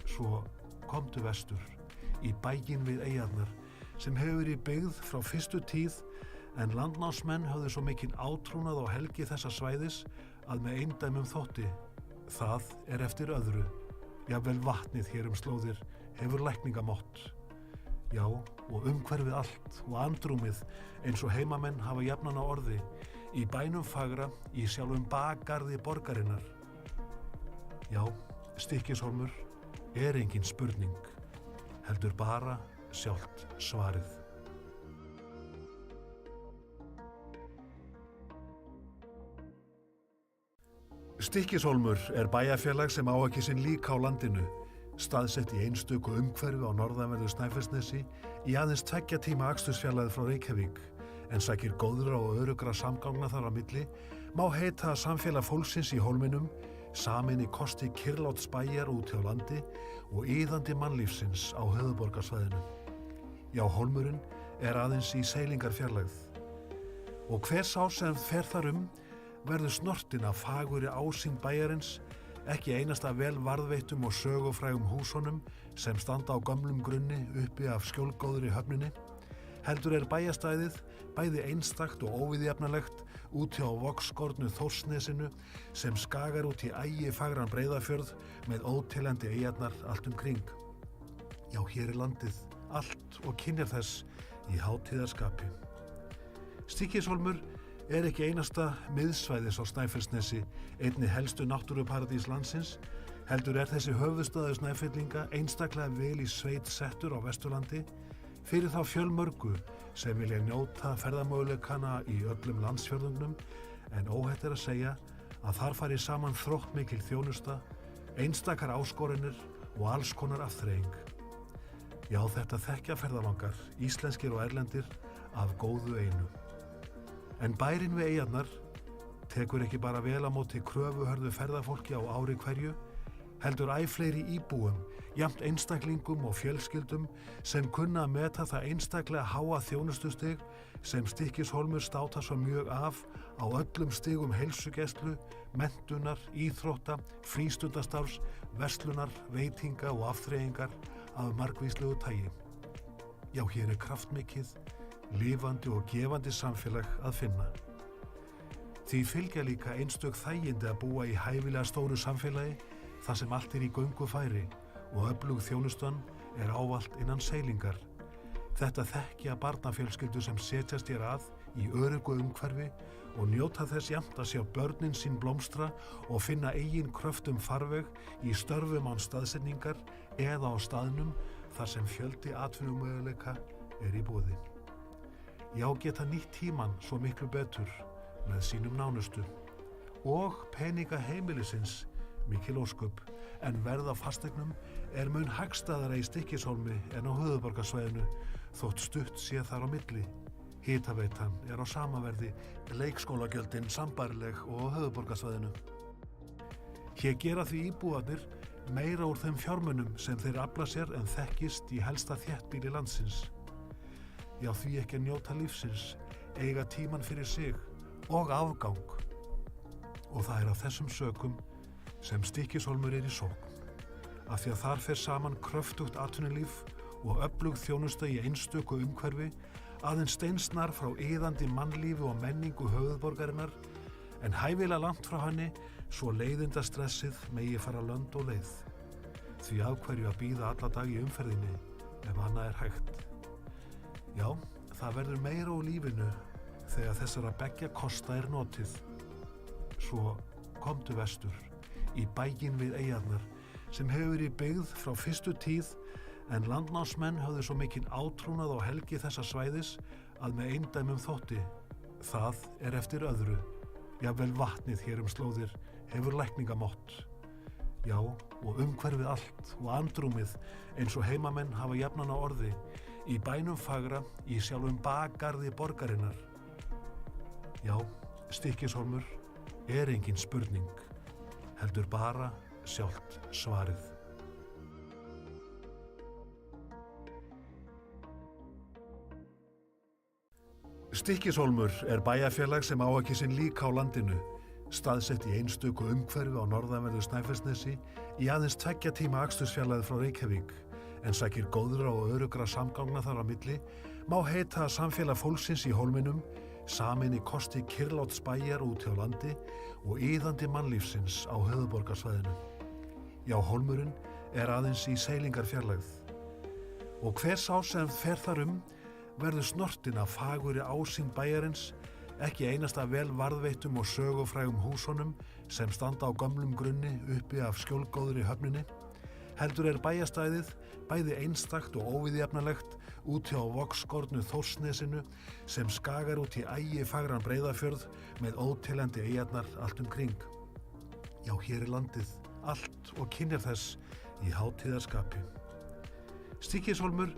Svo komdu vestur, í bæinn við eyjarnar, sem hefur verið byggð frá fyrstu tíð, en landnámsmenn höfðu svo mikinn átrúnað á helgi þessa svæðis að með eindæmum þótti. Það er eftir öðru. Jafnvel vatnið hér slóðir hefur lækningamott. Já, og umhverfið allt og andrúmið eins og heimamenn hafa jafnan á orði, í bænum fagra, í sjálfum bakgarði borgarinnar. Já, Stykkishólmur er engin spurning, heldur bara sjálft svarið. Stykkishólmur er bæjarfélag sem á ekki sinn lík á landinu, staðsett í einstöku umhverfi á norðanverðu Snæfellsnesi í aðeins 2 tíma akstursfjarlægð frá Reykjavík, en sækir góðra og örugra samgangna þar á milli, má heita að samfélag fólksins í hólminum sameini kosti kyrrláts bæjar úti á landi og iðandi mannlífsins á höfuðborgarsvæðinu. Já, hólmurinn er aðeins í seilingarfjarlægð. Og hver sá sem fer þar verður snortinn af fagurri ásýnd bæjarins, ekki einasta vel varðveittum og sögufrægum húsunum sem standa á gömlum grunni uppi af skjólgóðri höfninni, heldur er bæjarstæðið bæði einstakt og óviðjafnalegt úti á vogskornu Þórsnesinu sem skagar út í ægifagran Breiðafjörð með óteljandi eyjarnar allt um kring. Já, hér er landið, allt og kynjar þess í hátíðarskapi. Stykkishólmur er ekki einasta miðsvæðis á Snæfellsnesi, einni helstu náttúruparadís landsins, heldur er þessi höfuðstaður Snæfellinga einstaklega vel í sveit settur á Vesturlandi fyrir þá fjölmörgu sem vilja njóta ferðamöguleikana í öllum landsfjörðungnum, en óhætt er að segja að þar fari saman þróttmikil þjónusta, einstakar áskoranir og alls konar afþreying. Já, þetta þekkja ferðalangar, íslenskir og erlendir, af góðu einu. En bærinn við eyjarnar tekur ekki bara vel á móti kröfuhörðu ferðafólki á ári hverju, heldur æ fleiri íbúum, jafnt einstaklingum og fjölskyldum sem kunna að meta það einstaklega háa þjónustustig sem Stykkishólmur státar svo mjög af á öllum stigum heilsugæslu, menntunar, íþrótta, frístundastarfs, verslunar, veitinga og afþreyingar af margvíslegu tagi. Já, hér er kraftmikið, lifandi og gefandi samfélag að finna. Því fylgja líka einstök þægindi að búa í hæfilega stóru samfélagi þar sem allt í göngufæri og öflug þjónustan er ávallt innan seilingar. Þetta þekkja barnafjölskyldur sem setjast hér að í öruggu umhverfi og njóta þess jafnt að sjá börnin sín blómstra og finna eigin kröftum farveg í störfum án staðsetningar eða á staðnum þar sem fjöldi atvinnumöguleika er í boði. Já, geta nýtt tímann svo miklu betur með sínum nánustu og peninga heimilisins mikil ósköp, en verð á fasteignum er mun hagstæðara í Stykkishólmi en á höfuðborgarsvæðinu þótt stutt sé þar á milli. Hitaveitan er á sama verði, leikskólagjöldin sambærileg og á höfuðborgarsvæðinu. Hér gera því íbúarnir meira úr þeim fjármunum sem þeir afla sér en þekkist í helsta þéttbýli landsins. Já, því ekki að njóta lífsins, eiga tíman fyrir sig og afgang. Og það er af þessum sökum sem Stykkishólmur er í sókn, af því að þar fer saman kröftugt atvinnulíf og öflug þjónusta í einstöku umhverfi, aðeins steinsnar frá iðandi mannlífi og menningu höfuðborgarinnar, en hæfilega langt frá henni svo leiðindastressið megi fara lönd og leið. Því af hverju að bíða alla dag í umferðinni ef annað er hægt. Já, það verður meira úr lífinu þegar þessara beggja kosta er notið. Svo komdu vestur, í bæinn við eyjarnar, sem hefur verið byggð frá fyrstu tíð, en landnámsmenn höfðu svo mikinn átrúnað á helgi þessa svæðis að með eindæmum þótti. Það er eftir öðru. Jafnvel vatnið hér slóðir hefur lækningamátt. Já, og umhverfið allt og andrúmið eins og heimamenn hafa jafnan á orði, í bænum fagra, í sjálfum bakgarði borgarinnar. Já, Stykkishólmur er engin spurning, heldur bara sjálft svarið. Stykkishólmur er bæjarfélag sem á ekki sinn líka á landinu, staðsett í einstöku umhverfi á norðanverðu Snæfellsnesi í aðeins 2 tíma akstursfjarlægð frá Reykjavík, en sækir góðra og örugra samgangna þar á milli, má heita samfélag fólksins í hólminum, samin í kosti kyrrláts bæjar út hjá landi og iðandi mannlífsins á höfuðborgarsvæðinu. Já, hólmurinn er aðeins í seilingarfjarlægð. Og hver sá sem fer þar verður snortinn af fagurri ásýnd bæjarins, ekki einasta vel varðveittum og sögufrægum húsunum sem standa á gömlum grunni uppi af skjólgóðri höfninni, heldur er bæjarstæðið bæði einstakt og óviðjafnalegt út hjá vogskornu Þórsnesinu sem skagar út í ægifagran Breiðafjörð með óteljandi eyjarnar allt kring. Já, hér er landið, allt og kynjar þess í hátíðarskapi. Stykkishólmur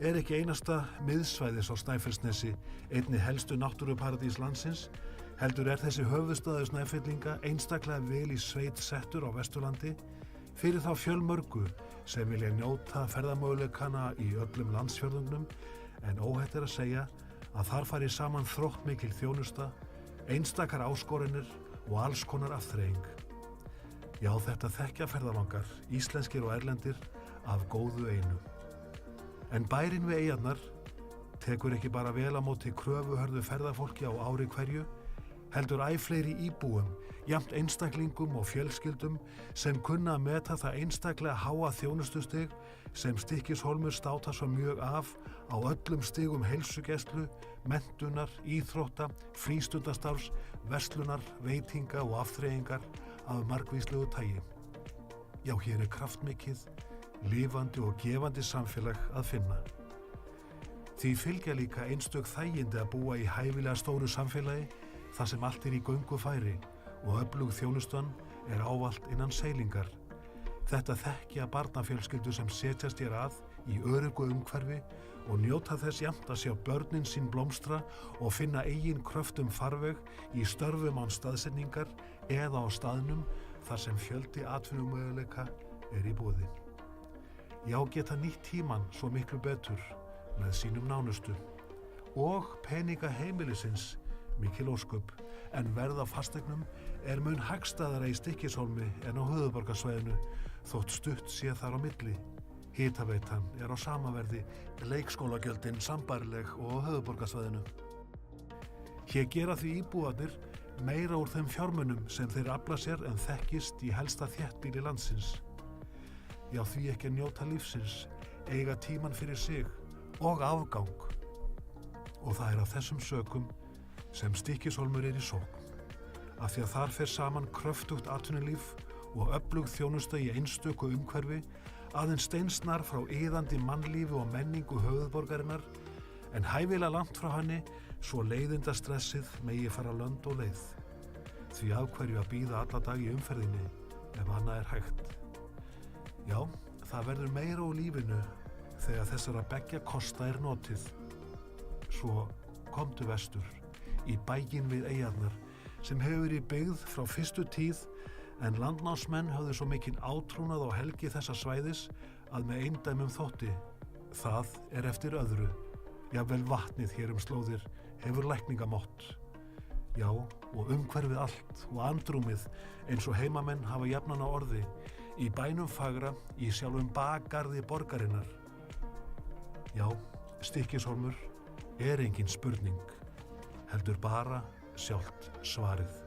er ekki einasta miðsvæðis á Snæfellsnesi, einni helstu náttúruparadís landsins, heldur er þessi höfuðstaður Snæfellinga einstaklega vel í sveit settur á Vesturlandi fyrir þá fjölmörgu sem vilja njóta ferðamöguleikana í öllum landsfjörðungnum, en óhætt er að segja að þar fari saman þróttmikil þjónusta, einstakar áskoranir og alls konar afþreying. Já, þetta þekkja ferðalangar, íslenskir og erlendir, af góðu einu. En bærinn við eyjarnar tekur ekki bara vel á móti kröfuhörðu ferðafólki á ári hverju, heldur æ fleiri íbúum, jafnt einstaklingum og fjölskyldum sem kunna að meta það einstaklega háa þjónustustig sem Stykkishólmur státar svo mjög af á öllum stigum heilsugæslu, menntunar, íþrótta, frístundastarfs, verslunar, veitinga og afþreyingar af margvíslegu tagi. Já, hér er kraftmikið, lifandi og gefandi samfélag að finna. Því fylgja líka einstök þægindi að búa í hæfilega stóru samfélagi þar sem allt í göngufæri og öflug þjónustan er ávallt innan seilingar. Þetta þekkja barnafjölskyldur sem setjast hér að í öruggu umhverfi og njóta þess jafnt að sjá börnin sín blómstra og finna eigin kröftum farveg í störfum án staðsetningar eða á staðnum þar sem fjöldi atvinnumöguleika er í boði. Já, geta nýtt tímann svo miklu betur með sínum nánustu og peninga heimilisins mikil ósköp, en verð á fasteignum er mun hagstæðara í Stykkishólmi en á höfuðborgarsvæðinu þótt stutt sé þar á milli. Hitaveitan er á sama verði, leikskólagjöldin sambærileg og á höfuðborgarsvæðinu. Hér gera því íbúarnir meira úr þeim fjármunum sem þeir afla sér en þekkist í helsta þéttbýli landsins. Já, því ekki að njóta lífsins, eiga tímann fyrir sig og afgang. Og það er af þessum sökum sem Stykkishólmur er í sókn. Af því að þar fer saman kröftugt atvinnulíf og öflug þjónusta í einstöku umhverfi, aðeins steinsnar frá iðandi mannlífi og menningu höfuðborgarinnar, en hæfilega langt frá henni svo leiðindastressið megi fara lönd og leið. Því af hverju að bíða alla dag í umferðinni ef annað er hægt. Já, það verður meira úr lífinu þegar þessara beggja kosta er notið. Svo komdu vestur, í bæinn við eyjarnar, sem hefur verið byggð frá fyrstu tíð, en landnámsmenn höfðu svo mikinn átrúnað á helgi þessa svæðis að með eindæmum þótti. Það er eftir öðru. Jafnvel vatnið hér slóðir hefur lækningamátt. Já, og umhverfið allt og andrúmið eins og heimamenn hafa jafnan á orði, í bænum fagra, í sjálfum bakgarði borgarinnar. Já, Stykkishólmur er engin spurning, heldur bara sjálft svarið.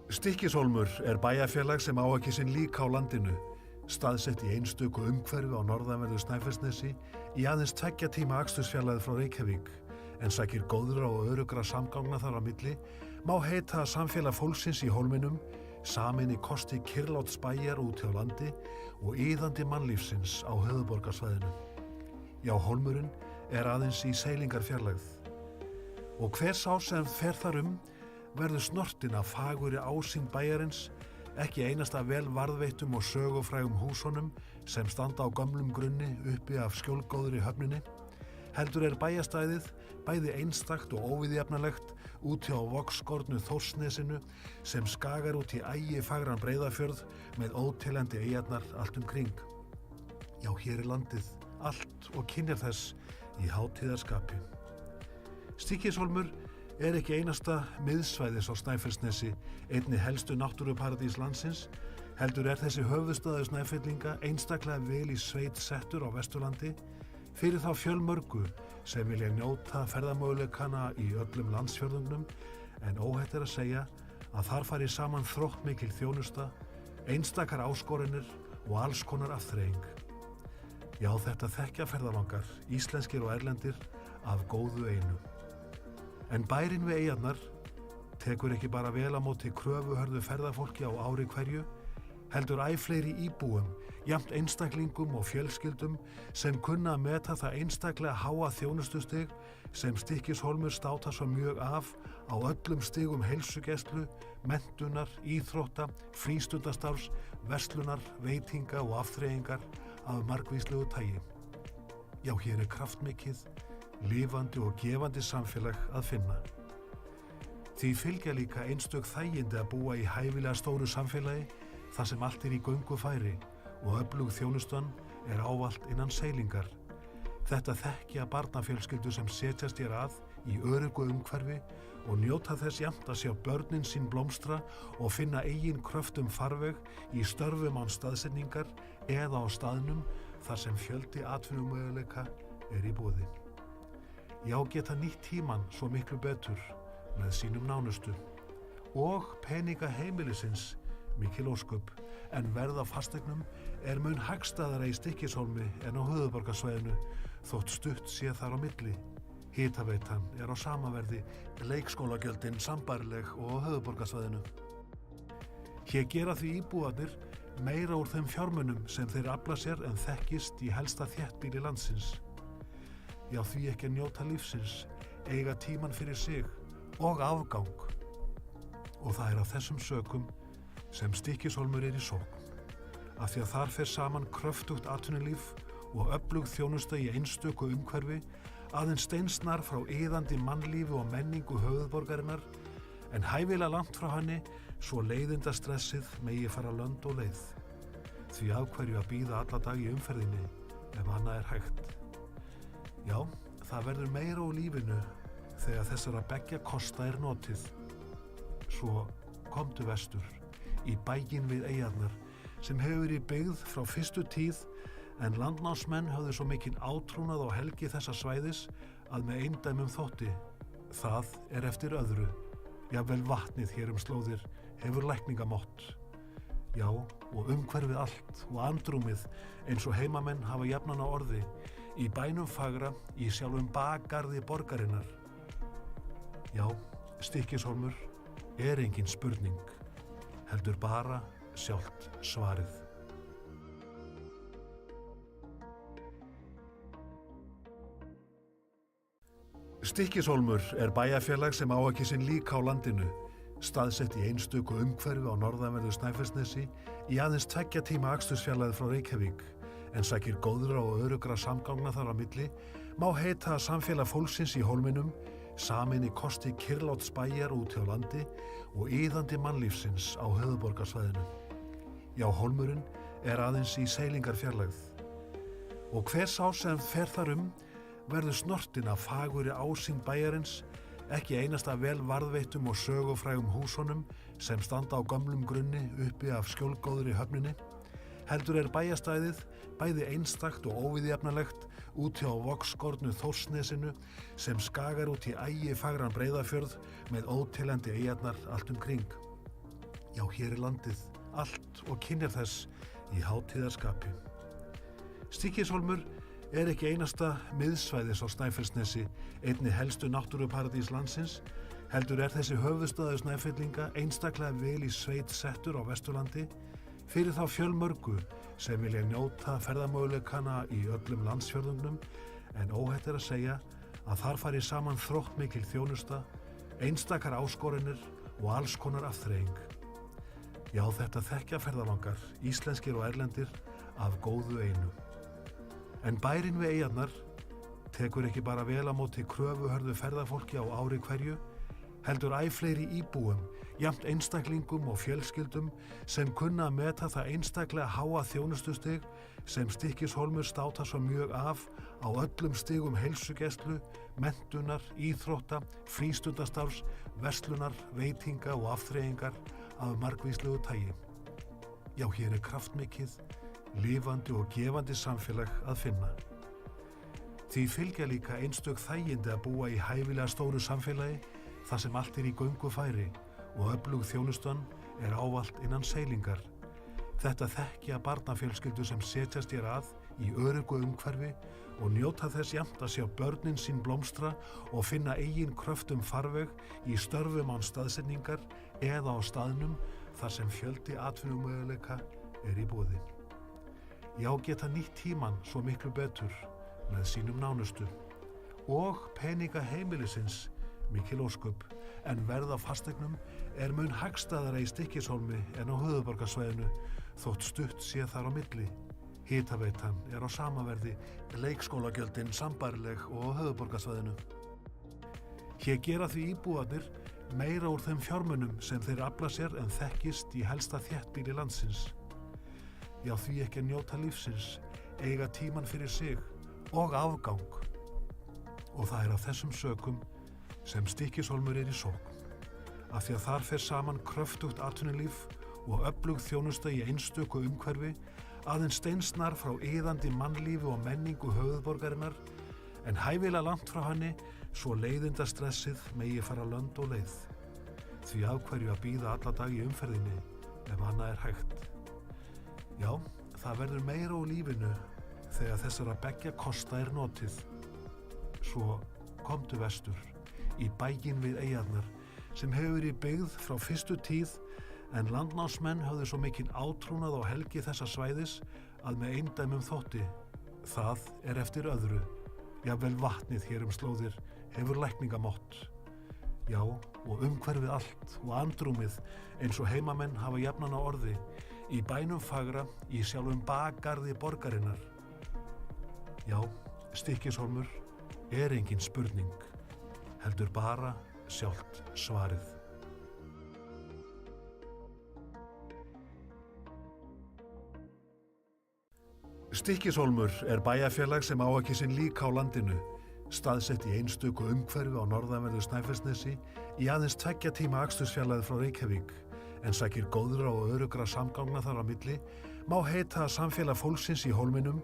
Stykkishólmur er bæjarfélag sem á ekki sinn líka á landinu, staðsett í einstöku umhverfi á norðanverðu Snæfellsnesi í aðeins 2 tíma akstursfjarlægð frá Reykjavík, en sækir góðra og örugra samgangna þar á milli, má heita að samfélag fólksins í hólminum, samin í kosti kyrrláts bæjar úti á landi og iðandi mannlífsins á höfuðborgarsvæðinu. Já, hólmurinn er aðeins í seilingarfjarlægð. Og hver sá sem fer þar verður snortinn af fagurri ásýnd bæjarins, ekki einasta vel varðveittum og sögufrægum húsunum sem standa á gömlum grunni uppi af skjólgóðri höfninni, heldur er bæjarstæðið bæði einstakt og óviðjafnalegt úti á vogskornu Þórsnesinu sem skagar út í ægifagran Breiðafjörð með óteljandi eyjarnar allt kring. Já, hér er landið allt og kynjar þess í hátíðarskapi. Stykkishólmur er ekki einasta miðsvæðis á Snæfellsnesi, einni helstu náttúruparadís landsins, heldur er þessi höfuðstaður Snæfellinga einstaklega vel í sveit settur á Vesturlandi fyrir þá fjölmörgu sem vilja njóta ferðamöguleikana í öllum landsfjörðungnum, en óhætt er að segja að þar fari saman þróttmikil þjónusta, einstakar áskoranir og alls konar afþreying. Já, þetta þekkja ferðalangar, íslenskir og erlendir, af góðu einu. En bærinn við eyjarnar tekur ekki bara vel á móti kröfuhörðu ferðafólki á ári hverju, heldur æ fleiri íbúum, jafnt einstaklingum og fjölskyldum sem kunna að meta það einstaklega háa þjónustustig sem Stykkishólmur státar svo mjög af á öllum stigum heilsugæslu, menntunar, íþrótta, frístundastarfs, verslunar, veitinga og afþreyingar af margvíslegu tagi. Já, hér er kraftmikið, lifandi og gefandi samfélag að finna. Því fylgja líka einstök þægindi að búa í hæfilega stóru samfélagi þar sem allt er í göngufæri og öflug þjónustan er ávallt innan seilingar. Þetta þekkja barnafjölskyldur sem setjast hér að í öruggu umhverfi og njóta þess jafnt að sjá börnin sín blómstra og finna eigin kröftum farveg í störfum án staðsetningar eða á staðnum þar sem fjöldi atvinnumöguleika er í boði. Já, geta nýtt tímann svo miklu betur með sínum nánustu og peninga heimilisins mikil ósköp, en verð á fasteignum er mun hagstæðara í Stykkishólmi en á höfuðborgarsvæðinu þótt stutt sé þar á milli. Hitaveitan er á sama verði, leikskólagjöldin sambærileg og á höfuðborgarsvæðinu. Hér gera því íbúarnir meira úr þeim fjármunum sem þeir afla sér en þekkist í helsta þéttbýli landsins. Já, því ekki að njóta lífsins, eiga tímann fyrir sig og afgang. Og það er af þessum sökum sem Stykkishólmur í sókn, af því að þar fer saman kröftugt atvinnulíf og öflug þjónusta í einstöku umhverfi, aðeins steinsnar frá iðandi mannlífi og menningu höfuðborgarinnar, en hæfilega langt frá henni svo leiðindastressið megi fara lönd og leið. Því af hverju að bíða alla dag í umferðinni ef annað er hægt. Já, það verður meira úr lífinu þegar þessara beggja kosta er notið. Svo komdu vestur, í bæinn við eyjarnar, sem hefur verið byggð frá fyrstu tíð, en landnámsmenn höfðu svo mikinn átrúnað á helgi þessa svæðis að með eindæmum þótti. Það er eftir öðru. Jafnvel vatnið hér slóðir hefur lækningamátt. Já, og umhverfið allt og andrúmið eins og heimamenn hafa jafnan á orði, í bænum fagra, í sjálfum bakgarði borgarinnar. Já, Stykkishólmur er engin spurning, heldur bara sjálft svarið. Stykkishólmur er bæjarfélag sem á ekki sinn líka á landinu, staðsett í einstöku umhverfi á norðanverðu Snæfellsnesi í aðeins 2 tíma akstursfjarlægð frá Reykjavík, en sækir góðra og örugra samgangna þar á milli, má heita að samfélag fólksins í hólminum, samin í kosti kyrrláts bæjar út hjá landi og iðandi mannlífsins á höfuðborgarsvæðinu. Já, hólmurinn er aðeins í seilingarfjarlægð. Og hver sá sem fer þar verður snortinn af fagurri ásýnd bæjarins, ekki einasta vel varðveittum og sögufrægum húsunum sem standa á gömlum grunni uppi af skjólgóðri höfninni, heldur er bæjarstæðið bæði einstakt og óviðjafnalegt út hjá vogskornu Þórsnesinu sem skagar út í ægifagran Breiðafjörð með óteljandi eyjarnar allt kring. Já, hér er landið, allt og kynjar þess í hátíðarskapi. Stykkishólmur er ekki einasta miðsvæðis á Snæfellsnesi, einni helstu náttúruparadís landsins, heldur er þessi höfuðstaður Snæfellinga einstaklega vel í sveit settur á Vesturlandi fyrir þá fjölmörgu sem vilja njóta ferðamöguleikana í öllum landsfjörðungnum, en óhætt er að segja að þar fari saman þróttmikil þjónusta, einstakar áskoranir og alls konar afþreying. Já, þetta þekkja ferðalangar, íslenskir og erlendir, af góðu einu. En bærinn við eyjarnar tekur ekki bara vel á móti kröfuhörðu ferðafólki á ári hverju, heldur æ fleiri íbúum, jafnt einstaklingum og fjölskyldum sem kunna að meta það einstaklega háa þjónustustig sem Stykkishólmur státar svo mjög af á öllum stigum heilsugæslu, menntunar, íþrótta, frístundastarfs, verslunar, veitinga og afþreyingar af margvíslegu tagi. Já, hér er kraftmikið, lifandi og gefandi samfélag að finna. Því fylgja líka einstök þægindi að búa í hæfilega stóru samfélagi þar sem allt er í göngu færi og öflug þjónustan er ávallt innan seilingar. Þetta þekkja barnafjölskyldur sem setjast hér að í öruggu umhverfi og njóta þess jafnt að sjá börnin sín blómstra og finna eigin kröftum farveg í störfum án staðsetningar eða á staðnum þar sem fjöldi atvinnumöguleika er í boði. Já, geta nýtt tímann svo miklu betur með sínum nánustu og peninga heimilisins mikil ósköp, en verð á fasteignum er mun hagstæðara í Stykkishólmi en á höfuðborgarsvæðinu þótt stutt sé þar á milli. Hitaveitan er á sama verði, leikskólagjöldin sambærileg og á höfuðborgarsvæðinu. Hér gera því íbúarnir meira úr þeim fjármunum sem þeir afla sér en þekkist í helsta þéttbýli landsins. Já, því ekki að njóta lífsins, eiga tímann fyrir sig og afgang. Og það er af þessum sökum sem Stykkishólmur í sókn, af því að þar fer saman kröftugt atvinnulíf og öflug þjónusta í einstöku umhverfi, aðeins steinsnar frá iðandi mannlífi og menningu höfuðborgarinnar, en hæfilega langt frá henni svo leiðindastressið megi fara lönd og leið. Því af hverju að bíða alla dag í umferðinni ef annað er hægt. Já, það verður meira úr lífinu þegar þessara beggja kosta er notið. Svo komdu vestur, í bæinn við eyjarnar, sem hefur verið byggð frá fyrstu tíð, en landnámsmenn höfðu svo mikinn átrúnað á helgi þessa svæðis að með eindæmum þótti. Það er eftir öðru. Jafnvel vatnið hér slóðir hefur lækningamátt. Já, og umhverfið allt og andrúmið eins og heimamenn hafa jafnan á orði, í bænum fagra, í sjálfum bakgarði borgarinnar. Já, Stykkishólmur er engin spurning, heldur bara sjálft svarið. Stykkishólmur er bæjarfélag sem á ekki sinn líka á landinu, staðsett í einstöku umhverfi á norðanverðu Snæfellsnesi í aðeins 2 tíma akstursfjarlægð frá Reykjavík, en sækir góðra og örugra samgangna þar á milli, má heita að samfélag fólksins í hólminum,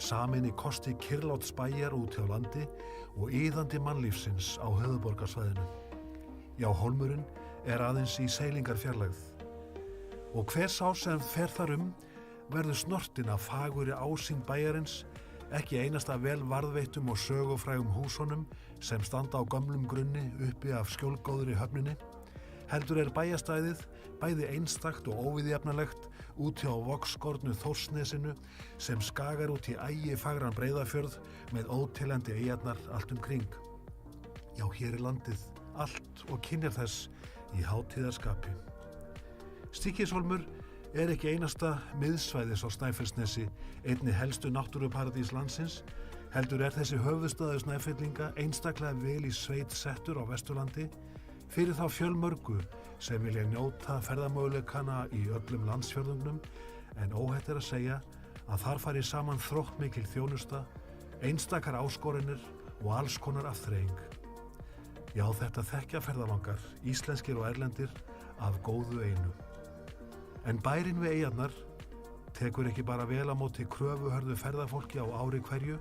samin í kosti kyrrláts bæjar út hjá landi og iðandi mannlífsins á höfuðborgarsvæðinu. Já, hólmurinn er aðeins í seilingarfjarlægð. Og hver sá sem fer þar verður snortinn af fagurri ásýnd bæjarins, ekki einasta vel varðveittum og sögufrægum húsunum sem standa á gömlum grunni uppi af skjólgóðri höfninni, heldur er bæjarstæðið bæði einstakt og óviðjafnalegt út hjá vogskornu Þórsnesinu sem skagar út í ægifagran Breiðafjörð með óteljandi eyjarnar allt kring. Já, hér er landið, allt og kynjar þess í hátíðarskapi. Stykkishólmur er ekki einasta miðsvæðis á Snæfellsnesi, einni helstu náttúruparadís landsins, heldur er þessi höfuðstaður Snæfellinga einstaklega vel í sveit settur á Vesturlandi fyrir þá fjölmörgu sem vilja njóta ferðamöguleikana í öllum landsfjörðungnum, en óhætt er að segja að þar fari saman þróttmikil þjónusta, einstakar áskoranir og alls konar afþreying. Já, þetta þekkja ferðalangar, íslenskir og erlendir, af góðu einu. En bærinn við eyjarnar tekur ekki bara vel á móti kröfuhörðu ferðafólki á ári hverju,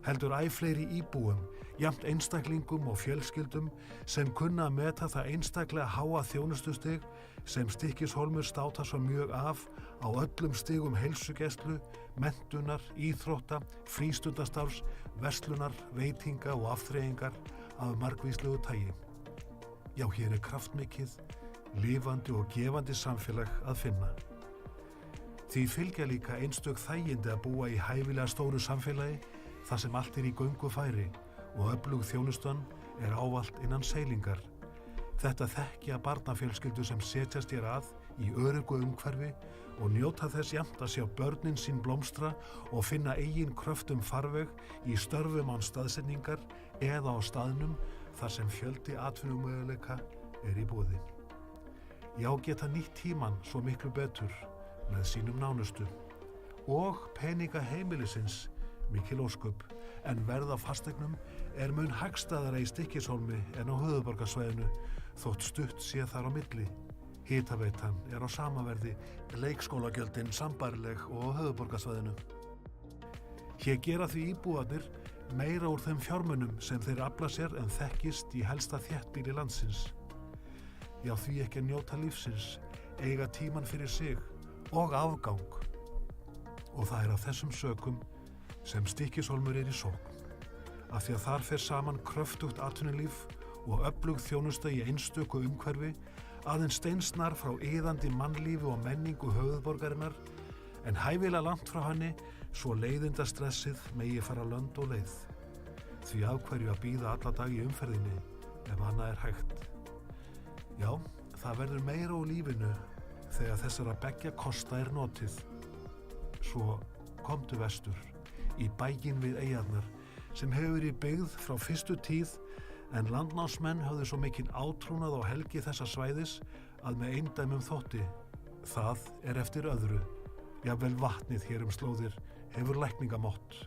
heldur æ fleiri íbúum, jafnt einstaklingum og fjölskyldum sem kunna að meta það einstaklega háa þjónustustig sem Stykkishólmur státar svo mjög af á öllum stigum heilsugæslu, menntunar, íþrótta, frístundastarfs, verslunar, veitinga og afþreyingar af margvíslegu tagi. Já, hér er kraftmikið, lifandi og gefandi samfélag að finna. Því fylgja líka einstök þægindi að búa í hæfilega stóru samfélagi þar sem allt er í göngu færi og öflug þjónustan er ávallt innan seilingar. Þetta þekkja barnafjölskyldu sem setjast hér að í öruggu umhverfi og njóta þess jafnt að sjá börnin sín blómstra og finna eigin kröftum farveg í störfum án staðsetningar eða á staðnum þar sem fjöldi atvinnumöguleika er í boði. Já, geta nýtt tíman svo miklu betur með sínum nánustu og peninga heimilisins mikil ósköp, en verð á fasteignum er mun hagstæðara í Stykkishólmi en á höfuðborgarsvæðinu þótt stutt sé þar á milli. Hitaveitan er á sama verði, leikskólagjöldin sambærileg og á höfuðborgarsvæðinu. Hér gera því íbúarnir meira úr þeim fjármunum sem þeir afla sér en þekkist í helsta þéttbýli landsins. Já, því ekki að njóta lífsins, eiga tíman fyrir sig og afgang. Og það er af þessum sökum sem Stykkishólmur er í sókn, af því að þar fer saman kröftugt atvinnulíf og öflug þjónusta í einstöku umhverfi, aðeins steinsnar frá iðandi mannlífi og menningu höfuðborgarinnar, en hæfilega langt frá henni svo leiðindastressið megi fara lönd og leið. Því af hverju að bíða alla dag í umferðinni ef annað er hægt. Já, það verður meira úr lífinu þegar þessara beggja kosta er notið. Svo komdu vestur, í bæinn við eyjarnar, sem hefur verið byggð frá fyrstu tíð, en landnámsmenn höfðu svo mikinn átrúnað á helgi þessa svæðis að með eindæmum þótti. Það er eftir öðru. Jafnvel vatnið hér slóðir hefur lækningamátt.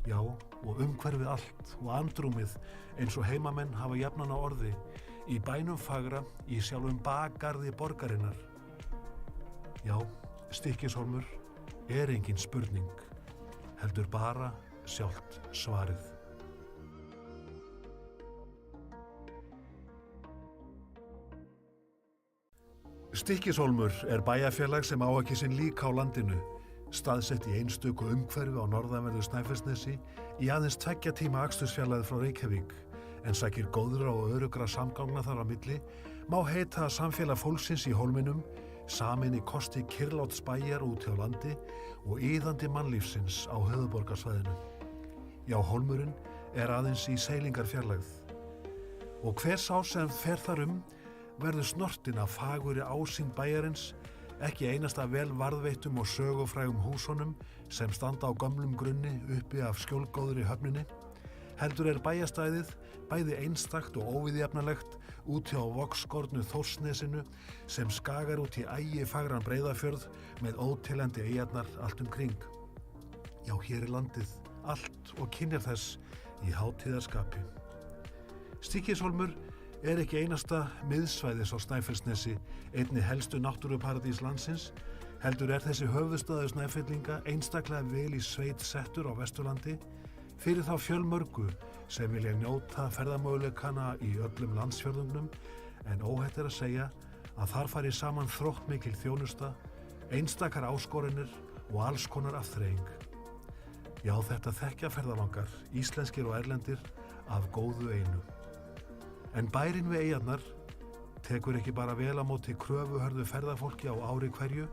Já, og umhverfið allt og andrúmið eins og heimamenn hafa jafnan á orði, í bænum fagra, í sjálfum bakgarði borgarinnar. Já, Stykkishólmur er engin spurning, heldur bara sjálft svarið. Stykkishólmur er bæjarfélag sem á ekki sinn líka á landinu, staðsett í einstöku umhverfi á norðanverðu Snæfellsnesi í aðeins 2 tíma akstursfjarlægð frá Reykjavík, en sækir góðra og örugra samgangna þar á milli, má heita að samfélag fólksins í hólminum, samin í kosti kyrrláts bæjar út hjá landi og iðandi mannlífsins á höfuðborgarsvæðinu. Já, hólmurinn er aðeins í seilingarfjarlægð. Og hver sá sem fer þar verður snortin af faguri ásýnd bæjarins, ekki einasta vel varðveittum og sögufrægum húsunum sem standa á gömlum grunni uppi af skjólgóðri höfninni, heldur bæjastæðið bæði einstakt og óviðjafnalegt út hjá vogskornu Þórsnesinu sem skagar út í ægifagran Breiðafjörð með óteljandi eyjarnar allt kring. Já, hér landið allt og kynjar þess í hátíðarskapi. Stykkishólmur ekki einasta miðsvæðis á Snæfellsnesi, einni helstu náttúruparadís landsins, heldur þessi höfuðstaður Snæfellinga einstaklega vel í sveit settur á Vesturlandi fyrir þá fjölmörgu sem vilja njóta ferðamöguleikana í öllum landsfjörðungnum, en óhætt að segja að þar fari saman þróttmikil þjónusta, einstakar áskoranir og alls konar afþreying. Já, þetta þekkja ferðalangar, íslenskir og erlendir, af góðu einu. En bærinn við eyjarnar tekur ekki bara vel á móti kröfuhörðu ferðafólki á ári hverju,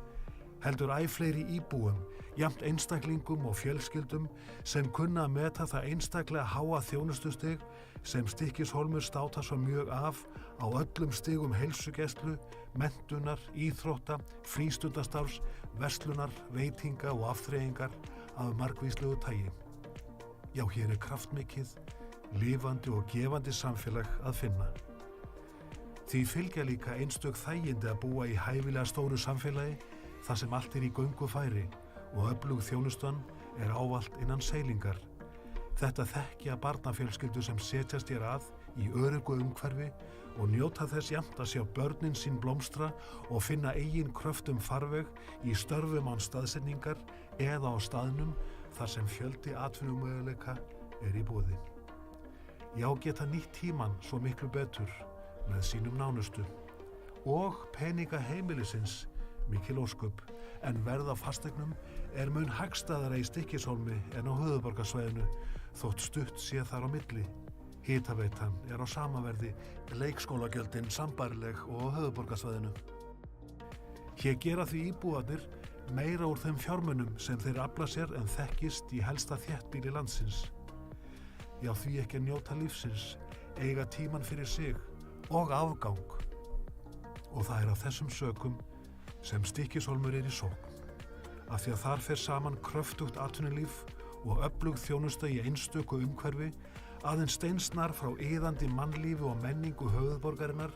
heldur æ fleiri íbúum, jafnt einstaklingum og fjölskyldum sem kunna að meta það einstaklega háa þjónustustig sem Stykkishólmur státar svo mjög af á öllum stigum heilsugæslu, menntunar, íþrótta, frístundastarfs, verslunar, veitinga og afþreyingar af margvíslegu tagi. Já, hér kraftmikið, lifandi og gefandi samfélag að finna. Því fylgja líka einstök þægindi að búa í hæfilega stóru samfélagi þar sem allt í göngufæri og öflug þjónustan ávallt innan seilingar. Þetta þekkja barnafjölskyldur sem setjast hér að í öruggu umhverfi og njóta þess jafnt að sjá börnin sín blómstra og finna eigin kröftum farveg í störfum án staðsetningar eða á staðnum þar sem fjöldi atvinnumöguleika í boði. Já, geta nýtt tímann svo miklu betur með sínum nánustu. Og peninga heimilisins mikil ósköp, en verð á fasteignum mun hagstæðara í Stykkishólmi en á höfuðborgarsvæðinu, þótt stutt sé þar á milli. Hitaveitan á sama verði, leikskólagjöldin sambærileg og á höfuðborgarsvæðinu. Hér gera því íbúarnir meira úr þeim fjármunum sem þeir afla sér en þekkist í helsta þéttbýli landsins. Já, því ekki að njóta lífsins, eiga tímann fyrir sig og afgang. Og það af þessum sökum sem Stykkishólmur í sókn, af því að þar fer saman kröftugt atvinnulíf og öflug þjónusta í einstöku umhverfi, aðeins steinsnar frá iðandi mannlífi og menningu höfuðborgarinnar,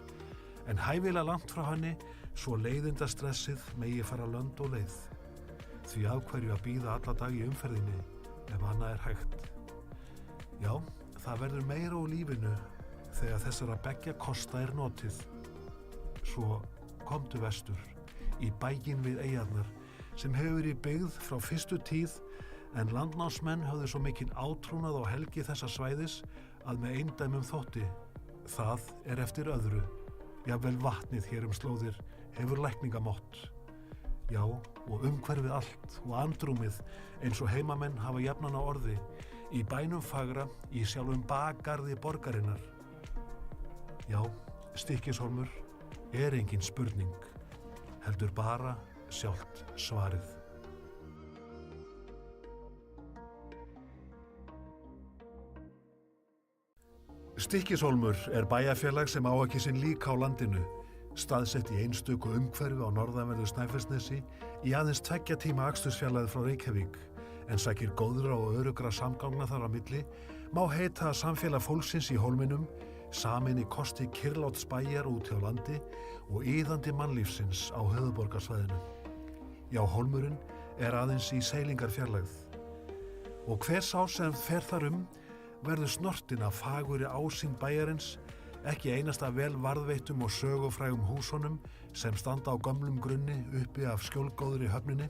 en hæfilega langt frá henni svo leiðindastressið megi fara lönd og leið. Því af hverju að bíða alla dag í umferðinni ef annað hægt. Já, það verður meira úr lífinu þegar þessara beggja kosta notið. Svo komdu vestur, í bæinn við eyjarnar, sem hefur verið byggð frá fyrstu tíð, en landnámsmenn höfðu svo mikinn átrúnað á helgi þessa svæðis að með eindæmum þótti. Það eftir öðru. Jafnvel vatnið hér slóðir hefur lækningamátt. Já, og umhverfið allt og andrúmið eins og heimamenn hafa jafnan á orði, í bænum fagra, í sjálfum bakgarði borgarinnar. Já, Stykkishólmur engin spurning, heldur bara sjálft svarið. Stykkishólmur bæjarfélag sem á ekki sinn líka á landinu, staðsett í einstöku umhverfi á norðanverðu Snæfellsnesi í aðeins 2 tíma akstursfjarlægð frá Reykjavík, en sækir góðra og örugra samgangna þar á milli, má heita að samfélag fólksins í hólminum, samin í kosti kyrrláts bæjar út hjá landi og iðandi mannlífsins á höfuðborgarsvæðinu. Já, hólmurinn aðeins í seilingarfjarlægð. Og hver sá sem fer þar verður snortin af faguri ásýnd bæjarins, ekki einasta vel varðveittum og sögufrægum húsunum sem standa á gömlum grunni uppi af skjólgóðri höfninni,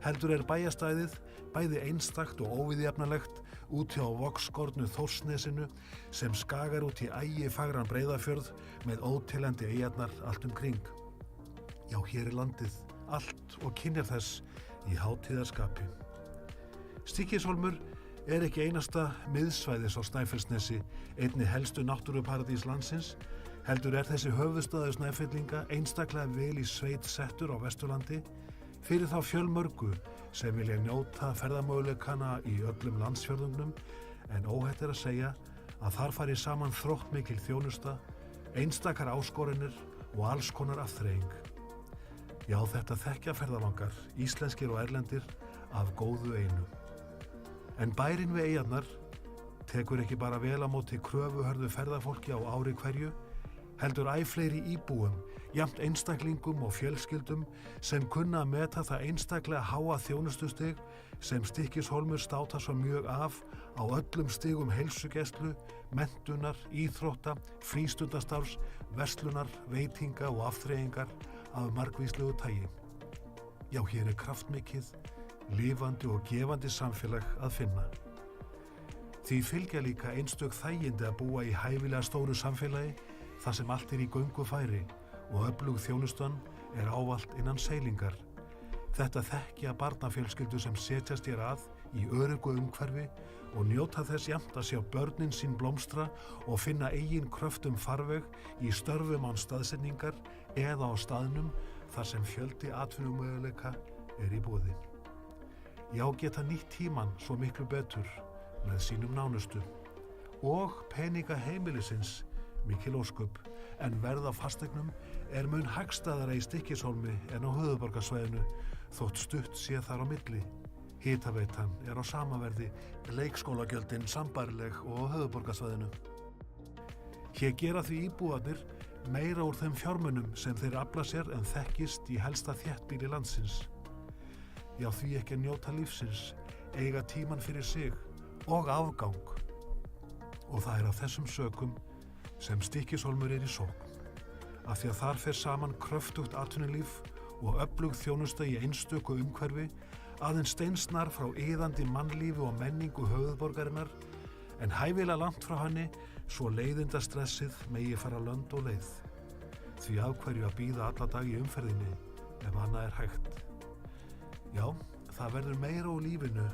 heldur bæjastæðið bæði einstakt og óviðjafnalegt út hjá vogskornu Þórsnesinu sem skagar út í ægifagran Breiðafjörð með óteljandi eyjarnar allt kring. Já, hér landið allt og kynjar þess í hátíðarskapi. Stykkishólmur ekki einasta miðsvæðis á Snæfellsnesi, einni helstu náttúruparadís landsins, heldur þessi höfuðstaður Snæfellinga einstaklega vel í sveit settur á Vesturlandi fyrir þá fjölmörgu sem vilja njóta ferðamöguleikana í öllum landsfjörðungnum, en óhætt að segja að þar fari saman þróttmikil þjónusta, einstakar áskoranir og alls konar afþreying. Já, þetta þekkja ferðalangar, íslenskir og erlendir, af góðu einu. En bærinn við eyjarnar tekur ekki bara vel á móti kröfuhörðu ferðafólki á ári hverju, heldur æ fleiri íbúum, jafnt einstaklingum og fjölskyldum sem kunna að meta það einstaklega háa þjónustustig sem Stykkishólmur státar svo mjög af á öllum stigum heilsugæslu, menntunar, íþrótta, frístundastarfs, verslunar, veitinga og afþreyingar af margvíslegu tagi. Já, hér kraftmikið, lifandi og gefandi samfélag að finna. Því fylgja líka einstök þægindi að búa í hæfilega stóru samfélagi þar sem allt í göngu færi og öflug þjónustan ávallt innan seilingar. Þetta þekkja barnafjölskyldu sem setjast hér að í öruggu umhverfi og njóta þess jafnt að sjá börnin sín blómstra og finna eigin kröftum farveg í störfum án staðsetningar eða á staðnum þar sem fjöldi atvinnumöguleika í boði. Já, geta nýtt tímann svo miklu betur með sínum nánustu og peninga heimilisins mikil ósköp, en verð á fasteignum mun hagstæðara í Stykkishólmi en á höfuðborgarsvæðinu þótt stutt sé þar á milli. Hitaveitan á sama verði, leikskólagjöldin sambærileg og á höfuðborgarsvæðinu. Hér gera því íbúarnir meira úr þeim fjármunum sem þeir afla sér en þekkist í helsta þéttbýli landsins. Já, því ekki að njóta lífsins, eiga tíman fyrir sig og afgang. Og það af þessum sökum sem Stykkishólmur í sókn, af því að þar fer saman kröftugt atvinnulíf og öflug þjónusta í einstöku umhverfi, aðeins steinsnar frá iðandi mannlífi og menningu höfuðborgarinnar, en hæfilega langt frá henni svo leiðindastressið megi fara lönd og leið. Því af hverju að bíða alla dag í umferðinni ef annað hægt. Já, það verður meira úr lífinu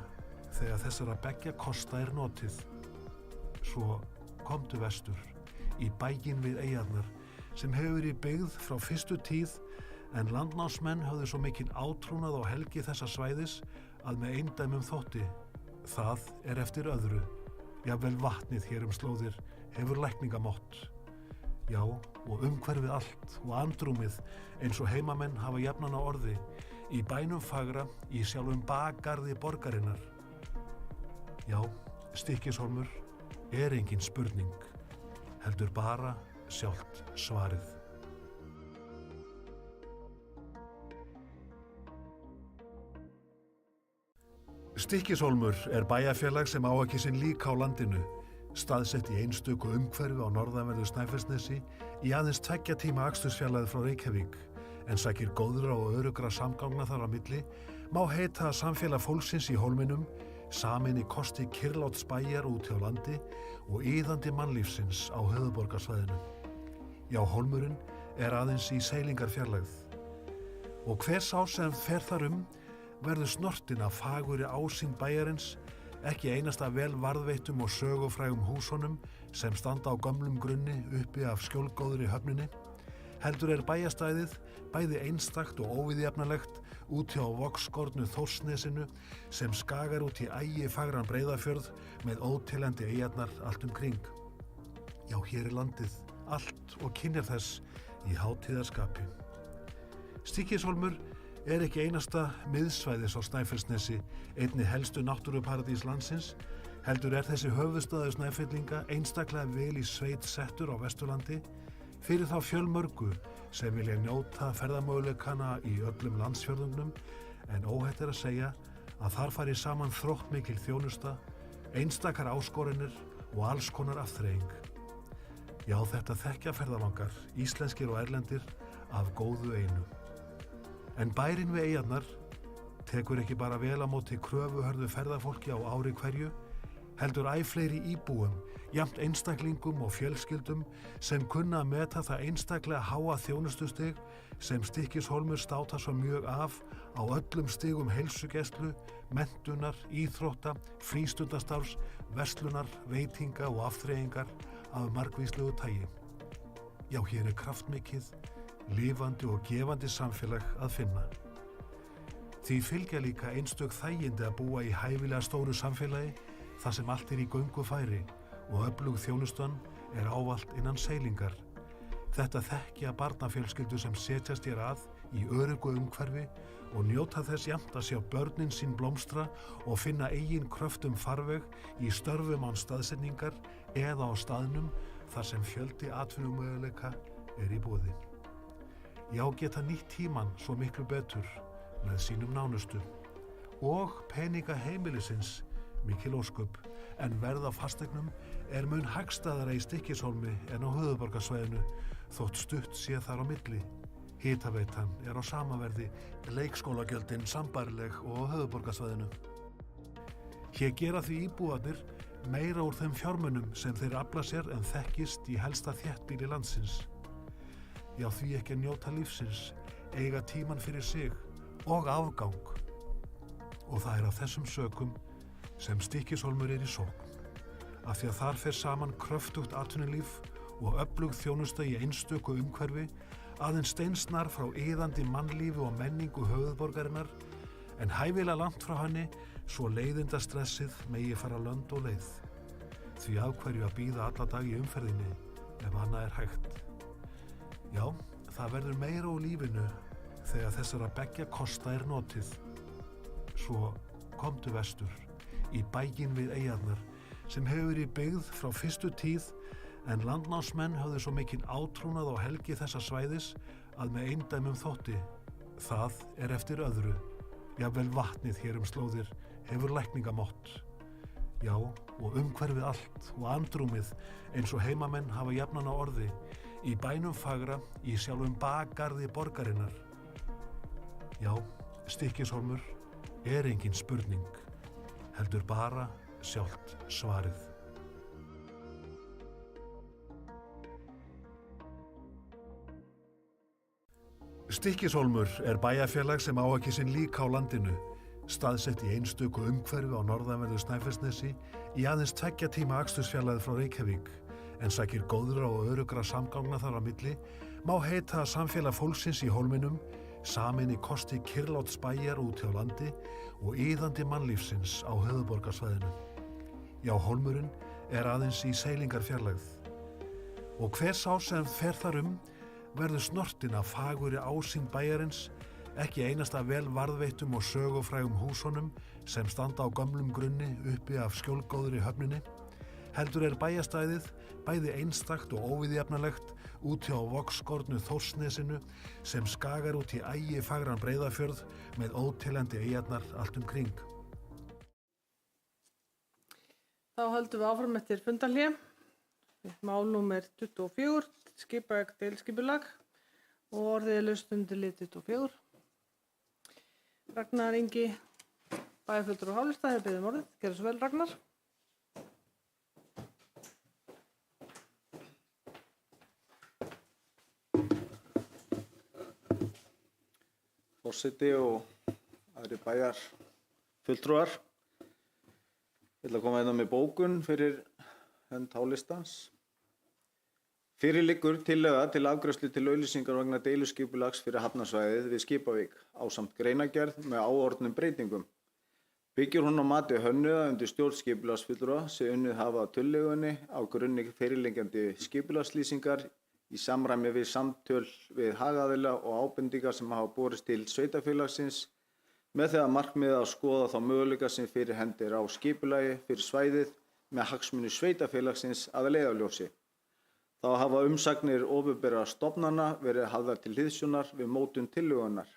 þegar þessara beggja kosta notið. Svo komdu vestur, í bæinn við eyjarnar sem hefur verið byggð frá fyrstu tíð, en landnámsmenn höfðu svo mikinn átrúnað á helgi þessa svæðis að með eindæmum þótti. Það eftir öðru. Jafnvel vatnið hér slóðir hefur lækningamátt. Já, og umhverfið allt og andrúmið eins og heimamenn hafa jafnan á orði, í bænum fagra, í sjálfum bakgarði borgarinnar. Já, Stykkishólmur engin spurning, heldur bara sjálft svarið. Stykkishólmur bæjarfélag sem á ekki sinn líka á landinu, staðsett í einstöku umhverfi á norðanverðu Snæfellsnesi í aðeins 2 tíma akstursfjarlægð frá Reykjavík, en sækir góðra og örugra samgangna þar á milli, má heita að samfélag fólksins í hólminum samin í kosti kyrrláts bæjar út hjá landi og iðandi mannlífsins á höfuðborgarsvæðinu. Já, hólmurinn aðeins í seilingarfjarlægð. Og hver sá sem fer þar verður snortinn af fagurri ásýnd bæjarins, ekki einasta vel varðveittum og sögufrægum húsunum sem standa á gömlum grunni uppi af skjólgóðri höfninni, heldur bæjarstæðið bæði einstakt og óviðjafnalegt út hjá vogskornu Þórsnesinu sem skagar út í ægifagran Breiðafjörð með óteljandi eyjarnar allt kring. Já, hér landið, allt og kynnir þess í hátíðarskapi. Stykkishólmur ekki einasta miðsvæðis á Snæfellsnesi, einni helstu náttúruparadís landsins, heldur þessi höfuðstaður Snæfellinga einstaklega vel í sveit settur á Vesturlandi, fyrir þá fjölmörgu sem vilja njóta ferðamöguleikana í öllum landsfjörðungnum, en óhætt að segja að þar fari saman þróttmikil þjónusta, einstakar áskoranir og alls konar afþreying. Já, þetta þekkja ferðalangar, íslenskir og erlendir, af góðu einu. En bærinn við eyjarnar tekur ekki bara vel á móti kröfuhörðu ferðafólki á ári hverju, heldur æ fleiri íbúum, jafnt einstaklingum og fjölskyldum sem kunna að meta það einstaklega háa þjónustustig sem Stykkishólmur státar svo mjög af á öllum stigum heilsugæslu, menntunar, íþrótta, frístundastarfs, verslunar, veitinga og afþreyingar af margvíslegu tagi. Já, hér kraftmikið, lifandi og gefandi samfélag að finna. Því fylgja líka einstök þægindi að búa í hæfilega stóru samfélagi þar sem allt í göngu færi og öflug þjónustan er ávallt innan seilingar. Þetta þekkja barnafjölskyldur sem setjast hér að í öruggu umhverfi og njóta þess jafnt að sjá börnin sín blómstra og finna eigin kröftum farveg í störfum án staðsetningar eða á staðnum þar sem fjöldi atvinnumöguleika er í boði. Já, geta nýtt tímann svo miklu betur með sínum nánustu og peninga heimilisins mikil ósköp, en verð á fasteignum er mun hagstæðara í Stykkishólmi en á höfuðborgarsvæðinu þótt stutt sé þar á milli. Hitaveitan er á sama verði, leikskólagjöldin sambærileg og á höfuðborgarsvæðinu. Hér gera því íbúarnir meira úr þeim fjármunum sem þeir afla sér en þekkist í helsta þéttbýli landsins. Já, því ekki að njóta lífsins, eiga tímann fyrir sig og afgang. Og það er af þessum sökum sem Stykkishólmur er í sókn. Af því að þar fer saman kröftugt atvinnulíf og öflug þjónusta í einstöku umhverfi, aðeins steinsnar frá iðandi mannlífi og menningu höfuðborgarinnar, en hæfilega langt frá henni svo leiðindastressið megi fara lönd og leið. Því af hverju að bíða alla dag í umferðinni ef annað er hægt. Já, það verður meira úr lífinu þegar þessara beggja kosta er notið. Svo komdu vestur, í bæinn við eyjarnar, sem hefur verið byggð frá fyrstu tíð, en landnámsmenn höfðu svo mikinn átrúnað á helgi þessa svæðis að með eindæmum þótti. Það er eftir öðru. Jafnvel vatnið hér slóðir hefur lækningamott. Já, og umhverfið allt og andrúmið eins og heimamenn hafa jafnan á orði, í bænum fagra, í sjálfum bakgarði borgarinnar. Já, Stykkishólmur er engin spurning, heldur bara sjálft svarið. Stykkishólmur er bæjarfélag sem á ekki sinn líka á landinu, staðsett í einstöku umhverfi á norðanverðu Snæfellsnesi í aðeins 2 tíma akstursfjarlægð frá Reykjavík, en sækir góðra og örugra samgangna þar á milli, má heita að samfélag fólksins í hólminum, samin í kosti kyrrláts bæjar út hjá landi og iðandi mannlífsins á höfuðborgarsvæðinu. Já, hólmurinn er aðeins í seilingarfjarlægð. Og hver sá sem fer þar verður snortinn af fagurri ásýnd bæjarins, ekki einasta vel varðveittum og sögufrægum húsunum sem standa á gömlum grunni uppi af skjólgóðri höfninni, heldur er bæjarstæðið bæði einstakt og óviðjafnalegt út hjá vogskornu Þórsnesinu sem skagar út í ægifagran Breiðafjörð með óteljandi eyjarnar allt kring. Þá höldum við áfram eftir fundarhlé. Mál númer 24, skipalag deiliskipulag og orðið er laust undir lið 24. Ragnar Ingi, bæjarfulltrúi Háleistad, hefur beðið um orðið. Gerðu svo vel, Ragnar. Forseti og aðri bæjarfulltrúar. Ég ætla að koma með bókun fyrir hönd Hálistans. Fyrir liggur tillaga til afgreiðslu til auglýsingar vegna deiluskipulags fyrir hafnarsvæðið við Skipavík ásamt greinargerð með áorðnum breytingum. Byggir hún á mati hönnuða undir stjórn skipulagsfulltrúa sem unnið hafa að tillögunni á grunni fyrirliggjandi skipulagslýsingar í samræmi við samtöl við hagaðila og ábendingar sem hafa borist til sveitarfélagsins með því að markmiði að skoða þá möguleika sem fyrir hendi á skipulagi fyrir svæðið með hagsmuni sveitarfélagsins að leiðarljósi. Þá hafa umsagnir opinberra stofnana verið hafðar til hliðsjónar við mótun tillögunnar.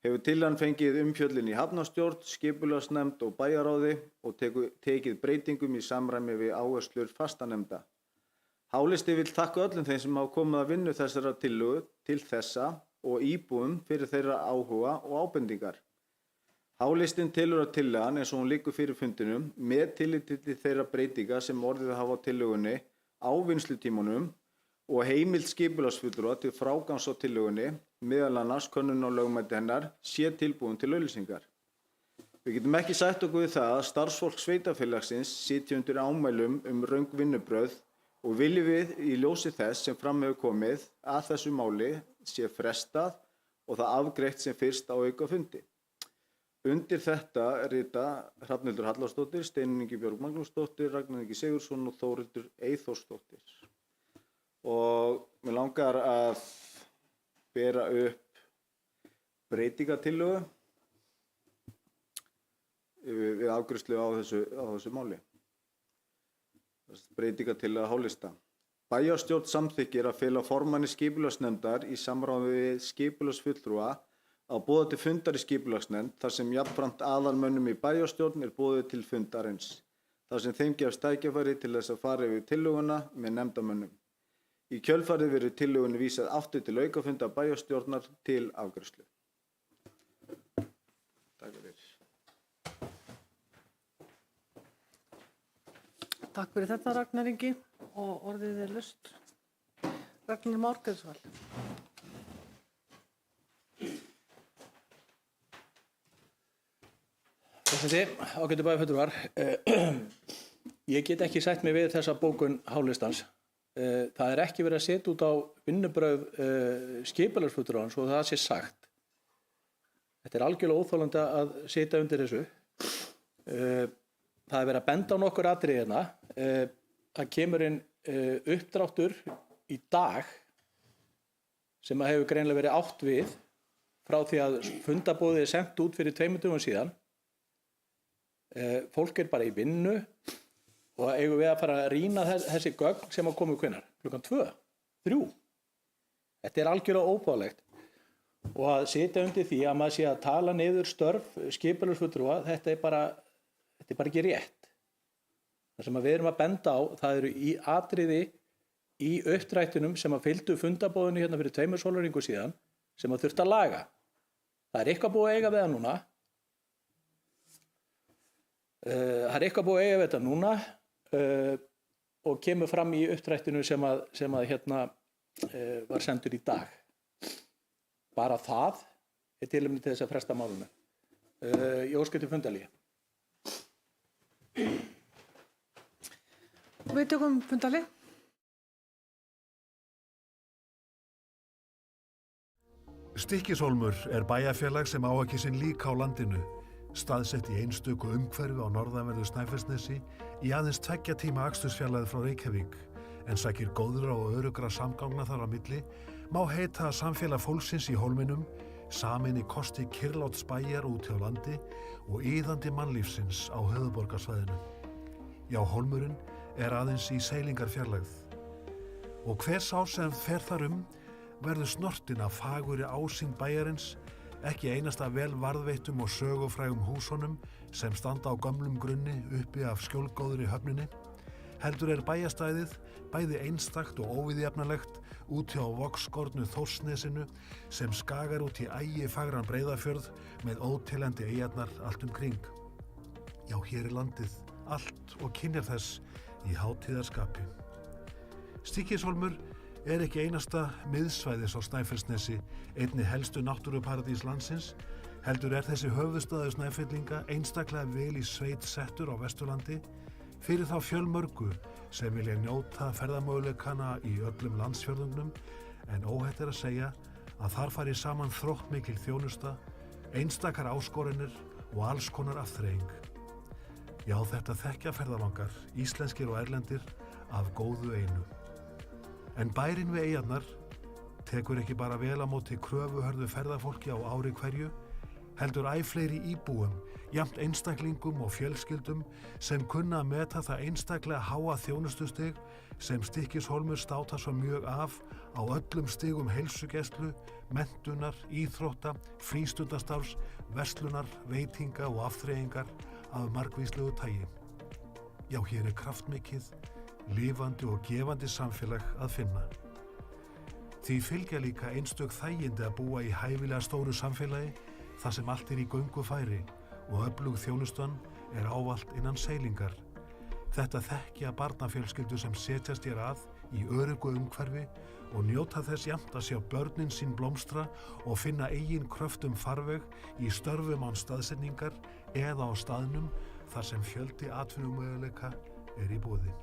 Hefur tillagan fengið umfjöllun í hafnarstjórn, skipulagsnefnd og bæjarráði og tekið breytingum í samræmi við áherslur fastanefnda. Hálisti vill þakka öllum þeim sem hafa komið að vinnu þessara tillögu til þessa og íbúum fyrir þeirra áhuga og ábendingar. Hálistinn telur að tillagan eins og hún liggur fyrir fundinum með tilliti til þeirra breytinga sem orðið hafa á tillögunni á vinnslutímanum og heimild skipulagsfulltrúa til frágangs á tillögunni, meðal annars könnun á lögmæti hennar, sé tilbúin til auglýsingar. Við getum ekki sætt okkur við það að starfsfólk sveitarfélagsins sitji undir ámælum röng vinnubrögð og viljum við í ljósi þess sem fram hefur komið að þessu máli sé frestað og það afgreitt sem fyrst á aukafundi. Undir þetta rita Hrafnhildur Hallarsdóttir, Steinunn Ingibjörg Magnúsdóttir, Ragnar Ingi Sigurðsson og Þórhildur Eyþórsdóttir. Og mig langar að bera upp breytingatillögu við afgreiðslu á þessu máli. Breytingatillögu H-lista. Bæjarstjórn samþykkir að fela formanni skipulagsnefndar í samráði við skipulagsfulltrúa að boða til fundar í skipulagsnefnd þar sem jafnframt aðalmönnum í bæjarstjórn boðið til fundarins, þar sem þeim gefst tækifæri til þess að fara yfir tillöguna með nefndarmönnum. Í kjölfarið verður tillögunni vísað aftur til aukafundar bæjarstjórnar til afgreiðslu. Takk fyrir. Takk fyrir þetta, Ragnar Ingi, og orðið laust. Ragnar Már Geirsvall. Ágætu bæjarfulltrúar, ég get ekki sætt mig við þessa bókun H-listans. Það ekki verið að setja út á vinnubrögð skipulagsfulltrúans og það sé sagt. Þetta algjörlega óþolandi að sitja undir þessu. Það verið að benda á nokkur atriði hérna. Það kemur inn uppdráttur í dag sem að hefur greinilega verið átt við frá því að fundaboðið sendt út fyrir 2 dögum síðan. Fólk bara í vinnu og eigum við að fara að rýna þessi gögn sem að komu hvenær? Klukkan 2, 3. Þetta algjörlega óboðlegt og að sitja undir því að maður sé að tala niður störf skipulagsfulltrúa, þetta bara ekki rétt. Það sem við erum að benda á, það eru í atriði í uppdrættinum sem að fylgdu fundaboðinu hérna fyrir 2 sólarhringum síðan sem að þurfti að laga. Það eitthvað búið að eiga við það núna. Það eitthvað búið að eiga við þetta núna og kemur fram í uppdrættinu sem að hérna var sendur í dag. Bara það tilefni til þess að fresta málinu. Ég óska til fundalíi. Við tökum fundalíi. Stykkishólmur bæjarfélag sem á ekki sinn líka á landinu, staðsett í einstöku umhverfi á norðanverðu Snæfellsnesi í aðeins 2 tíma akstursfjarlægð frá Reykjavík, en sækir góðra og öruggra samgangna þar á milli, má heita samfélag fólksins í hólminum, samin í kosti kyrrláts bæjar út hjá landi og iðandi mannlífsins á höfuðborgarsvæðinu. Já, hólmurinn aðeins í seilingarfjarlægð. Og hver sá sem fer þar verður snortinn af fagurri ásýnd bæjarins, ekki einasta vel varðveittum og sögufrægum húsunum sem standa á gömlum grunni uppi af skjólgóðri höfninni, heldur bæjarstæðið bæði einstakt og óviðjafnalegt út hjá vogskornu Þórsnesinu sem skagar út í ægifagran Breiðafjörð með óteljandi eyjarnar allt kring. Já, hér landið, allt og kynjar þess í hátíðarskapi. Stykkishólmur ekki einasta miðsvæðis á Snæfellsnesi, einni helstu náttúruparadís landsins, heldur þessi höfuðstaður Snæfellinga einstaklega vel í sveit settur á Vesturlandi fyrir þá fjölmörgu sem vilja njóta ferðamöguleikana í öllum landsfjörðungnum, en óhætt að segja að þar fari saman þróttmikil þjónusta, einstakar áskoranir og alls konar afþreying. Já, þetta þekkja ferðalangar, íslenskir og erlendir, af góðu einu. En bærinn við eyjarnar tekur ekki bara vel á móti kröfuhörðu ferðafólki á ári hverju, heldur fleiri íbúum, jafnt einstaklingum og fjölskyldum sem kunna að meta það einstaklega háa þjónustustig sem Stykkishólmur státar svo mjög af á öllum stigum heilsugæslu, menntunar, íþrótta, frístundastarfs, verslunar, veitinga og afþreyingar af margvíslegu tagi. Já, hér kraftmikið, lifandi og gefandi samfélag að finna. Því fylgja líka einstök þægindi að búa í hæfilega stóru samfélagi þar sem allt í göngufæri og öflug þjónustan ávallt innan seilingar. Þetta þekkja barnafjölskyldur sem setjast hér að í öruggu umhverfi og njóta þess jafnt að sjá börnin sín blómstra og finna eigin kröftum farveg í störfum án staðsetningar eða á staðnum þar sem fjöldi atvinnumöguleika í boði.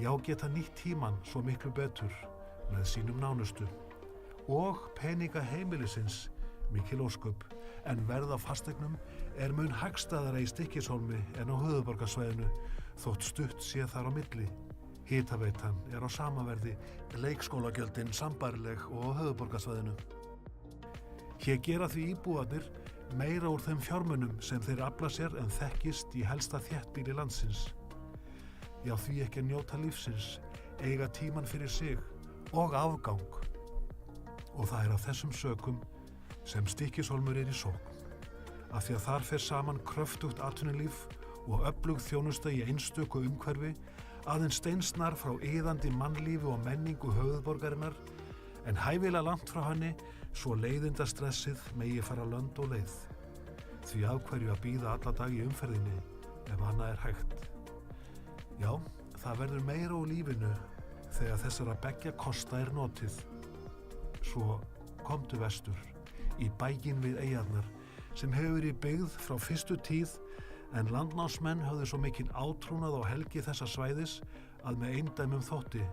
Já, geta nýtt tímann svo miklu betur með sínum nánustu og peninga heimilisins mikil ósköp, en verð á fasteignum er mun hagstæðara í Stykkishólmi en á höfuðborgarsvæðinu, þótt stutt sé þar á milli. Hitaveitan er á sama verði, leikskólagjöldin sambærileg og á höfuðborgarsvæðinu. Hér gera því íbúarnir meira úr þeim fjármunum sem þeir afla sér en þekkist í helsta þéttbýli landsins. Já, því ekki að njóta lífsins, eiga tíman fyrir sig og afgang. Og það er af þessum sökum sem Stykkishólmur er í sókn. Af því að þar fer saman kröftugt atvinnulíf og öflug þjónusta í einstöku umhverfi, aðeins steinsnar frá iðandi mannlífi og menningu höfuðborgarinnar, en hæfilega langt frá henni svo leiðindastressið megi fara lönd og leið. Því af hverju að bíða alla dag í umferðinni ef annað er hægt. Já, það verður meira úr lífinu þegar þessara beggja kosta er notið. Svo komdu vestur, í bæinn við eyjarnar, sem hefur verið byggð frá fyrstu tíð, en landnámsmenn höfðu svo mikinn átrúnað á helgi þessa svæðis að með eindæmum þótti.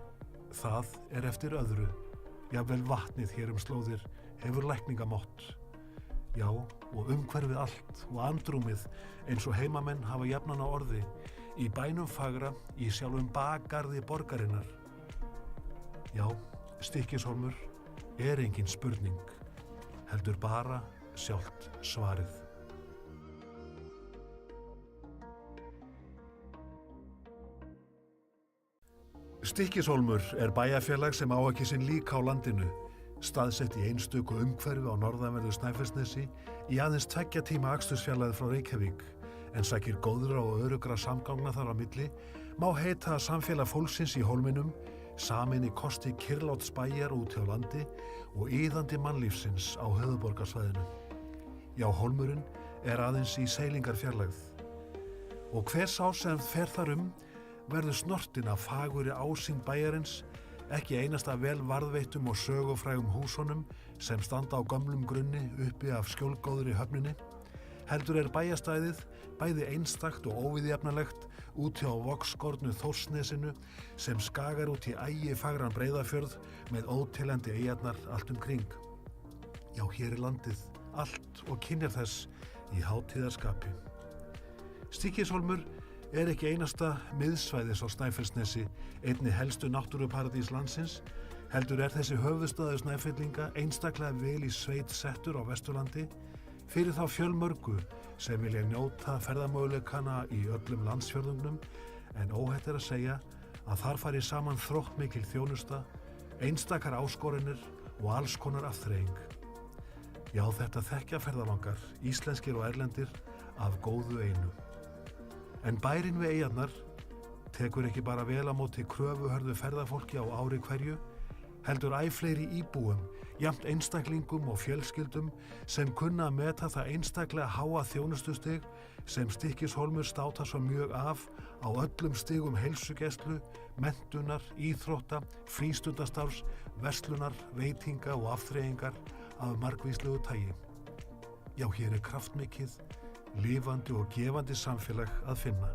Það er eftir öðru. Jafnvel vatnið hér slóðir hefur lækningamott. Já, og umhverfið allt og andrúmið eins og heimamenn hafa jafnan á orði, í bænum fagra, í sjálfum bakgarði borgarinnar. Já, Stykkishólmur er engin spurning, heldur bara sjálft svarið. Stykkishólmur er bæjarfélag sem á ekki sinn líka á landinu, staðsett í einstöku umhverfi á norðanverðu Snæfellsnesi í aðeins 2 tíma akstursfjarlægð frá Reykjavík, en sækir góðra og örugra samgangna þar á milli, má heita að samfélag fólksins í hólminum, samin í kosti kyrrláts bæjar út hjá landi og iðandi mannlífsins á höfuðborgarsvæðinu. Já, hólmurinn er aðeins í seilingarfjarlægð. Og hver sá sem fer þar verður snortinn af fagurri ásýnd bæjarins, ekki einasta vel varðveittum og sögufrægum húsunum sem standa á gömlum grunni uppi af skjólgóðri höfninni, heldur er bæjarstæðið bæði einstakt og óviðjafnalegt út hjá vogskornu Þórsnesinu sem skagar út í ægifagran Breiðafjörð með óteljandi eyjarnar allt kring. Já, hér er landið, allt og kynjar þess í hátíðarskapi. Stykkishólmur er ekki einasta miðsvæðis á Snæfellsnesi, einni helstu náttúruparadís landsins, heldur er þessi höfuðstaður Snæfellinga einstaklega vel í sveit settur á Vesturlandi fyrir þá fjölmörgu sem vilja njóta ferðamöguleikana í öllum landsfjörðungnum, en óhætt er að segja að þar fari saman þróttmikil þjónusta, einstakar áskoranir og alls konar afþreying. Já, þetta þekkja ferðalangar, íslenskir og erlendir, af góðu einu. En bærinn við eyjarnar tekur ekki bara vel á móti kröfuhörðu ferðafólki á ári hverju, heldur æ fleiri íbúum, jafnt einstaklingum og fjölskyldum sem kunna að meta það einstaklega háa þjónustustig sem Stykkishólmur státar svo mjög af á öllum stigum heilsugæslu, menntunar, íþrótta, frístundastarfs, verslunar, veitinga og afþreyingar af margvíslegu tagi. Já, hér er kraftmikið, lifandi og gefandi samfélag að finna.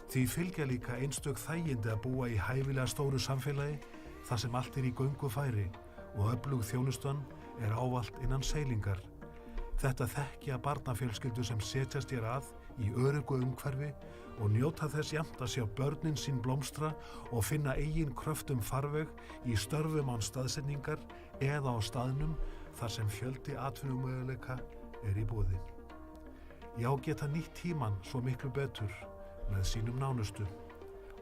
Því fylgja líka einstök þægindi að búa í hæfilega stóru samfélagi þar sem allt er í göngu færi og öflug þjónustan er ávallt innan seilingar. Þetta þekkja barnafjölskyldu sem setjast hér að í öruggu umhverfi og njóta þess jafnt að sjá börnin sín blómstra og finna eigin kröftum farveg í störfum án staðsetningar eða á staðnum þar sem fjöldi atvinnumöguleika er í boði. Já, geta nýtt tíman svo miklu betur með sínum nánustu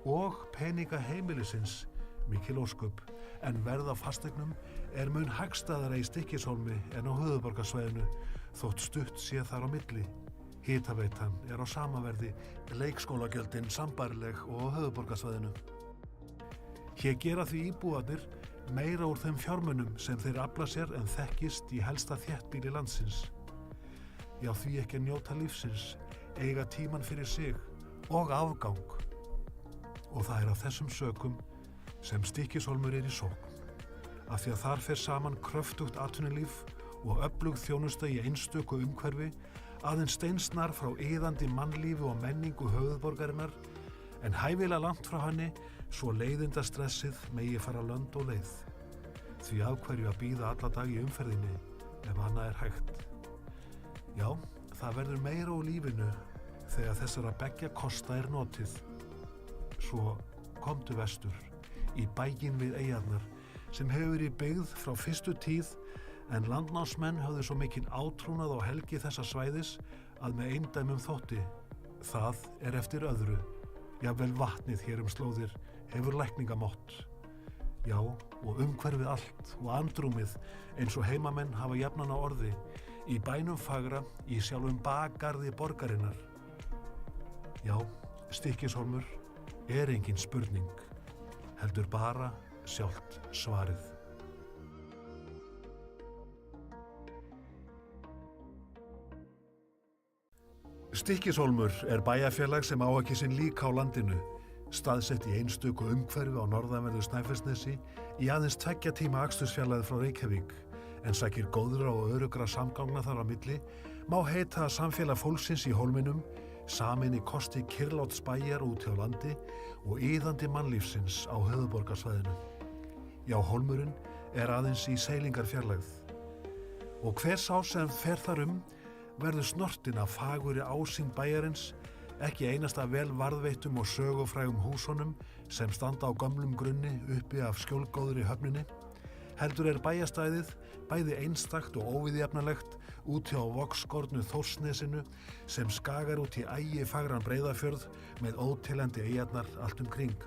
og peninga heimilisins mikil ósköp, en verð á fasteignum er mun hagstæðara í Stykkishólmi en á höfuðborgarsvæðinu þótt stutt sé þar á milli. Hitaveitan er á sama verði, leikskólagjöldin sambærileg og á höfuðborgarsvæðinu. Hér gera því íbúarnir meira úr þeim fjármunum sem þeir afla sér en þekkist í helsta þéttbýli landsins. Já, því ekki að njóta lífsins, eiga tíman fyrir sig og afgang. Og það er af þessum sökum sem Stykkishólmur er í sókn. Af því að þar fer saman kröftugt atvinnulíf og öflug þjónusta í einstöku umhverfi, aðeins steinsnar frá iðandi mannlífi og menningu höfuðborgarinnar, en hæfilega langt frá henni svo leiðindastressið megi fara lönd og leið. Því af hverju að bíða alla dag í umferðinni ef annað er hægt. Já, það verður meira úr lífinu þegar þessara beggja kosta er notið. Svo komdu vestur, í bæinn við eyjarnar, sem hefur verið byggð frá fyrstu tíð, en landnámsmenn höfðu svo mikinn átrúnað á helgi þessa svæðis að með eindæmum þótti. Það er eftir öðru. Jafnvel vatnið hér slóðir hefur lækningamott. Já, og umhverfið allt og andrúmið eins og heimamenn hafa jafnan á orði, í bænum fagra, í sjálfum bakgarði borgarinnar. Já, Stykkishólmur er engin spurning, heldur bara sjálft svarið. Stykkishólmur er bæjarfélag sem á ekki sinn lík á landinu, staðsett í einstöku umhverfi á norðanverðu Snæfellsnesi í aðeins 2 tíma akstursfjarlægð frá Reykjavík, en sækir góðra og örugra samgangna þar á milli, má heita að samfélag fólksins í hólminum, samin í kosti kyrrláts bæjar út hjá landi og iðandi mannlífsins á höfuðborgarsvæðinu. Já, hólmurinn er aðeins í seilingarfjarlægð. Og hver sá sem fer þar verður snortinn af fagurri ásýnd bæjarins, ekki einasta vel varðveittum og sögufrægum húsunum sem standa á gömlum grunni uppi af skjólgóðri höfninni, heldur er bæjarstæðið bæði einstakt og óviðjafnalegt út hjá vogskornu Þórsnesinu sem skagar út í ægifagran Breiðafjörð með óteljandi eyjarnar allt kring.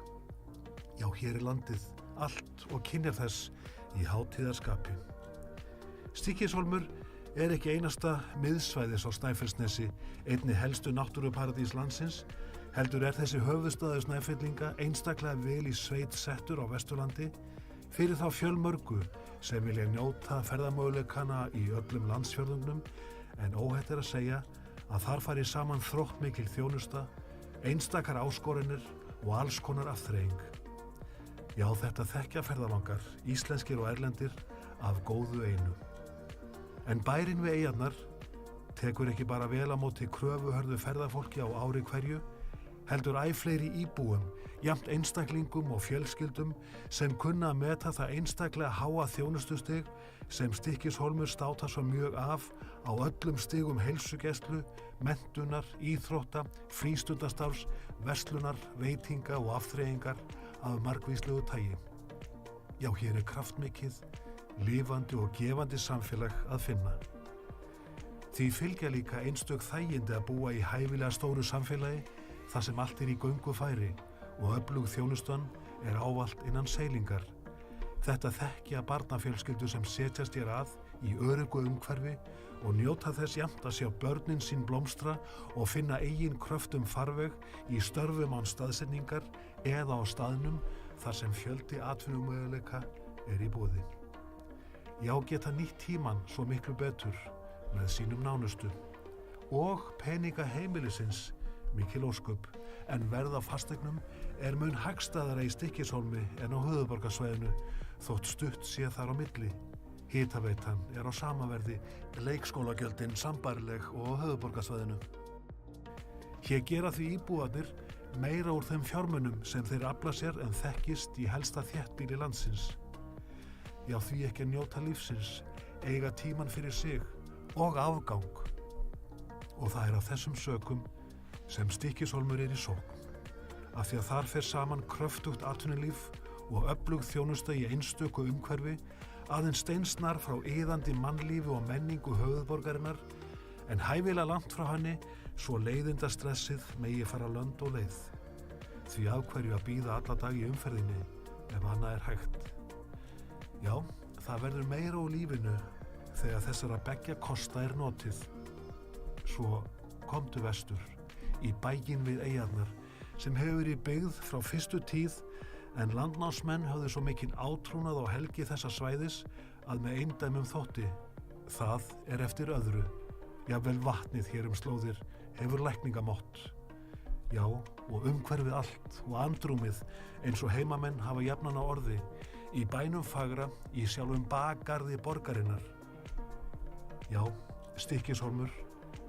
Já, hér er landið, allt og kynjar þess í hátíðarskapi. Stykkishólmur er ekki einasta miðsvæðis á Snæfellsnesi, einni helstu náttúruparadís landsins, heldur er þessi höfuðstaður Snæfellinga einstaklega vel í sveit settur á Vesturlandi fyrir þá fjölmörgu sem vilja njóta ferðamöguleikana í öllum landsfjörðungnum, en óhætt er að segja að þar fari saman þróttmikil þjónusta, einstakar áskoranir og alls konar afþreying. Já, þetta þekkja ferðalangar, íslenskir og erlendir, af góðu einu. En bærinn við eyjarnar tekur ekki bara vel á móti kröfuhörðu ferðafólki á ári hverju, heldur æ fleiri íbúum, jafnt einstaklingum og fjölskyldum sem kunna að meta það einstaklega háa þjónustustig sem Stykkishólmur státar svo mjög af á öllum stigum heilsugæslu, menntunar, íþrótta, frístundastarfs, verslunar, veitinga og afþreyingar af margvíslegu tagi. Já, hér er kraftmikið, lifandi og gefandi samfélag að finna. Því fylgja líka einstök þægindi að búa í hæfilega stóru samfélagi þar sem allt er í göngufæri og öflug þjónustan er ávallt innan seilingar. Þetta þekkja barnafjölskyldur sem setjast hér að í öruggu umhverfi og njóta þess jafnt að sjá börnin sín blómstra og finna eigin kröftum farveg í störfum án staðsetningar eða á staðnum þar sem fjöldi atvinnumöguleika er í boði. Já, geta nýtt tímann svo miklu betur með sínum nánustu og peninga heimilisins mikil ósköp, en verð á fasteignum er mun hagstæðara í Stykkishólmi en á höfuðborgarsvæðinu þótt stutt sé þar á milli. Hitaveitan er á sama verði, leikskólagjöldin sambærileg og á höfuðborgarsvæðinu. Hér gera því íbúarnir meira úr þeim fjármunum sem þeir afla sér en þekkist í helsta þéttbýli landsins. Já, því ekki að njóta lífsins, eiga tíman fyrir sig og afgang. Og það er af þessum sökum sem Stykkishólmur er í sókn, af því að þar fer saman kröftugt atvinnulíf og öflug þjónusta í einstöku umhverfi, aðeins steinsnar frá iðandi mannlífi og menningu höfuðborgarinnar, en hæfilega langt frá henni svo leiðindastressið megi fara lönd og leið. Því af hverju að bíða alla dag í umferðinni ef annað er hægt. Já, það verður meira úr lífinu þegar þessara beggja kosta er notið. Svo komdu vestur, í bæinn við eyjarnar sem hefur verið byggð frá fyrstu tíð, en landnámsmenn höfðu svo mikinn átrúnað á helgi þessa svæðis að með eindæmum þótti. Það er eftir öðru. Jafnvel vatnið hér slóðir hefur lækningamott. Já, og umhverfið allt og andrúmið eins og heimamenn hafa jafnan á orði, í bænum fagra, í sjálfum bakgarði borgarinnar. Já, Stykkishólmur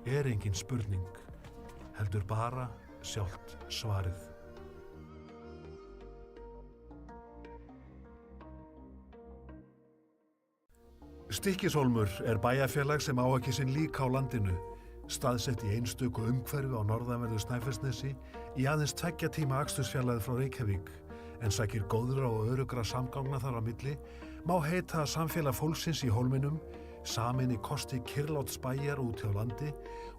er engin spurning, heldur bara sjálft svarið. Stykkishólmur er bæjarfélag sem á ekki sinn líka á landinu, staðsett í einstöku umhverfi á norðanverðu Snæfellsnesi í aðeins 2 tíma akstursfjarlægð frá Reykjavík, en sækir góðra og örugra samgangna þar á milli, má heita að samfélag fólksins í hólminum samin í kosti kyrrláts bæjar út hjá landi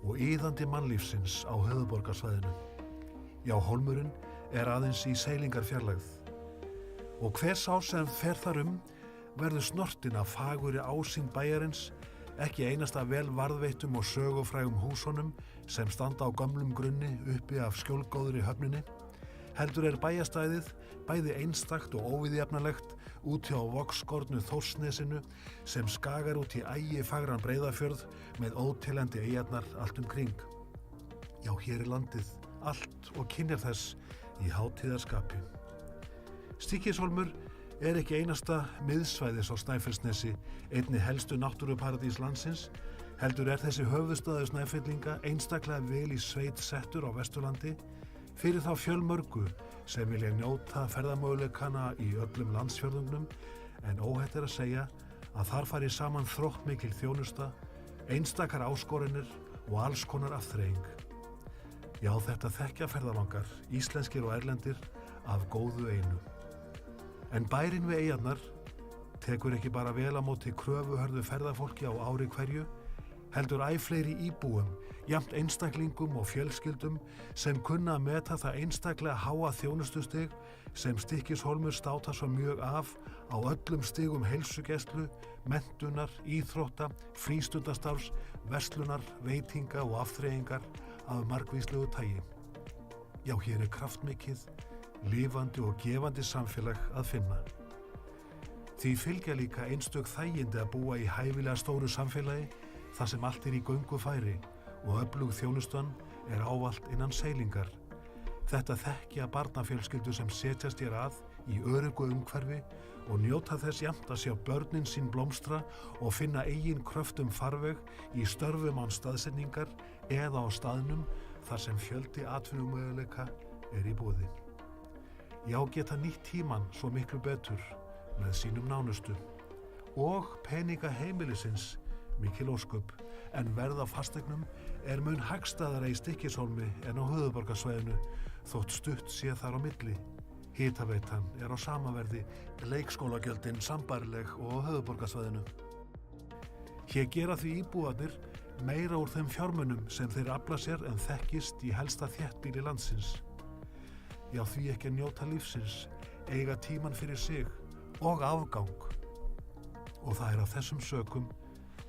og iðandi mannlífsins á höfuðborgarsvæðinu. Já, hólmurinn er aðeins í seilingarfjarlægð. Og hver sá sem fer þar verður snortinn af fagurri ásýnd bæjarins, ekki einasta vel varðveittum og sögufrægum húsunum sem standa á gömlum grunni uppi af skjólgóðri höfninni, heldur er bæjarstæðið bæði einstakt og óviðjafnalegt út hjá vogskornu Þórsnesinu sem skagar út í ægifagran Breiðafjörð með óteljandi eyjarnar allt kring. Já, hér er landið allt og kynjar þess í hátíðarskapi. Stykkishólmur er ekki einasta miðsvæðis á Snæfellsnesi, einni helstu náttúruparadís landsins, heldur er þessi höfuðstaður Snæfellinga einstaklega vel í sveit settur á Vesturlandi fyrir þá fjölmörgu sem vilja njóta ferðamöguleikana í öllum landsfjörðungnum, en óhætt er að segja að þar fari saman þróttmikil þjónusta, einstakar áskoranir og alls konar afþreying. Já, þetta þekkja ferðalangar, íslenskir og erlendir, af góðu einu. En bærinn við eyjarnar tekur ekki bara vel á móti kröfuhörðu ferðafólki á ári hverju, heldur æ fleiri íbúum, jafnt einstaklingum og fjölskyldum sem kunna að meta það einstaklega háa þjónustustig sem Stykkishólmur státar svo mjög af á öllum stigum heilsugæslu, menntunar, íþrótta, frístundastarfs, verslunar, veitinga og afþreyingar af margvíslegu tagi. Já, hér er kraftmikið, lifandi og gefandi samfélag að finna. Því fylgja líka einstök þægindi að búa í hæfilega stóru samfélagi þar sem allt er í göngu færi og öflug þjónustan er ávallt innan seilingar. Þetta þekkja barnafjölskyldur sem setjast hér að í öruggu umhverfi og njóta þess jafnt að sjá börnin sín blómstra og finna eigin kröftum farveg í störfum án staðsetningar eða á staðnum þar sem fjöldi atvinnumöguleika er í boði. Já, geta nýtt tímann svo miklu betur með sínum nánustu og peninga heimilisins mikil ósköp, en verð á fasteignum er mun hagstæðara í Stykkishólmi en á höfuðborgarsvæðinu þótt stutt sé þar á milli. Hitaveitan er á sama verði, leikskólagjöldin sambærileg og á höfuðborgarsvæðinu. Hér gera því íbúarnir meira úr þeim fjármunum sem þeir afla sér en þekkist í helsta þéttbýli landsins. Já, því ekki að njóta lífsins, eiga tímann fyrir sig og afgang. Og það er af þessum sökum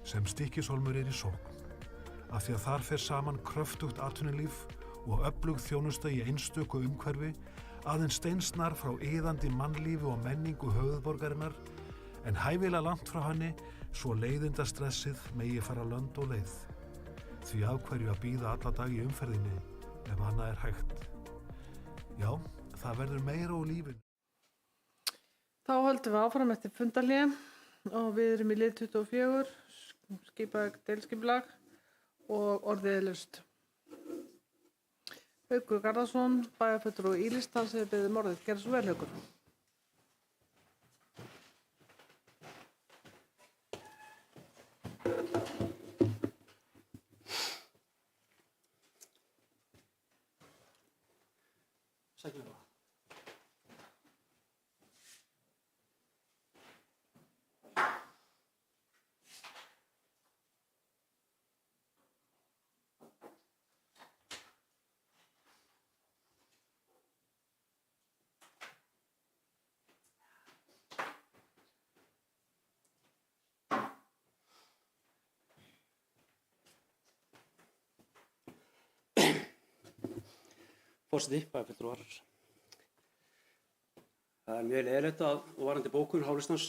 sem Stykkishólmur er í sókn. Af því að þar fer saman kröftugt atvinnulíf og öflug þjónusta í einstöku umhverfi, aðeins steinsnar frá iðandi mannlífi og menningu höfuðborgarinnar, en hæfilega langt frá henni svo leiðindastressið megi fara lönd og leið. Því af hverju að bíða alla dag í umferðinni ef annað er hægt. Já, það verður meira úr lífinu. Þá höldum við áfram eftir fundarhlé og við erum í lið 24, deilskipulag og orðið er laust. Haukur Garðarsson, bæjarfulltrúi í Íslands, hefur beðið orðið. Gerðu svo vel, Haukur. Sækjum. Forseti, bæjarfulltrúar. Það er mjög leiðilegt að, og varðandi bókun Hálistans,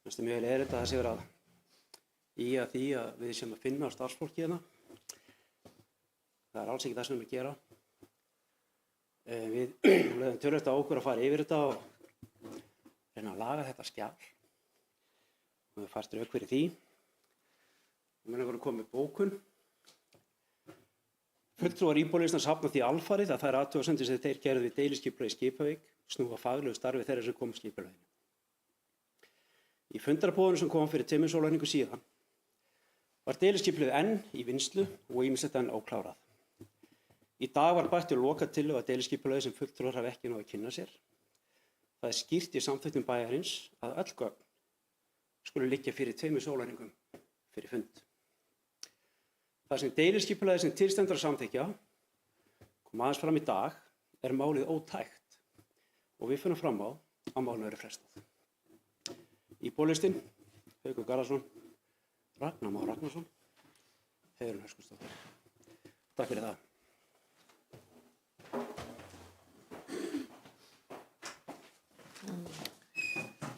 það er mjög leiðilegt að það sé verið að ýja því að við séum að finna starfsfólki hérna. Það er alls ekki það sem við erum að gera. Við lögum tölvöld á okkur að fara yfir þetta og reyna að laga þetta skjal. Og við fært rauk fyrir því. Og mér hefur komið bókun. Fulltrúar íbúalistans hafna því alfarið að þær athugasemdir sem þeir gerðu við deiliskipulagi í Skipavík snúa faglegu starfi þeirra sem komu skipulaginu. Í fundarboðinu sem kom fyrir 2 sólarhringum síðan var deiliskipulagið enn í vinnslu og ýmislegt enn óklárað. Í dag var bætt við lokatillögu að deiliskipulagið sem fulltrúar hafa ekki náð að kynna sér. Það er skýrt í samþykktum bæjarins að öll gögn skulu liggja fyrir 2 sólarhringum fyrir fund. Það sem deiliskipulagið sem tilstendur að samþykkja kom aðeins fram í dag er málið ótækt og við finnum fram á að málinu verið frestað. Íbúalistinn, Haukur Garðarsson, Ragnar Már Ragnarsson, Heiðrún Höskuldsdóttir. Takk fyrir það.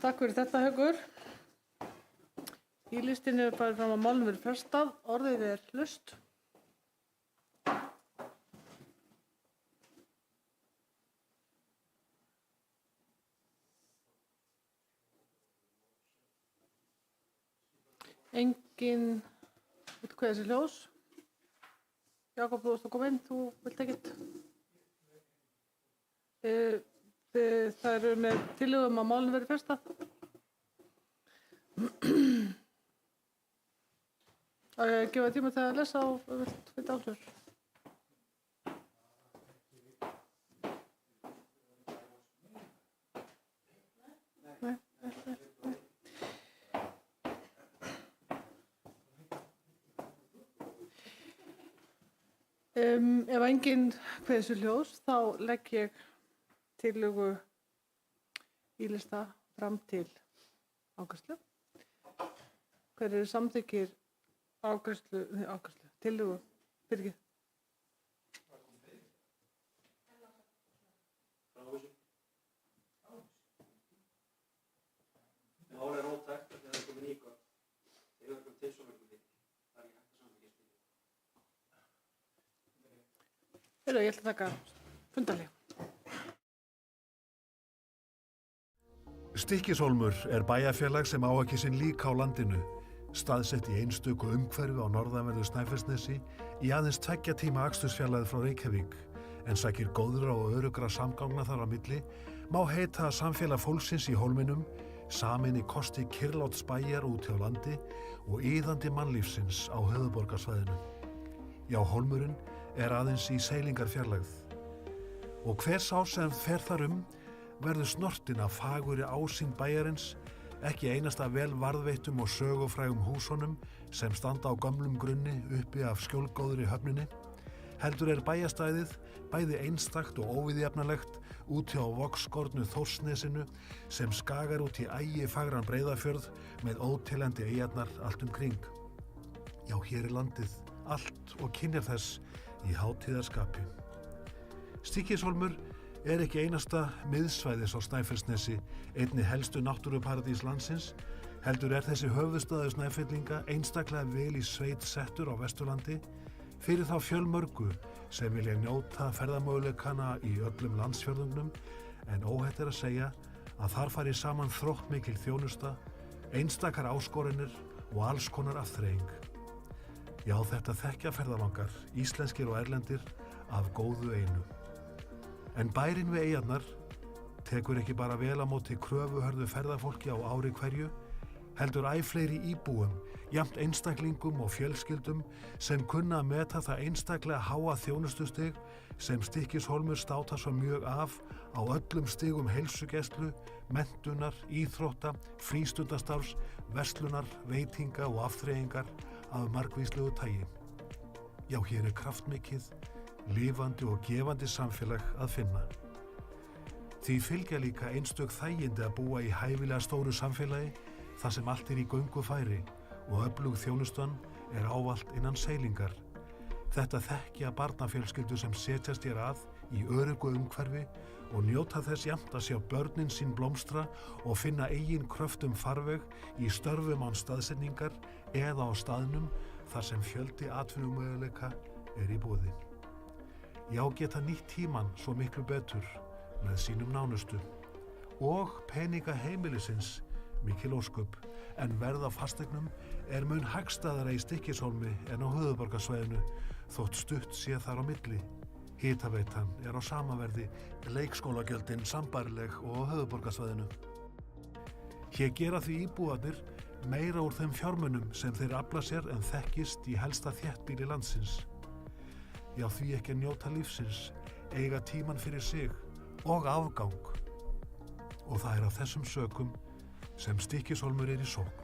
Takk fyrir þetta, Haukur. Í listinni er bara fram að málum verið frestað. Orðið er hlust. Engin, veitu hvað þessi ljós? Jakob, þú varst að koma inn, þú vilt ekkert? Það eru með tillögum að málinu verið frestað. Á ég að gefa tíma til að lesa og vilt vita ásvör? Nei. Ef enginn kveður sér ljós, þá legg ég tillögu í lista fram til afgreiðslu. Hver eru samþykkir tillögu? Birgir. Málið er ótækt þegar það er komið nýgögn. Þegar það er komið til sólarhringum fyrir. Það er ekki hægt að samþykkja slíkt. Ég ætla að taka fundarhlé. Stykkishólmur er bæjarfélag sem á ekki sinn lík á landinu, staðsett í einstöku umhverfi á norðanverðu Snæfellsnesi í aðeins 2 tíma akstursfjarlægð frá Reykjavík, en sækir góðra og örugra samgangna þar á milli, má heita samfélag fólksins í hólminum, sameini kosti kyrrláts bæjar út hjá landi og iðandi mannlífsins á höfuðborgarsvæðinu. Já, hólmurinn er aðeins í seilingarfjarlægð. Og hver sá sem fer þar verður snortinn af fagurri ásýnd bæjarins, ekki einasta vel varðveittum og sögufrægum húsunum sem standa á gömlum grunni uppi af skjólgóðri höfninni, heldur er bæjarstæðið bæði einstakt og óviðjafnalegt út hjá vogskornu Þórsnesinu sem skagar út í ægifagran Breiðafjörð með óteljandi eyjarnar allt kring. Já, hér er landið, allt og kynjar þess í hátíðarskapi. Stykkishólmur er ekki einasta miðsvæðis á Snæfellsnesi, einni helstu náttúruparadís landsins, heldur er þessi höfuðstaður Snæfellinga einstaklega vel í sveit settur á Vesturlandi fyrir þá fjölmörgu sem vilja njóta ferðamöguleikana í öllum landsfjörðungnum, en óhætt er að segja að þar fari saman þróttmikil þjónusta, einstakar áskoranir og alls konar afþreying. Já, þetta þekkja ferðalangar, íslenskir og erlendir, af góðu einu. En bærinn við eyjarnar tekur ekki bara vel á móti kröfuhörðu ferðafólki á ári hverju, heldur æ fleiri íbúum, jafnt einstaklingum og fjölskyldum sem kunna að meta það einstaklega háa þjónustustig sem Stykkishólmur státar svo mjög af á öllum stigum heilsugæslu, menntunar, íþrótta, frístundastarfs, verslunar, veitinga og afþreyingar af margvíslegu tagi. Já, hér er kraftmikið, lifandi og gefandi samfélag að finna. Því fylgja líka einstök þægindi að búa í hæfilega stóru samfélagi þar sem allt er í göngufæri og öflug þjónustan er ávallt innan seilingar. Þetta þekkja barnafjölskyldur sem setjast hér að í öruggu umhverfi og njóta þess jafnt að sjá börnin sín blómstra og finna eigin kröftum farveg í störfum án staðsetningar eða á staðnum þar sem fjöldi atvinnumöguleika er í boði. Já, geta nýtt tímann svo miklu betur með sínum nánustu. Og peninga heimilisins mikil ósköp, en verð á fasteignum er mun hagstæðara í Stykkishólmi en á höfuðborgarsvæðinu, þótt stutt sé þar á milli. Hitaveitan er á sama verði, leikskólagjöldin sambærileg og á höfuðborgarsvæðinu. Hér gera því íbúarnir meira úr þeim fjármunum sem þeir afla sér en þekkist í helsta þéttbýli landsins. Já, því ekki að njóta lífsins, eiga tíman fyrir sig og afgang. Og það er af þessum sökum sem Stykkishólmur í sókn.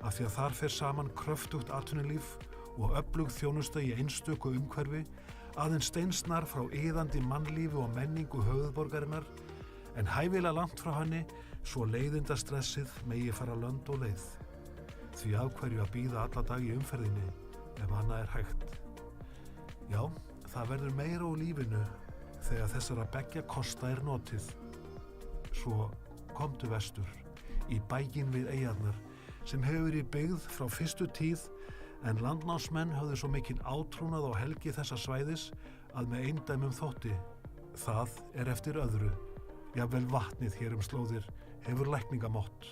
Af því að þar fer saman kröftugt atvinnulíf og öflug þjónusta í einstöku umhverfi, aðeins steinsnar frá iðandi mannlífi og menningu höfuðborgarinnar, en hæfilega langt frá henni svo leiðindastressið megi fara lönd og leið. Því af hverju að bíða alla dag í umferðinni ef annað er hægt. Já, það verður meira úr lífinu þegar þessara beggja kosta er notið. Svo komdu vestur, í bæinn við eyjarnar, sem hefur verið byggð frá fyrstu tíð, en landnámsmenn höfðu svo mikinn átrúnað á helgi þessa svæðis að með eindæmum þótti. Það er eftir öðru. Jafnvel vatnið hér slóðir hefur lækningamott.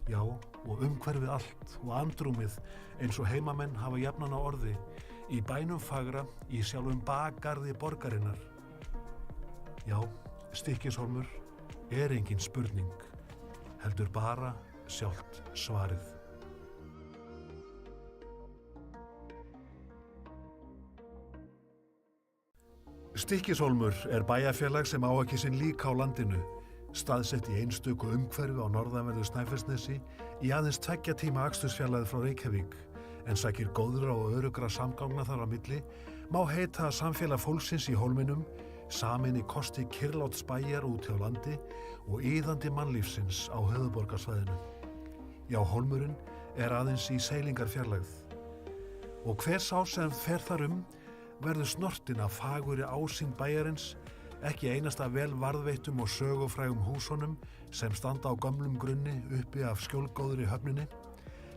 Já, og umhverfið allt og andrúmið eins og heimamenn hafa jafnan á orði, í bænum fagra, í sjálfum bakgarði borgarinnar. Já, Stykkishólmur er engin spurning, heldur bara sjálft svarið. Stykkishólmur er bæjarfélag sem á ekki sinn líka á landinu, staðsett í einstöku umhverfi á norðanverðu Snæfellsnesi í aðeins 2 tíma akstursfjarlægð frá Reykjavík, en sækir góðra og örugra samgangna þar á milli, má heita að samfélag fólksins í hólminum, samin í kosti kyrrláts bæjar út hjá landi og iðandi mannlífsins á höfuðborgarsvæðinu. Já, hólmurinn er aðeins í seilingarfjarlægð. Og hver sá sem fer þar verður snortin af fagurri ásýnd bæjarins, ekki einasta vel varðveittum og sögufrægum húsunum sem standa á gömlum grunni uppi af skjólgóðri höfninni,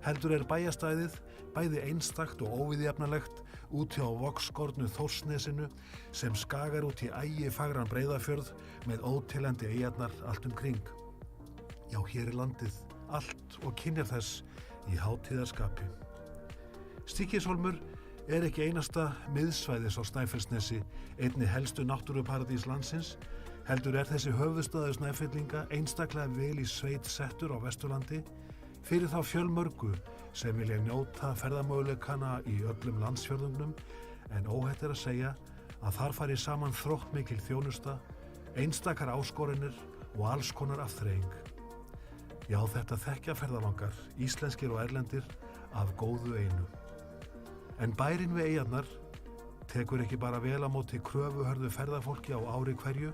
heldur er bæjarstæðið bæði einstakt og óviðjafnalegt út hjá vogskornu Þórsnesinu sem skagar út í ægifagran Breiðafjörð með óteljandi eyjarnar allt kring. Já, hér er landið, allt og kynjar þess í hátíðarskapi. Stykkishólmur er ekki einasta miðsvæðis á Snæfellsnesi, einni helstu náttúruparadís landsins, heldur er þessi höfuðstaður Snæfellinga einstaklega vel í sveit settur á Vesturlandi fyrir þá fjölmörgu sem vilja njóta ferðamöguleikana í öllum landsfjörðungnum, en óhætt er að segja að þar fari saman þróttmikil þjónusta, einstakar áskoranir og alls konar afþreying. Já, þetta þekkja ferðalangar, íslenskir og erlendir, af góðu einu. En bærinn við eyjarnar tekur ekki bara vel á móti kröfuhörðu ferðafólki á ári hverju,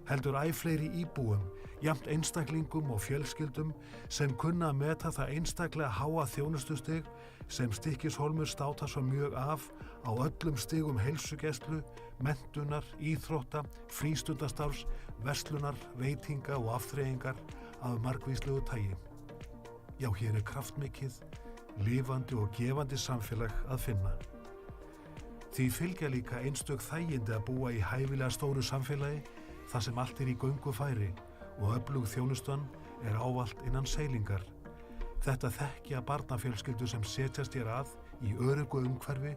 heldur æ fleiri íbúum, jafnt einstaklingum og fjölskyldum sem kunna að meta það einstaklega háa þjónustustig sem Stykkishólmur státar svo mjög af á öllum stigum heilsugæslu, menntunar, íþrótta, frístundastarfs, verslunar, veitinga og afþreyingar af margvíslegu tagi. Já, hér er kraftmikið, lifandi og gefandi samfélag að finna. Því fylgja líka einstök þægindi að búa í hæfilega stóru samfélagi þar sem allt er í göngufæri og öflug þjónustan er ávallt innan seilingar. Þetta þekkja barnafjölskyldur sem setjast hér að í öruggu umhverfi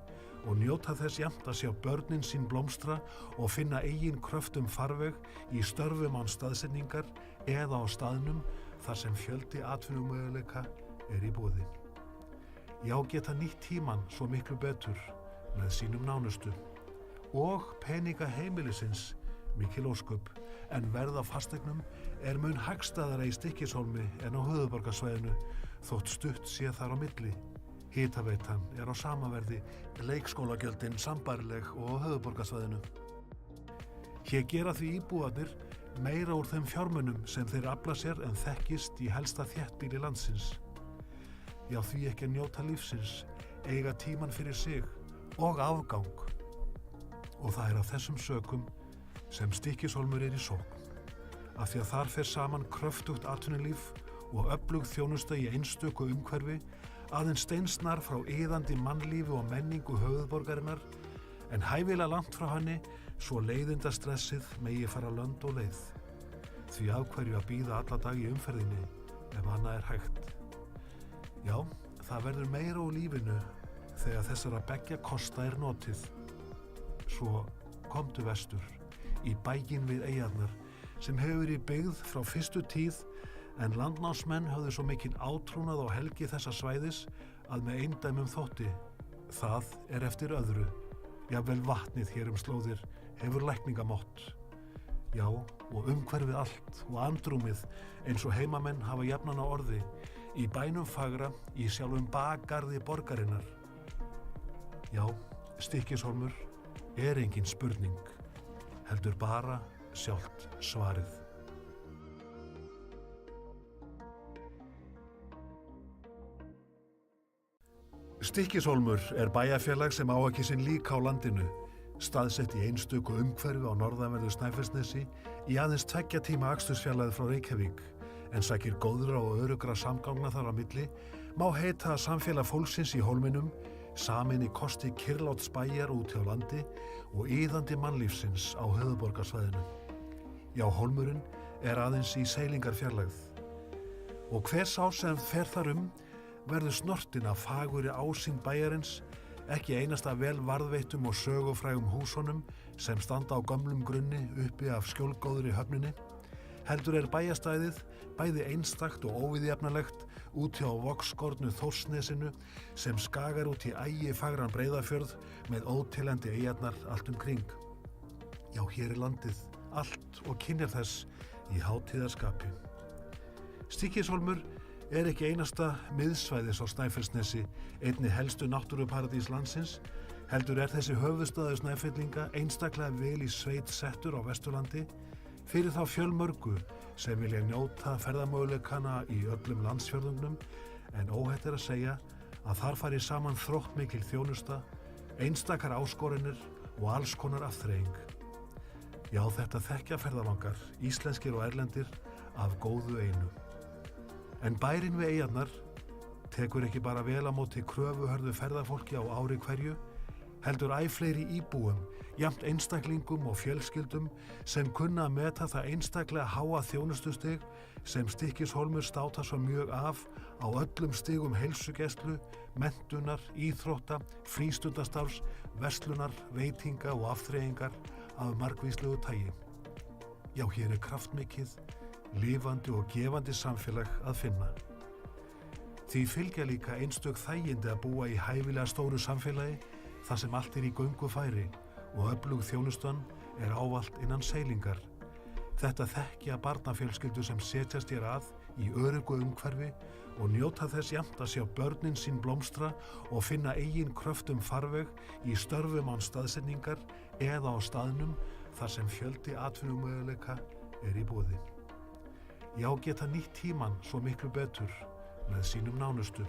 og njóta þess jafnt að sjá börnin sín blómstra og finna eigin kröftum farveg í störfum án staðsetningar eða á staðnum þar sem fjöldi atvinnumöguleika er í boði. Já, geta nýtt tíman svo miklu betur með sínum nánustu. Og peninga heimilisins mikil ósköp, en verð á fasteignum er mun hagstæðara í Stykkishólmi en á höfuðborgarsvæðinu, þótt stutt sé þar á milli. Hitaveitan er á sama verði, leikskólagjöldin sambærileg og á höfuðborgarsvæðinu. Hér gera því íbúarnir meira úr þeim fjármunum sem þeir afla sér en þekkist í helsta þéttbýli landsins. Já, því ekki að njóta lífsins, eiga tíman fyrir sig og afgang. Og það er af þessum sökum sem Stykkishólmur í sókn. Af því að þar fer saman kröftugt atvinnulíf og öflug þjónusta í einstöku umhverfi, aðeins steinsnar frá iðandi mannlífi og menningu höfuðborgarinnar, en hæfilega langt frá henni svo leiðindastressið megi fara lönd og leið. Því af hverju að bíða alla dag í umferðinni ef annað er hægt. Já, það verður meira úr lífinu þegar þessara beggja kosta er notið. Svo komdu vestur, í bæinn við eyjarnar, sem hefur verið byggð frá fyrstu tíð, en landnámsmenn höfðu svo mikinn átrúnað á helgi þessa svæðis að með eindæmum þótti. Það er eftir öðru. Jafnvel vatnið hér slóðir hefur lækningamátt. Já, og umhverfið allt og andrúmið eins og heimamenn hafa jafnan á orði, í bænum fagra, í sjálfum bakgarði borgarinnar. Já, Stykkishólmur er engin spurning, heldur bara sjálft svarið. Stykkishólmur er bæjarfélag sem á ekki sinn líka á landinu, staðsett í einstöku umhverfi á norðanverðu Snæfellsnesi í aðeins 2 tíma akstursfjarlægð frá Reykjavík, en sækir góðra og öruggra samgangna þar á milli, má heita að samfélag fólksins í hólminum, samin í kosti kyrrláts bæjar út hjá landi og iðandi mannlífsins á höfuðborgarsvæðinu. Já, hólmurinn er aðeins í seilingarfjarlægð. Og hver sá sem fer þar verður snortinn af fagurri ásýnd bæjarins, ekki einasta vel varðveittum og sögufrægum húsunum sem standa á gömlum grunni uppi af skjólgóðri höfninni, heldur er bæjarstæðið bæði einstakt og óviðjafnalegt út hjá vogskornu Þórsnesinu sem skagar út í ægifagran Breiðafjörð með ótilhendi eyjarnar allt kring. Já, hér er landið allt og kynjar þess í hátíðarskapi. Stykkishólmur er ekki einasta miðsvæðis á Snæfellsnesi, einni helstu náttúruparadís landsins, heldur er þessi höfuðstaður Snæfellinga einstaklega vel í sveit settur á Vesturlandi fyrir þá fjölmörgu sem vilja njóta ferðamöguleikana í öllum landsfjörðungnum, en óhætt er að segja að þar fari saman þróttmikil þjónusta, einstakar áskoranir og alls konar afþreying. Já, þetta þekkja ferðalangar, íslenskir og erlendir, af góðu einu. En bærinn við eyjarnar tekur ekki bara vel á móti kröfuhörðu ferðafólki á ári hverju, heldur æ fleiri íbúum, jafnt einstaklingum og fjölskyldum sem kunna að meta það einstaklega háa þjónustustig sem Stykkishólmur státa svo mjög af á öllum stigum heilsugæslu, menntunar, íþrótta, frístundastarfs, verslunar, veitinga og afþreyingar af margvíslegu tagi. Já, hér er kraftmikið, lifandi og gefandi samfélag að finna. Því fylgja líka einstök þægindi að búa í hæfilega stóru samfélagi þar sem allt er í göngu færi og öflug þjónustan er ávallt innan seilingar. Þetta þekkja barnafjölskyldur sem setjast hér að í öruggu umhverfi og njóta þess jafnt að sjá börnin sín blómstra og finna eigin kröftum farveg í störfum án staðsetningar eða á staðnum þar sem fjöldi atvinnumöguleika er í boði. Já, geta nýtt tímann svo miklu betur með sínum nánustu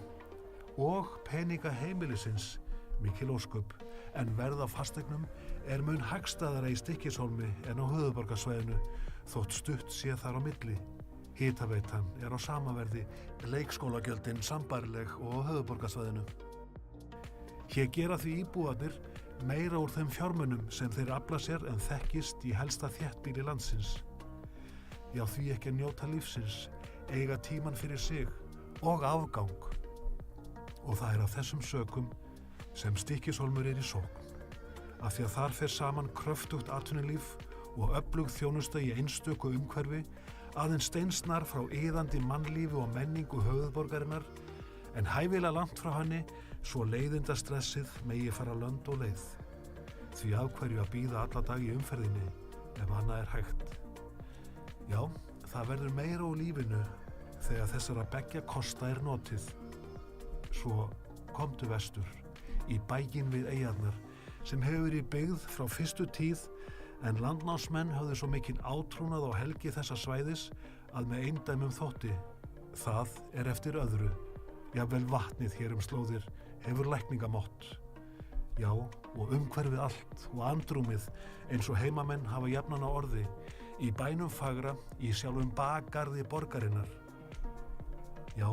og peninga heimilisins mikil ósköp, en verð á fasteignum er mun hagstæðara í Stykkishólmi en á höfuðborgarsvæðinu þótt stutt sé þar á milli. Hitaveitan er á sama verði, leikskólagjöldin sambærileg og á höfuðborgarsvæðinu. Hér gera því íbúarnir meira úr þeim fjármunum sem þeir afla sér en þekkist í helsta þéttbýli landsins. Já, því ekki að njóta lífsins, eiga tímann fyrir sig og afgang. Og það er af þessum sökum sem Stykkishólmur er í sókn, af því að þar fer saman kröftugt atvinnulíf og öflug þjónusta í einstöku umhverfi, aðeins steinsnar frá iðandi mannlífi og menningu höfuðborgarinnar, en hæfilega langt frá henni svo leiðindastressið megi fara lönd og leið. Því af hverju að bíða alla dag í umferðinni ef annað er hægt. Já, það verður meira úr lífinu þegar þessara beggja kosta er notið. Svo komdu vestur, í bæinn við eyjarnar, sem hefur verið byggð frá fyrstu tíð, en landnámsmenn höfðu svo mikinn átrúnað á helgi þessa svæðis að með eindæmum þótti. Það er eftir öðru. Jafnvel vatnið hér slóðir hefur lækningamátt. Já, og umhverfið allt og andrúmið eins og heimamenn hafa jafnan á orði, í bænum fagra, í sjálfum bakgarði borgarinnar. Já,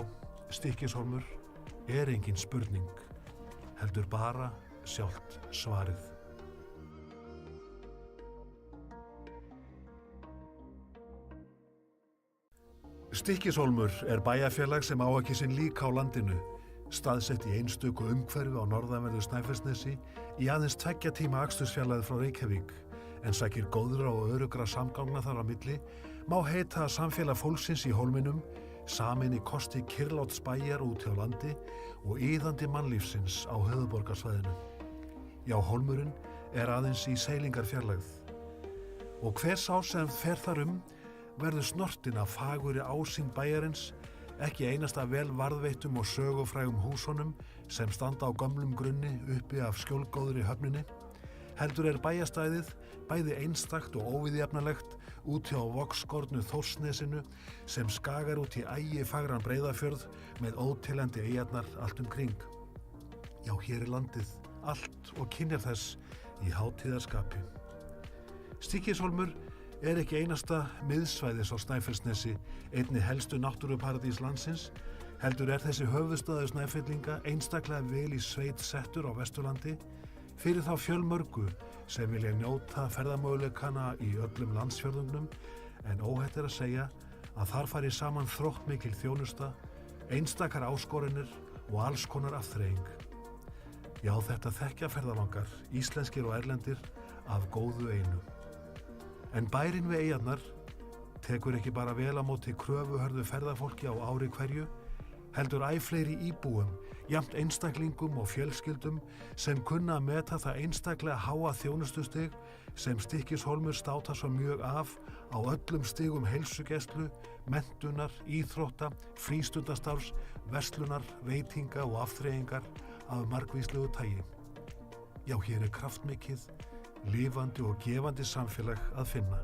Stykkishólmur er engin spurning, heldur bara sjálft svarið. Stykkishólmur er bæjarfélag sem á ekki sinn líka á landinu, staðsett í einstöku umhverfi á norðanverðu Snæfellsnesi í aðeins 2 tíma akstursfjarlægð frá Reykjavík, en sækir góðra og örugra samgangna þar á milli, má heita að samfélag fólksins í hólminum samin í kosti kyrrláts bæjar út hjá landi og iðandi mannlífsins á höfuðborgarsvæðinu. Já, Hólmurinn er aðeins í seilingarfjarlægð. Og hver sá sem fer þar verður snortinn af faguri ásýnd bæjarins, ekki einasta vel varðveittum og sögufrægum húsunum sem standa á gömlum grunni uppi af skjólgóðri höfninni, heldur bæjarstæðið bæði einstakt og óviðjafnalegt út hjá vogskornu Þórsnesinu sem skagar út í ægifagran Breiðafjörð með óteljandi eyjarnar allt kring. Já, hér landið, allt og kynjar þess í hátíðarskapi. Stykkishólmur ekki einasta miðsvæðis á Snæfellsnesi, einni helstu náttúruparadís landsins, heldur þessi höfuðstaður Snæfellinga einstaklega vel í sveit settur á Vesturlandi fyrir þá fjölmörgu sem vilja njóta ferðamöguleikana í öllum landsfjörðungnum, en óhætt að segja að þar fari saman þróttmikil þjónusta, einstakar áskoranir og alls konar afþreying. Já, þetta þekkja ferðalangar, íslenskir og erlendir, af góðu einu. En bærinn við eyjarnar tekur ekki bara vel á móti kröfuhörðu ferðafólki á ári hverju, heldur æ fleiri íbúum, jafnt einstaklingum og fjölskyldum sem kunna að meta það einstaklega háa þjónustustig sem Stykkishólmur státar svo mjög af á öllum stigum heilsugæslu, menntunar, íþrótta, frístundastarfs, verslunar, veitinga og afþreyingar af margvíslegu tagi. Já, hér kraftmikið, lifandi og gefandi samfélag að finna.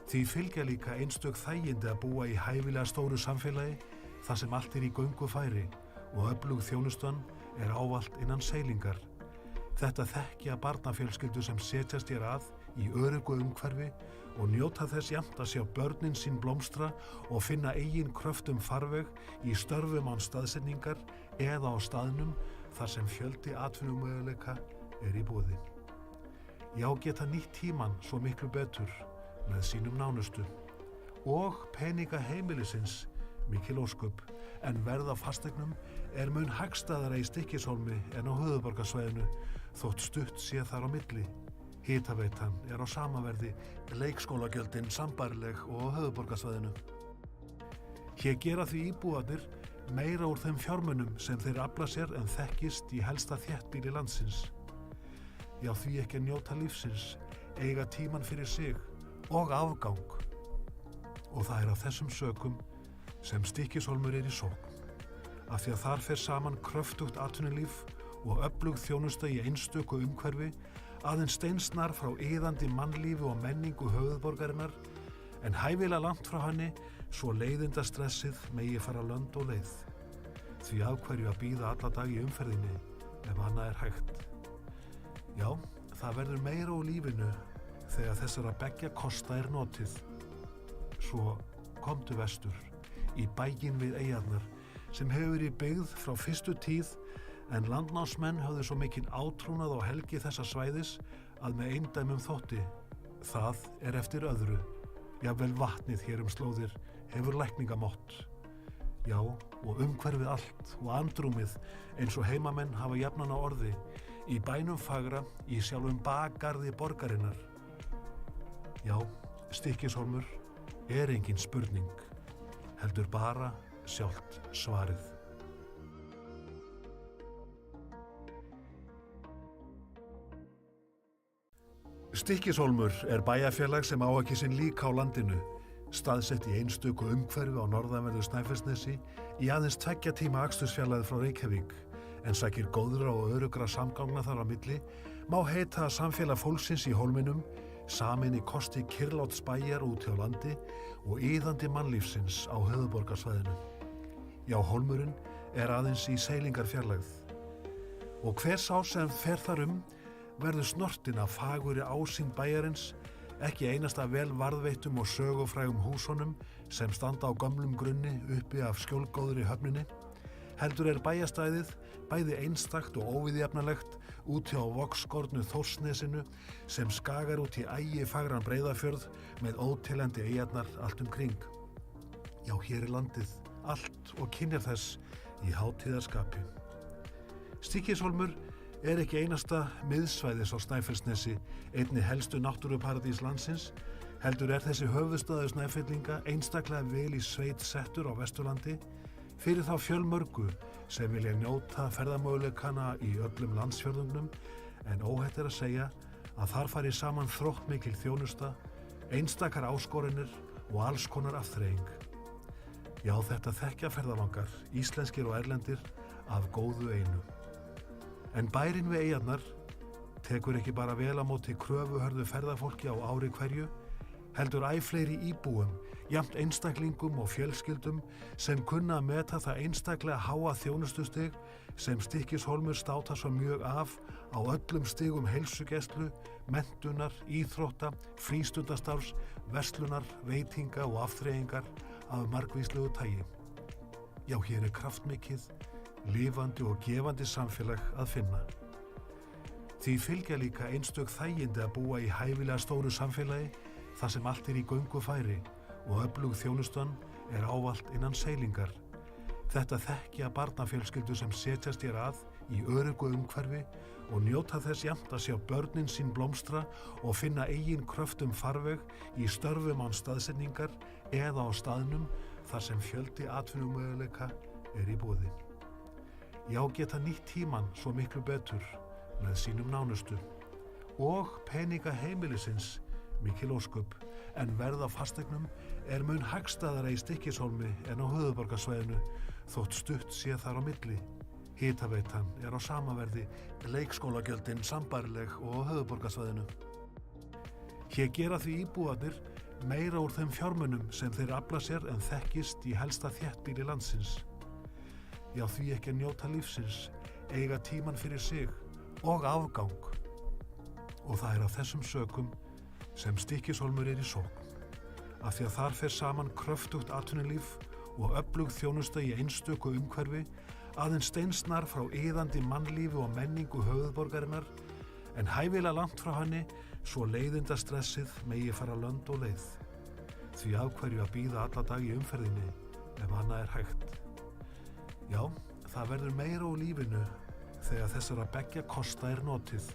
Því fylgja líka einstök þægindi að búa í hæfilega stóru samfélagi þar sem allt í göngu færi og öflug þjónustan ávallt innan seilingar. Þetta þekkja barnafjölskyldu sem setjast hér að í öruggu umhverfi og njóta þess jafnt að sjá börnin sín blómstra og finna eigin kröftum farveg í störfum án staðsetningar eða á staðnum þar sem fjöldi atvinnumöguleika í boði. Já, geta nýtt tímann svo miklu betur með sínum nánustu og peninga heimilisins mikil ósköp, en verð á fasteignum mun hagstæðara í Stykkishólmi en á höfuðborgarsvæðinu þótt stutt sé þar á milli. Hitaveitan á sama verði, leikskólagjöldin sambærileg og á höfuðborgarsvæðinu. Hér gera því íbúarnir meira úr þeim fjármunum sem þeir afla sér en þekkist í helsta þéttbýli landsins. Já, því ekki að njóta lífsins, eiga tíman fyrir sig og afgang. Og það á þessum sökum sem Stykkishólmur í sókn, af því að þar fer saman kröftugt atvinnulíf og öflug þjónusta í einstöku umhverfi, aðeins steinsnar frá iðandi mannlífi og menningu höfuðborgarinnar, en hæfilega langt frá henni svo leiðindastressið megi fara lönd og leið. Því af hverju að bíða alla dag í umferðinni ef annað hægt. Já, það verður meira úr lífinu þegar þessara beggja kosta notið. Svo komdu vestur, í bæinn við eyjarnar, sem hefur verið byggð frá fyrstu tíð, en landnámsmenn höfðu svo mikinn átrúnað á helgi þessa svæðis að með eindæmum þótti. Það eftir öðru. Jafnvel vatnið hér slóðir hefur lækningamott. Já, og umhverfið allt og andrúmið eins og heimamenn hafa jafnan á orði, í bænum fagra, í sjálfum bakgarði borgarinnar. Já, Stykkishólmur engin spurning, heldur bara sjálft svarið. Stykkishólmur bæjarfélag sem á ekki sinn lík á landinu, staðsett í einstöku umhverfi á norðanverðu Snæfellsnesi í aðeins 2 tíma akstursfjarlægð frá Reykjavík, en sækir góðra og örugra samgangna þar á milli, má heita að samfélag fólksins í Hólminum, samin í kosti kyrrláts bæjar út hjá landi og iðandi mannlífsins á höfuðborgarsvæðinu. Já, Hólmurinn aðeins í seilingarfjarlægð. Og hver sá sem fer þar verður snortinn af faguri ásýnd bæjarins, ekki einasta vel varðveittum og sögufrægum húsunum sem standa á gömlum grunni uppi af skjólgóðri höfninni, heldur bæjarstæðið bæði einstakt og óviðjafnalegt út hjá vogskornu Þórsnesinu sem skagar út í ægifagran Breiðafjörð með óteljandi eyjarnar allt kring. Já, hér landið, allt og kynjar þess í hátíðarskapi. Stykkishólmur ekki einasta miðsvæðis á Snæfellsnesi, einni helstu náttúruparadís landsins, heldur er þessi höfuðstaður Snæfellinga einstaklega vel í sveit settur á Vesturlandi fyrir þá fjölmörgu sem vilja njóta ferðamöguleikana í öllum landsfjörðungnum, en óhætt er að segja að þar fari saman þróttmikil þjónusta, einstakar áskoranir og alls konar afþreying. Já, þetta þekkja ferðalangar, íslenskir og erlendir, af góðu einu. En bærinn við eyjarnar tekur ekki bara vel á móti kröfuhörðu ferðafólki á ári hverju, heldur æ fleiri íbúum, jafnt einstaklingum og fjölskyldum sem kunna að meta það einstaklega háa þjónustustig sem Stykkishólmur státa svo mjög af á öllum stigum heilsugæslu, menntunar, íþrótta, frístundastarfs, verslunar, veitinga og afþreyingar af margvíslegu tagi. Já, hér er kraftmikið, lifandi og gefandi samfélag að finna. Því fylgja líka einstök þægindi að búa í hæfilega stóru samfélagi þar sem allt er í göngu færi og öflug þjónustan er ávallt innan seilingar. Þetta þekkja barnafjölskyldur sem setjast hér að í öruggu umhverfi og njóta þess jafnt að sjá börnin sín blómstra og finna eigin kröftum farveg í störfum án staðsetningar eða á staðnum þar sem fjöldi atvinnumöguleika er í boði. Já, geta nýtt tímann svo miklu betur með sínum nánustu og peninga heimilisins mikil ósköp, en verð á fasteignum er mun hagstæðara í Stykkishólmi en á höfuðborgarsvæðinu þótt stutt sé þar á milli. Hitaveitan er á sama verði, leikskólagjöldin sambærileg og á höfuðborgarsvæðinu. Hér gera því íbúarnir meira úr þeim fjármunum sem þeir afla sér en þekkist í helsta þéttbýli landsins. Já, því ekki að njóta lífsins, eiga tíman fyrir sig og afgang. Og það er af þessum sökum sem Stykkishólmur er í sókn, af því að þar fer saman kröftugt atvinnulíf og öflug þjónusta í einstöku umhverfi, aðeins steinsnar frá iðandi mannlífi og menningu höfuðborgarinnar, en hæfilega langt frá henni svo leiðindastressið megi fara lönd og leið. Því af hverju að bíða alla dag í umferðinni ef annað er hægt. Já, það verður meira úr lífinu þegar þessara beggja kosta er notið.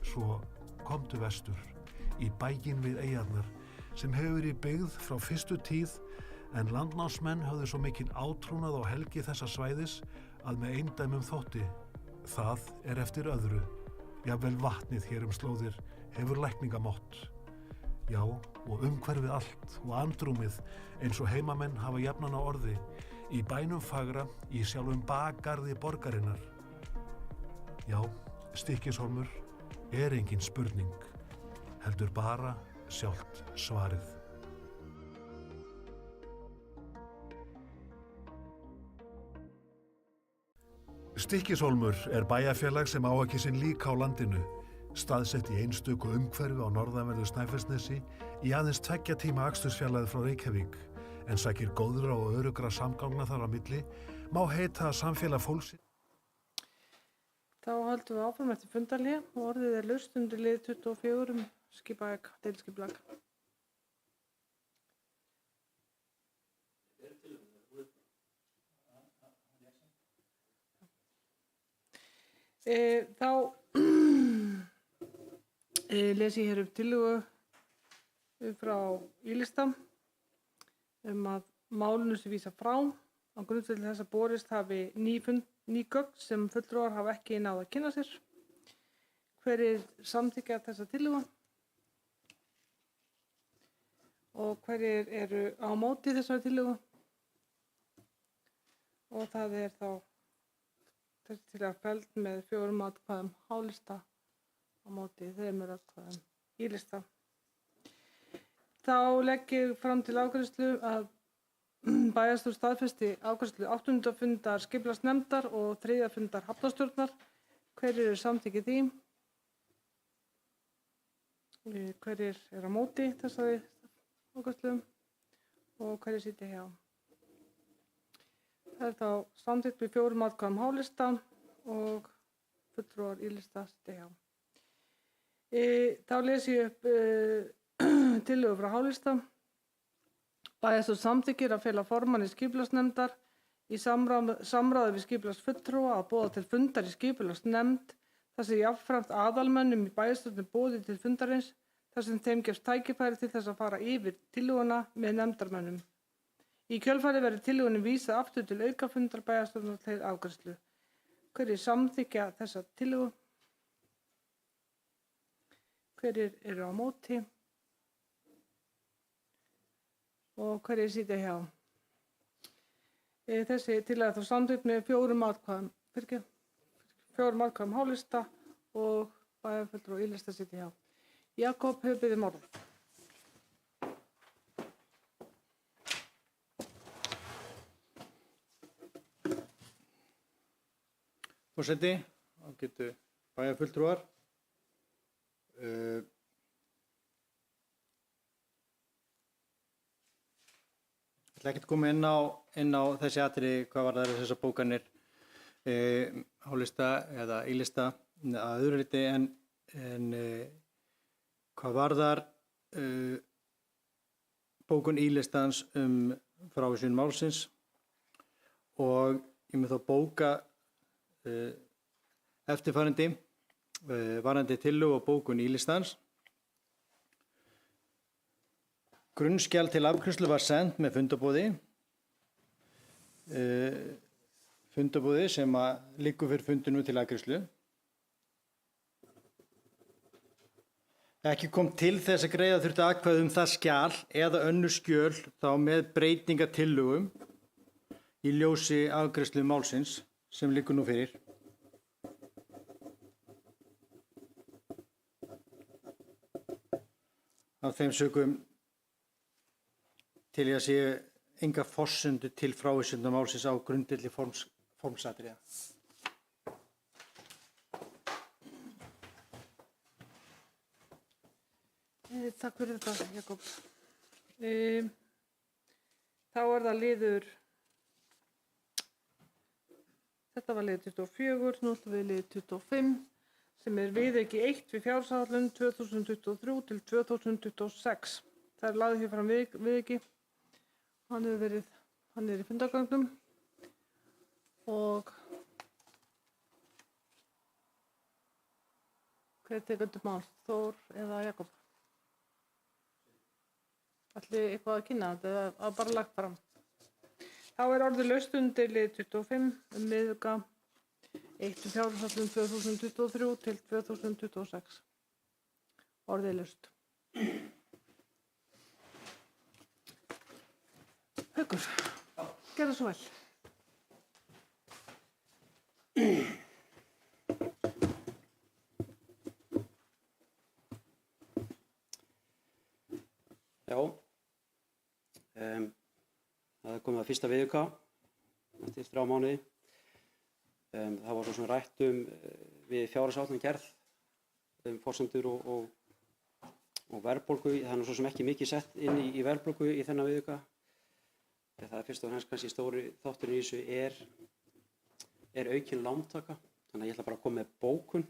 Svo komdu vestur, í bæinn við eyjarnar, sem hefur verið byggð frá fyrstu tíð, en landnámsmenn höfðu svo mikinn átrúnað á helgi þessa svæðis að með eindæmum þótti. Það er eftir öðru. Jafnvel vatnið hér slóðir hefur lækningamátt. Já, og umhverfið allt og andrúmið eins og heimamenn hafa jafnan á orði, í bænum fagra, í sjálfum bakgarði borgarinnar. Já, Stykkishólmur er engin spurning, heldur bara sjálft svarið. Stykkishólmur er bæjarfélag sem á ekki sinn líka á landinu, staðsett í einstöku umhverfi á norðanverðu Snæfellsnesi í aðeins 2 tíma akstursfjarlægð frá Reykjavík, en sækir góðra og örugra samgangna þar á milli, má heita að samfélag fólksins. Þá höldum við áfram eftir fundarhlé og orðið er laust undir lið 24 deiliskipulag. Þá les ég hér upp tillögu frá Í-lista að málinu sem vísa frá á grundvelli þess að borist hafi ný gögn sem fulltrúar hafa ekki náð að kynna sér. Hverjir samþykkja þessa tillögu og hverjir eru á móti þessari tillögu, og það er þá þessi tillaga felld með 4 atkvæðum H-lista á móti 3 atkvæðum Í-lista. Þá legg ég fram til afgreiðslu að bæjarstjórn staðfesti afgreiðslu 8. fundar skipulagsnefndar og 3. fundar hafnarstjórnar. Hverjir eru samþykkið því? Hverjir eru á móti þessari afgreiðslu og hverjir sitja hjá? Það er þá samþykkt með 4 atkvæðum H-lista og fulltrúar Í-lista sitja hjá. Þá les ég upp tillögu frá H-lista. Bæjarstjórn samþykkir að fela formanni skipulagsnefndar í samráði við skipulagsfulltrúa að boða til fundar í skipulagsnefnd þar sem jafnframt aðalmönnum í bæjarstjórn boðið til fundarins þar sem þeim gefst tækifæri til þess að fara yfir tillöguna með nefndarmönnum. Í kjölfarið verður tillögunni vísað aftur til aukafundar bæjarstjórnar til afgreiðslu. Hverjir samþykkja þessa tillögu? Hverjir eru á móti? Og hverjir sitja hjá? Þessi tillaga þá samþykkt með 4 atkvæðum hálista og bæjarfulltrúi og í-lista sitja hjá. Jakob hefur beðið orðið. Forseti, ágætu bæjarfulltrúar. Ég ætla ekki að koma inn á þessi atriði hvað var það þessar bókanir hálista eða í-lista að öðru leyti en hvað varðar bókun í-listans frávísun málsins og ég mun þá bóka eftirfarandi varðandi tillögu og bókun í-listans. Grunnskjal til afgreiðslu var sent með fundabúði sem liggur fyrir fundinu til afgreiðslu. Ekki kom til þess að greiða þurfti atkvæði það skjal eða önnur skjöl þá með breytingatillögum í ljósi afgreiðslu málsins sem liggur nú fyrir. Af þeim sökum til ég að sé enga forsendur til frávísunar málsins á grundvelli formsatriða. Takk fyrir þetta, Jakob. Þá það liður, þetta var liður 24, nú ætlum við liður 25, sem viðauki 1 við fjárhagsáætlun 2023 til 2026. Það lagður hér fram viðauki. Hann er í fundargögnum og hver tekur undir mál, Þór eða Jakob? Ætli eitthvað að kynna þetta eða bara lagt fram? Þá orðið laust undir lið 25 viðauka 1 við fjárhagsáætlun 2023 til 2026. Orðið laust. Haukur, gerðu svo vel. Já, það komið að fyrsta viðauka eftir 3 mánuði. Það var svo sem rætt við fjárhagsáætlun gerð forsendur og verðbólgu. Það er svo sem ekki mikið sett inn í verðbólgu í þennan viðauka. Það er fyrst og fremst kannski stóri þátturinn í þessu er aukin lántaka, þannig að ég ætla bara að koma með bókun.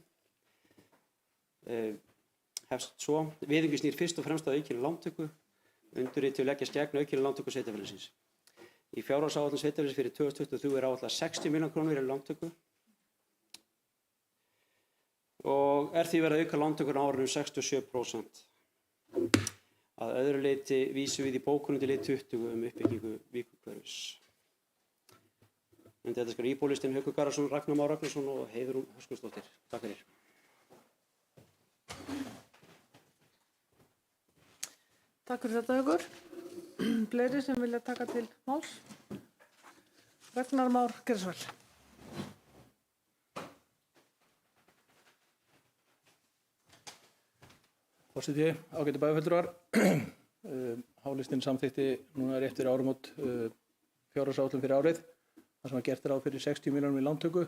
Hefst svo, viðauki snýr fyrst og fremst að aukinni lántöku, undirrituð leggjast gegn aukinni lántöku sveitarfélagsins. Í fjárhagsáætlun sveitarfélagsins fyrir 2023 áætlað 60 milljónir krónur í lántöku og því verið að auka lántökuna á árinu 67%. Að öðru leyti vísum við í bókunum til lið 20 uppbyggingu Víkurhverfis. Undir þetta skrifa íbúalistinn Haukur Garðarsson, Ragnar Már Ragnarsson og Heiðrún Höskuldsdóttir. Takk fyrir. Takk fyrir þetta, Haukur. Fleiri sem vilja taka til máls? Ragnar Már, gerðu svo vel. Forseti, ágætu bæjarfulltrúar. Hálistinn samþykkti núna rétt fyrir áramót fjárhagsáætlun fyrir árið, þar sem gert ráð fyrir 60 milljónum í lántöku.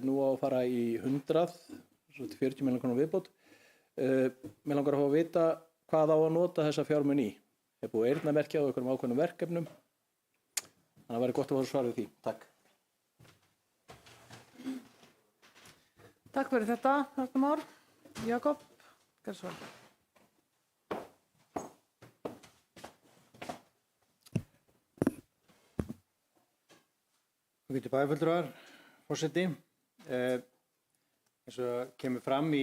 Nú á að fara í 100, svo til 40 milljónir króna viðbót. Mig langar að fá að vita hvað á að nota þessa fjármuni í. Er búið eyrnamerkja á einhverjum ákveðnum verkefnum. Þannig að það væri gott að fá svar við því. Takk. Takk fyrir þetta, Ragnar Már. Jakob, gerðu svo vel. Ágætu bæjarfulltrúar, forseti. Eins og kemur fram í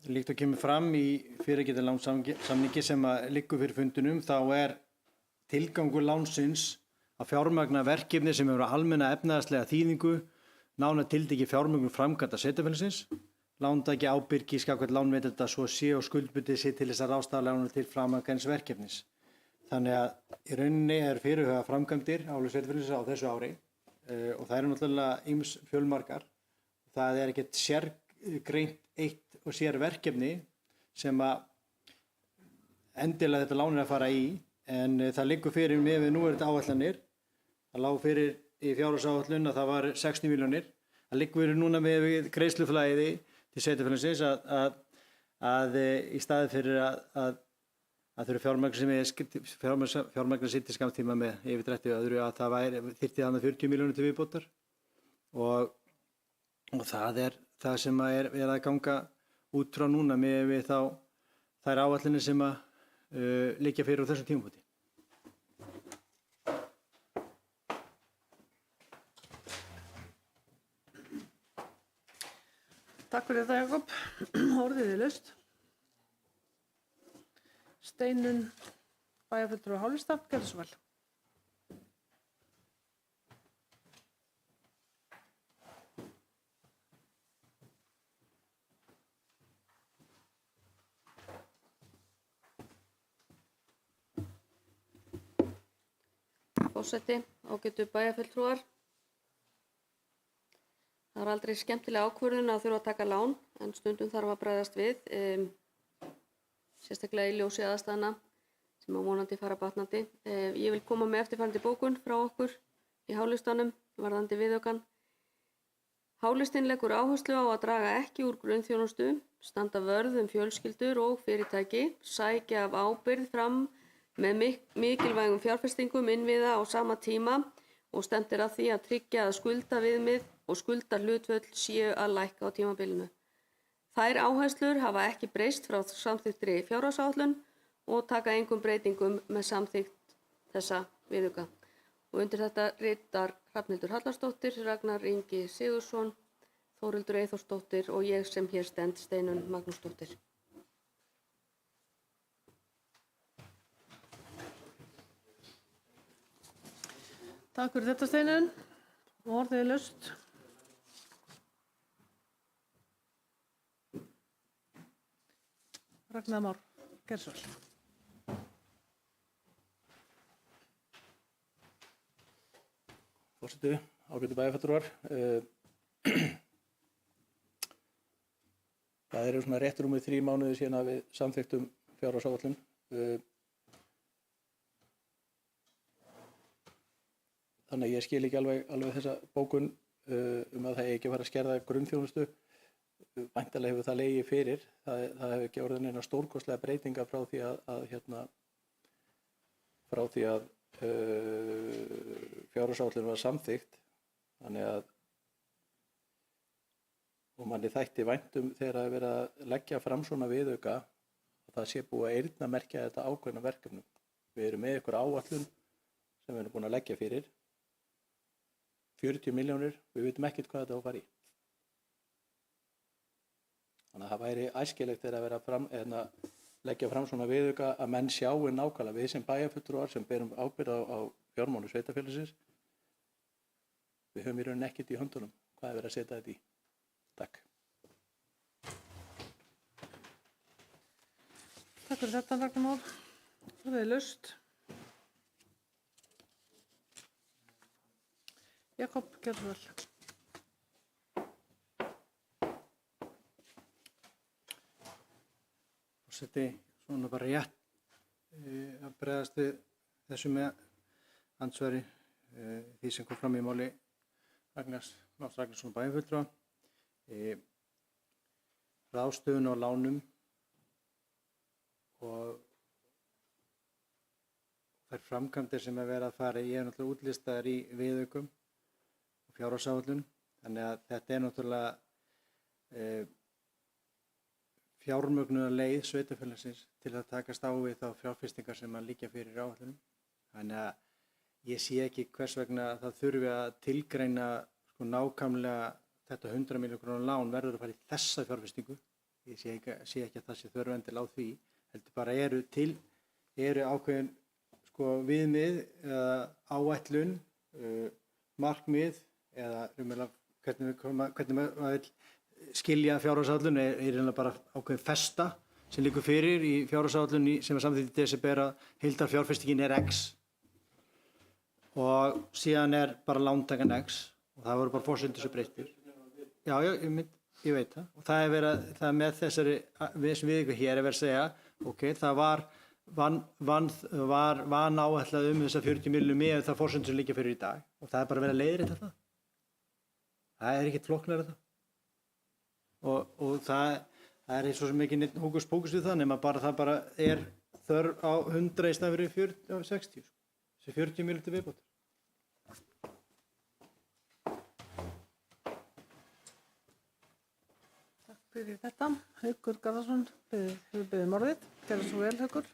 líkt og kemur fram í fyrirgefðu lánssamningi sem liggur fyrir fundinum, þá er tilgangur lánsins að fjármagna verkefni sem hefur almenna efnahagslega þýðingu, nánar tiltekið fjármögnun framkvæmda sveitarfélagsins, lántaki ábyrgis gagnvart lánveitanda svo sé og skuldbundið sig til þess að ráðstafa lánum til framangreins verkefnis. Þannig að í rauninni er fyrirhugað framkvæmdir á sveitarfélagsins á þessu ári og það eru náttúrulega ýmis fjölmargar. Það er ekkert sérgreint eitt og sér verkefni sem að endilega þetta lán er að fara í, en það liggur fyrir með við núverandi áætlanir. Það lá fyrir í fjárhagsáætlun að það var 60 milljónir. Það liggur fyrir núna með við greiðsluflæði til sveitarfélagsins að í staði fyrir að þurfa fjármagna sitt til skammtíma með yfir 30 öðru, að það þyrfti þarna 40 milljónir til viðbótar og það er það sem er að ganga út frá núna með við þær áætlanir sem liggja fyrir á þessum tímapunkti. Takk fyrir þetta, Jakob. Orðið er laust. Steinunn, bæjarfulltrúi Hálfstad, gerðu svo vel. Forseti, ágætu bæjarfulltrúar. Það er aldrei skemmtileg ákvörðun að þurfa að taka lán, en stundum þarf að bregðast við, sérstaklega í ljósi aðstæðna sem á vonandi fara batnandi. Ég vil koma með eftirfarandi bókun frá okkur í Hálistanum varðandi viðaukann. Hálistinn leggur áherslu á að draga ekki úr grunnþjónustu, standa vörð fjölskyldur og fyrirtæki, sækja af ábyrgð fram með mikilvægum fjárfestingum innviða á sama tíma og stefnt er að því að tryggja að skuldaviðmið og skuldahlutföll séu að lækka á tímabilinu. Þær áherslur hafa ekki breyst frá samþykktri fjárhagsáætlun og taka engum breytingum með samþykkt þessa viðauka. Og undir þetta ritar Hrafnhildur Hallarsdóttir, Ragnar Ingi Sigurðsson, Þórhildur Eyþórsdóttir og ég sem hér stend, Steinunn Magnúsdóttir. Takk fyrir þetta, Steinunn. Orðið er laust. Ragnar Már, gerðu svo vel. Forseti, ágætu bæjarfulltrúar. Það eru svona rétt rúmið 3 mánuðir síðan að við samþykktum fjárhagsáætlun. Þannig að ég skil ekki alveg þessa bókun að það eigi ekki að fara að skerða grunnþjónustu. Væntanlega hefur það legið fyrir. Það hefur ekki orðið neina stórkostlega breytinga frá því að fjárhagsáætlun var samþykkt. Þannig að og manni þætti væntum þegar það er verið að leggja fram svona viðauka að það sé búið að eyrnamerkja þetta ákveðna verkefnum. Við erum með ykkur áætlun sem við erum búin að leggja fyrir. 40 milljónir, við vitum ekkert hvað þetta á að fara í. Þannig að það væri æskilegt þegar að vera leggja fram svona viðauka að menn sjáu nákvæmlega við sem bæjarfulltrúar sem berum ábyrgð á fjármálum sveitarfélagsins. Við höfum í rauninni ekkert í höndunum hvað er verið að setja þetta í. Takk. Takk fyrir þetta, Ragnar Már. Það er laust. Jakob, gerðu vel. Forseti, svona bara rétt að bregðast við þessu með andsvari því sem kom fram í máli Ragnars Ragnarssonar bæjarfulltrúa. Ráðstöfun á lánum og þær framkvæmdir sem er verið að fara í náttúrulega útlistaðar í viðaukum og fjárhagsáætlun. Þannig að þetta er náttúrulega fjármögnunarleið sveitarfélagsins til að takast á við þá fjárfestingar sem að liggja fyrir áætlunum. Þannig að ég sé ekki hvers vegna það þurfi að tilgreina nákvæmlega þetta 100 milljóna króna lán verður að fara í þessa fjárfestingu ég sé ekki að það sé þörf endilega á því, heldur bara eru ákveðin sko viðmið eða áætlun, markmið eða hvernig maður vil skilja fjárhagsáætlun er eiginlega bara ákveðin festa sem liggur fyrir í fjárhagsáætlun sem er samþykkt í desember að heildarfjárfestingin er X og síðan er bara lántakan X og það voru bara forsendur sem breyttir. Já, ég veit það og það er verið það með þessari viðauka hér er verið að segja ok, það var áætlað þessar 40 milljónir með það forsendur sem liggja fyrir í dag og það er bara verið að leiðrétta það. Það er ekkert flóknara það. Og það er eins og sem ekki neitt hókus pókus við það nema bara það bara er þörf á 100 í stað fyrir 60. Þessi 40 milljónir til viðbótar. Takk fyrir þetta. Haukur Garðarsson hefur beðið orðið. Gerðu svo vel, Haukur.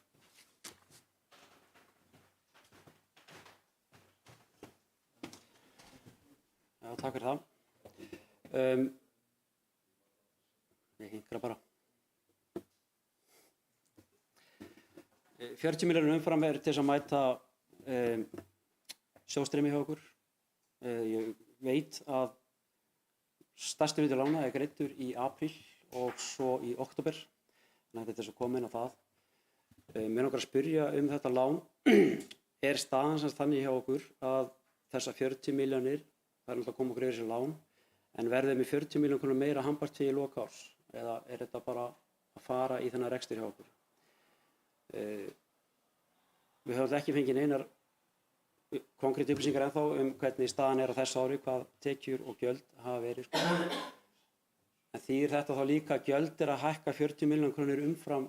Já, takk fyrir það. Ég hinkra bara. 40 milljónir umfram er til þess að mæta sjóstreymi hjá okkur. Ég veit að stærsti hluti lána er greiddur í apríl og svo í október. Þannig að þetta er svo komið inn á það. Mér langar að spyrja þetta lán. Er staðan sem þannig hjá okkur að þessar 40 milljónir, það er náttúrulega að koma okkur yfir þessi lán, en verðið með 40 milljónir krónur meira handbært í lok árs? Eða er þetta bara að fara í þennan rekstur hjá okkur? Við höfum ekki fengið neinar konkrétt upplýsingar ennþá hvernig staðan er á þessu ári, hvað tekjur og gjöld hafa verið. En þýðir þetta þá líka að gjöld er að hækka 40 milljónir krónur umfram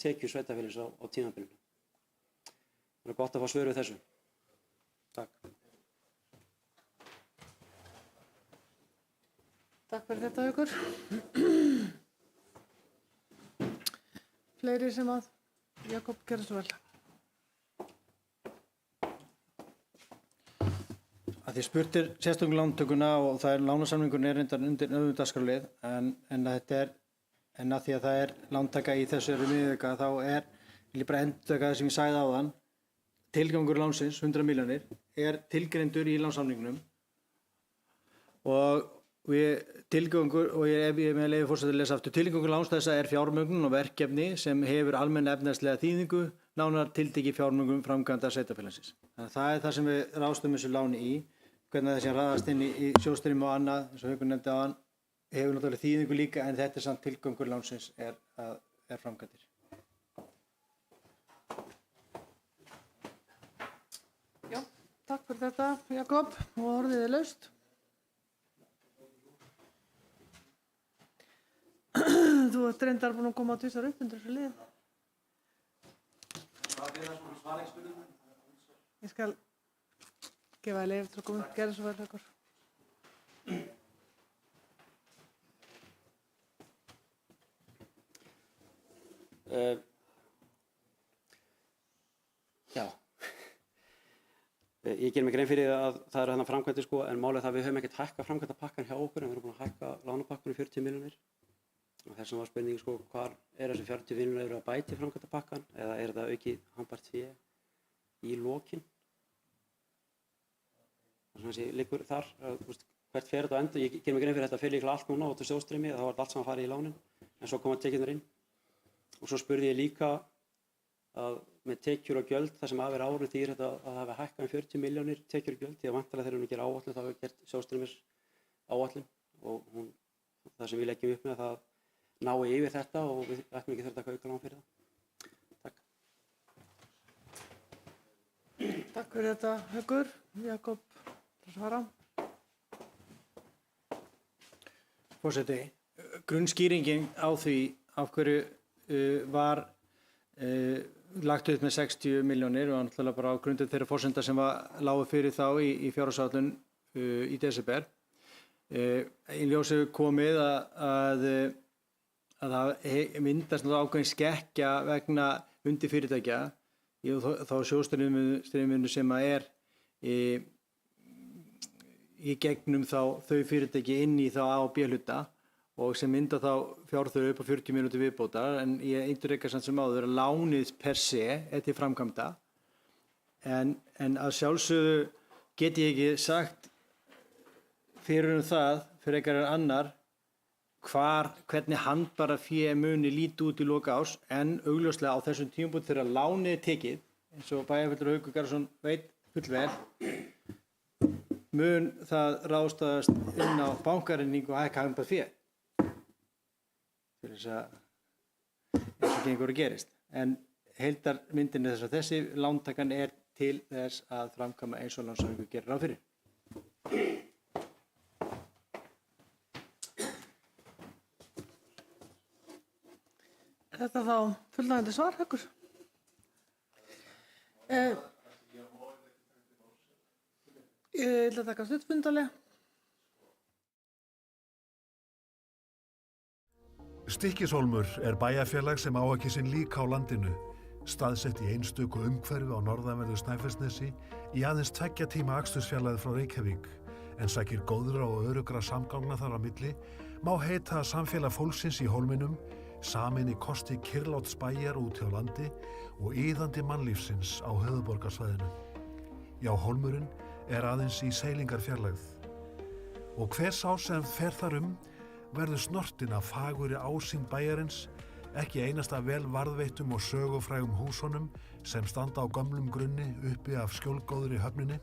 tekjur sveitarfélags á tímabilinu? Það er gott að fá svör við þessu. Takk. Takk fyrir þetta, Haukur. Fleiri sem að Jakob gerði svo vel. Að því spurtir sérstökum lántökuna og það er lánasamningurinn er reyndar undir öðrum dagskrárlið en að því að það er lántaka í þessari viðauka þá vil ég bara endurtaka það sem ég sagði áðan, tilgangur lánsins, 100 milljónir, er tilgreindur í lánssamningnum og tilgangur, og ef ég með leyfi forseta að lesa aftur, tilgangur láns þessa er fjármögnun og verkefni sem hefur almenna efnahagslega þýðingu, nánar tiltekið fjármögnun framkvæmda sveitarfélagsins. Þannig að það er það sem við ráðstöfum þessu láni í, hvernig það sé raðast inn í sjóðstreymi og annað, eins og Haukur nefndi áðan, hefur náttúrulega þýðingu líka, en þetta er samt tilgangur lánsins er framkvæmdir. Já, takk fyrir þetta, Jakob, og orðið er laust. Þú ert reyndar búin að koma á tvisvar upp undir þessu lið. Ég skal gefa þér leyfi til að koma upp. Gerðu svo vel, Haukur. Já. Ég ger mig grein fyrir að það eru þarna framkvæmdir sko, en málið er það að við höfum ekkert hækkað framkvæmdapakkann hjá okkur, en við erum búin að hækka lánapakkann 40 milljónir. Og þess vegna var spurning sko, hvar er þessi 40 milljónir eru að bæti framkvæmdapakkann eða er þetta aukið handbært fé í lokin? Það sem þessi liggur þar, hvert fer þetta á endur? Ég ger mig grein fyrir þetta fer líklega allt núna út á sjóðstreymi, þá var þetta allt saman farið í lánin, en svo koma tekjurnar inn. Og svo spurði ég líka að með tekjur og gjöld, það sem af er árið þýðir þetta að það hafi hækkað 40 milljónir tekjur og gjöld, því að væntanlega þegar hún gerir áætlun þá hefur gert sjóðstreymis áætlun og það sem við leggjum upp með að það nái yfir þetta og við ætlum ekki þurft að auka lán fyrir það. Takk. Takk fyrir þetta, Haukur. Jakob, það svara. Forseti, grunnskýringin á því af hverju var lagt upp með 60 milljónir og náttúrulega bara á grundu þeirra forsenda sem lágu fyrir þá í fjárhagsáætlun í desember. Í ljósi komið að það myndast ákveðin skekkja vegna undirfyrirtækja þá sjóðstreyminu sem er í gegnum þau fyrirtæki inn í þá A og B hluta og sem mynda þá fjárþörf upp á 40 mínútur viðbótar, en ég ítreka samt sem áður að lánið per se er til framkvæmda, en að sjálfsögðu get ég ekki sagt fyrir það, fyrir einhverjar annar, hvernig handbara fé muni líti út í loka árs, en augljóslega á þessum tímapunkt þegar lánið er tekið, eins og bæjarfulltrúi Haukur Garðarsson veit fullvel, mun það ráðstafast inn á bankareikning og hækka handbara fé fyrir þess að eins og gengur að gerist. En heildarmyndin er þess að þessi lántakan er til þess að framkvæma eins og lánssamningur gerir ráð fyrir. Þetta þá fullnægjandi svar, Haukur. Ég ætla að taka stuttfundarlega. Stykkishólmur er bæjarfélag sem á ekki sinn líka á landinu, staðsett í einstöku umhverfi á norðanverðu Snæfellsnesi í aðeins 2 tíma akstursfjarlægð frá Reykjavík, en sækir góðra og örugra samgangna þar á milli, má heita að samfélag fólksins í hólminum samin í kosti kyrrláts bæjar út hjá landi og iðandi mannlífsins á höfuðborgarsvæðinu. Já, hólmurinn er aðeins í seilingarfjarlægð. Og hver sá sem fer þar verður snortinn af fagurri ásýnd bæjarins, ekki einasta vel varðveittum og sögufrægum húsunum sem standa á gömlum grunni uppi af skjólgóðri höfninni,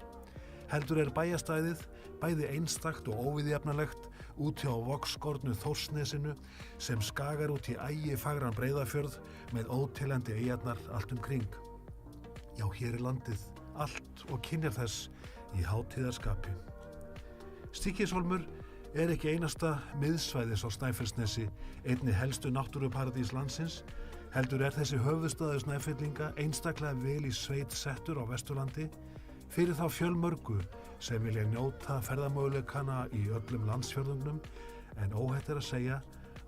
heldur er bæjarstæðið bæði einstakt og óviðjafnalegt út hjá vogskornu Þórsnesinu sem skagar út í ægifagran Breiðafjörð með óteljandi eyjarnar allt kring. Já, hér er landið allt og kynjar þess í hátíðarskapi. Stykkishólmur er ekki einasta miðsvæðis á Snæfellsnesi, einni helstu náttúruparadís landsins, heldur er þessi höfuðstaður Snæfellinga einstaklega vel í sveit settur á Vesturlandi fyrir þá fjölmörgu sem vilja njóta ferðamöguleikana í öllum landsfjörðungnum, en óhætt er að segja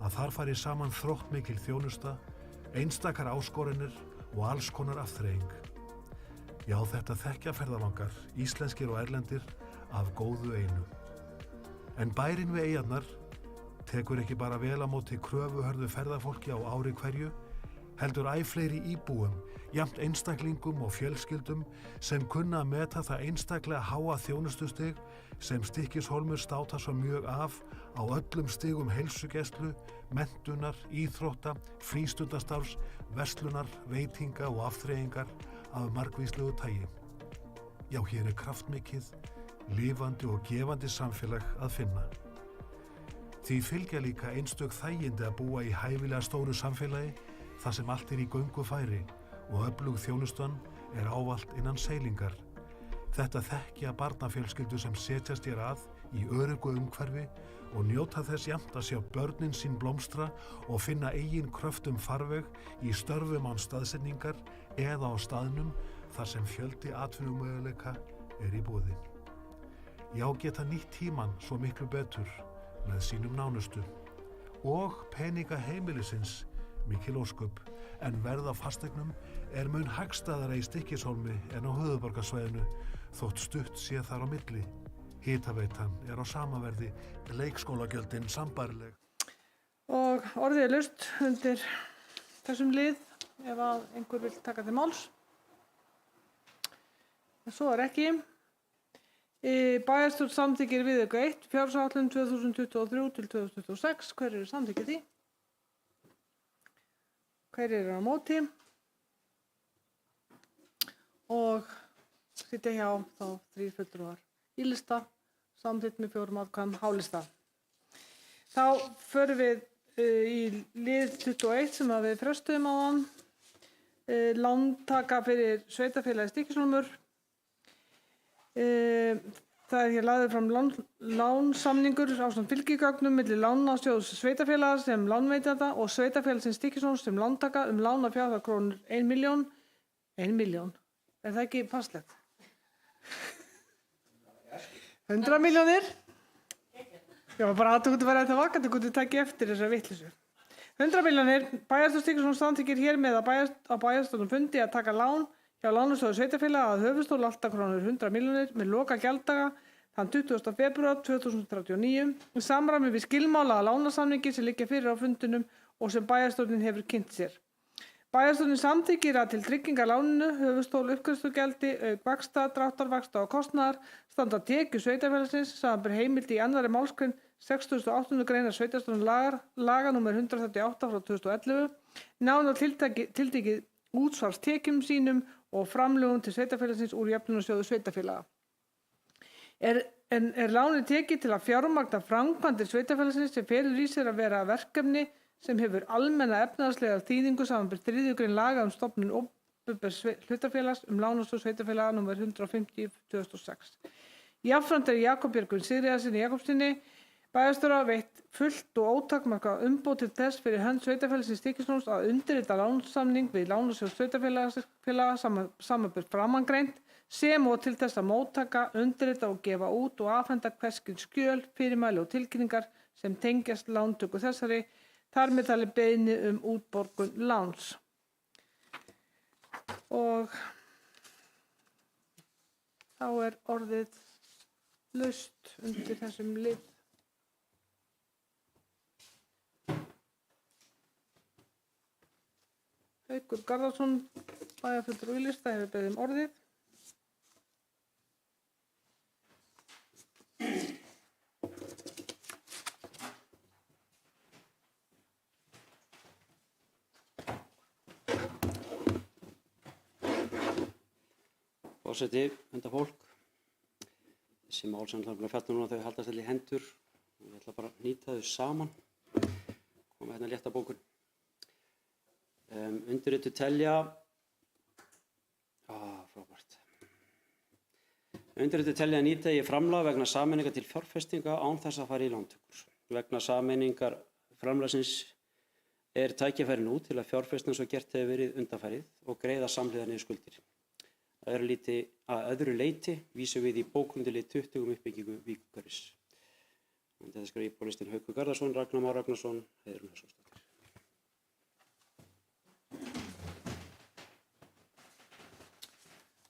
að þar fari saman þróttmikil þjónusta, einstakar áskoranir og alls konar afþreying. Já, þetta þekkja ferðalangar, íslenskir og erlendir, af góðu einu. En bærinn við eyjarnar tekur ekki bara vel á móti kröfuhörðu ferðafólki á ári hverju, heldur æ fleiri íbúum, jafnt einstaklingum og fjölskyldum sem kunna að meta það einstaklega háa þjónustustig sem Stykkishólmur státar svo mjög af á öllum stigum heilsugæslu, menntunar, íþrótta, frístundastarfs, verslunar, veitinga og afþreyingar af margvíslegu tagi. Já, hér er kraftmikið, lifandi og gefandi samfélag að finna. Því fylgja líka einstök þægindi að búa í hæfilega stóru samfélagi þar sem allt er í göngufæri og öflug þjónustan er ávallt innan seilingar. Þetta þekkja barnafjölskyldur sem setjast hér að í öruggu umhverfi og njóta þess jafnt að sjá börnin sín blómstra og finna eigin kröftum farveg í störfum án staðsetningar eða á staðnum þar sem fjöldi atvinnumöguleika er í boði. Já, geta nýtt tímann svo miklu betur með sínum nánustu og peninga heimilisins mikil ósköp, en verð á fasteignum er mun hagstæðara í Stykkishólmi en á höfuðborgarsvæðinu þótt stutt sé þar á milli. Hitaveitan er á sama verði, leikskólagjöldin sambærileg. Og orðið er laust undir þessum lið ef að einhver vill taka til máls. En svo er ekki. Bæjarstjórn samþykkir viðauka 1, fjárhagsáætlun 2023 til 2026. Hver eru samþykkið því? Hver eru á móti? Og sitja hjá þá 3 fulltrúar í lista, samþykkt með 4 atkvæðum hálista. Þá förum við í lið 21 sem við frestuðum áðan, lántaka fyrir sveitarfélagið Stykkishólmur. Það er hér lagður fram lánsamningur ásamt fylgigögnum milli lánasjóðs sveitarfélaga sem lánveitanda og sveitarfélagsins Stykkishólms sem lántaka lán að fjárhæð krónur 1 milljón. 1 milljón. Er það ekki passlegt? 100 milljónir? Já, bara að þú getur verið þetta vakandi, þú getur takið eftir þessar vitleysu. 100 milljónir, bæjarstjórn Stykkishólms samþykkir hér með á bæjarstjórnum fundi að taka lán hjá lánasjóði sveitarfélaga að höfuðstól alltaf krónur 100 milljónir með loka gjalddaga þann 20. febrúar 2039 í samræmi við skilmála að lánasamningi sem liggja fyrir á fundinum og sem bæjarstjórnin hefur kynnt sér. Bæjarstjórnin samþykkir að til tryggingar láninu, höfuðstól, uppgreiðslugjaldi, auk vaxta, dráttarvaxta og kostnaðar standa tekjur sveitarfélagsins samanber heimild í 2. málsgrein 68. greinar sveitarstjórnarlaga nr. 138 frá 2011, nánar tiltekið útsvarstekjum sínum og framlögum til sveitarfélagsins úr jöfnunarsjóði sveitarfélaga. Er lánið tekið til að fjármagna framkvæmdir sveitarfélagsins sem felur í sér að vera verkefni sem hefur almenna efnahagslega þýðingu samanber 3. grein laga stofnun opinbers hlutafélags lánasjóð sveitarfélaga nr. 150/2006. Jafnframt Jakob Björgvin Sigríðarsyni Jakobssyni bæjarstjóra veitt fullt og ótakmarkað umboð til þess fyrir hönd sveitarfélagsins Stykkishólms að undirrita lánssamning við lánasjóð sveitarfélaga samanber framangreint sem og til þess að móttaka, undirrita og gefa út og afhenda hvers kyns skjöl, fyrirmæli og tilkynningar sem tengjast lántöku þessari, þar með talið beiðni útborgun láns. Og þá orðið laust undir þessum lið. Haukur Garðarsson, bæjarfulltrúi í lista, hefur beðið orðið. Forseti, hundafólk. Þessi mál sem ætla að fjalla núna þau haldast allir í hendur og ég ætla bara að nýta þau saman. Koma hérna létta bókun. Undirrituð telja að nýta ég framlag vegna sameiningar til fjárfestinga án þess að fara í lántökur. Vegna sameiningar framlagsins tækifæri nú til að fjárfesta eins og gert hefur verið undanfarið og greiða samhliða niður skuldir. Að öðru leyti vísum við í bókundilið 20 uppbyggingu Víkurhverfis. Þetta skrifa íbúalistin Haukur Garðarsson, Ragnar Már Ragnarsson, Heiðrún Höskuldsdóttir.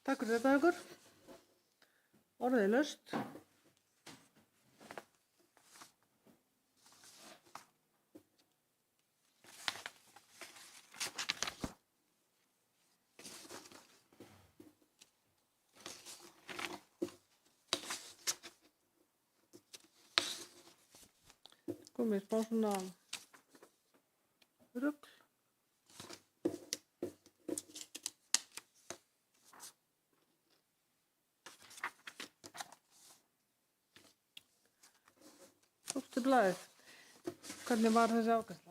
Takk fyrir þetta, Haukur. Orðið er laust. Komið smá svona rugl. Tókstu blaðið. Hvernig var þessi ágæsla?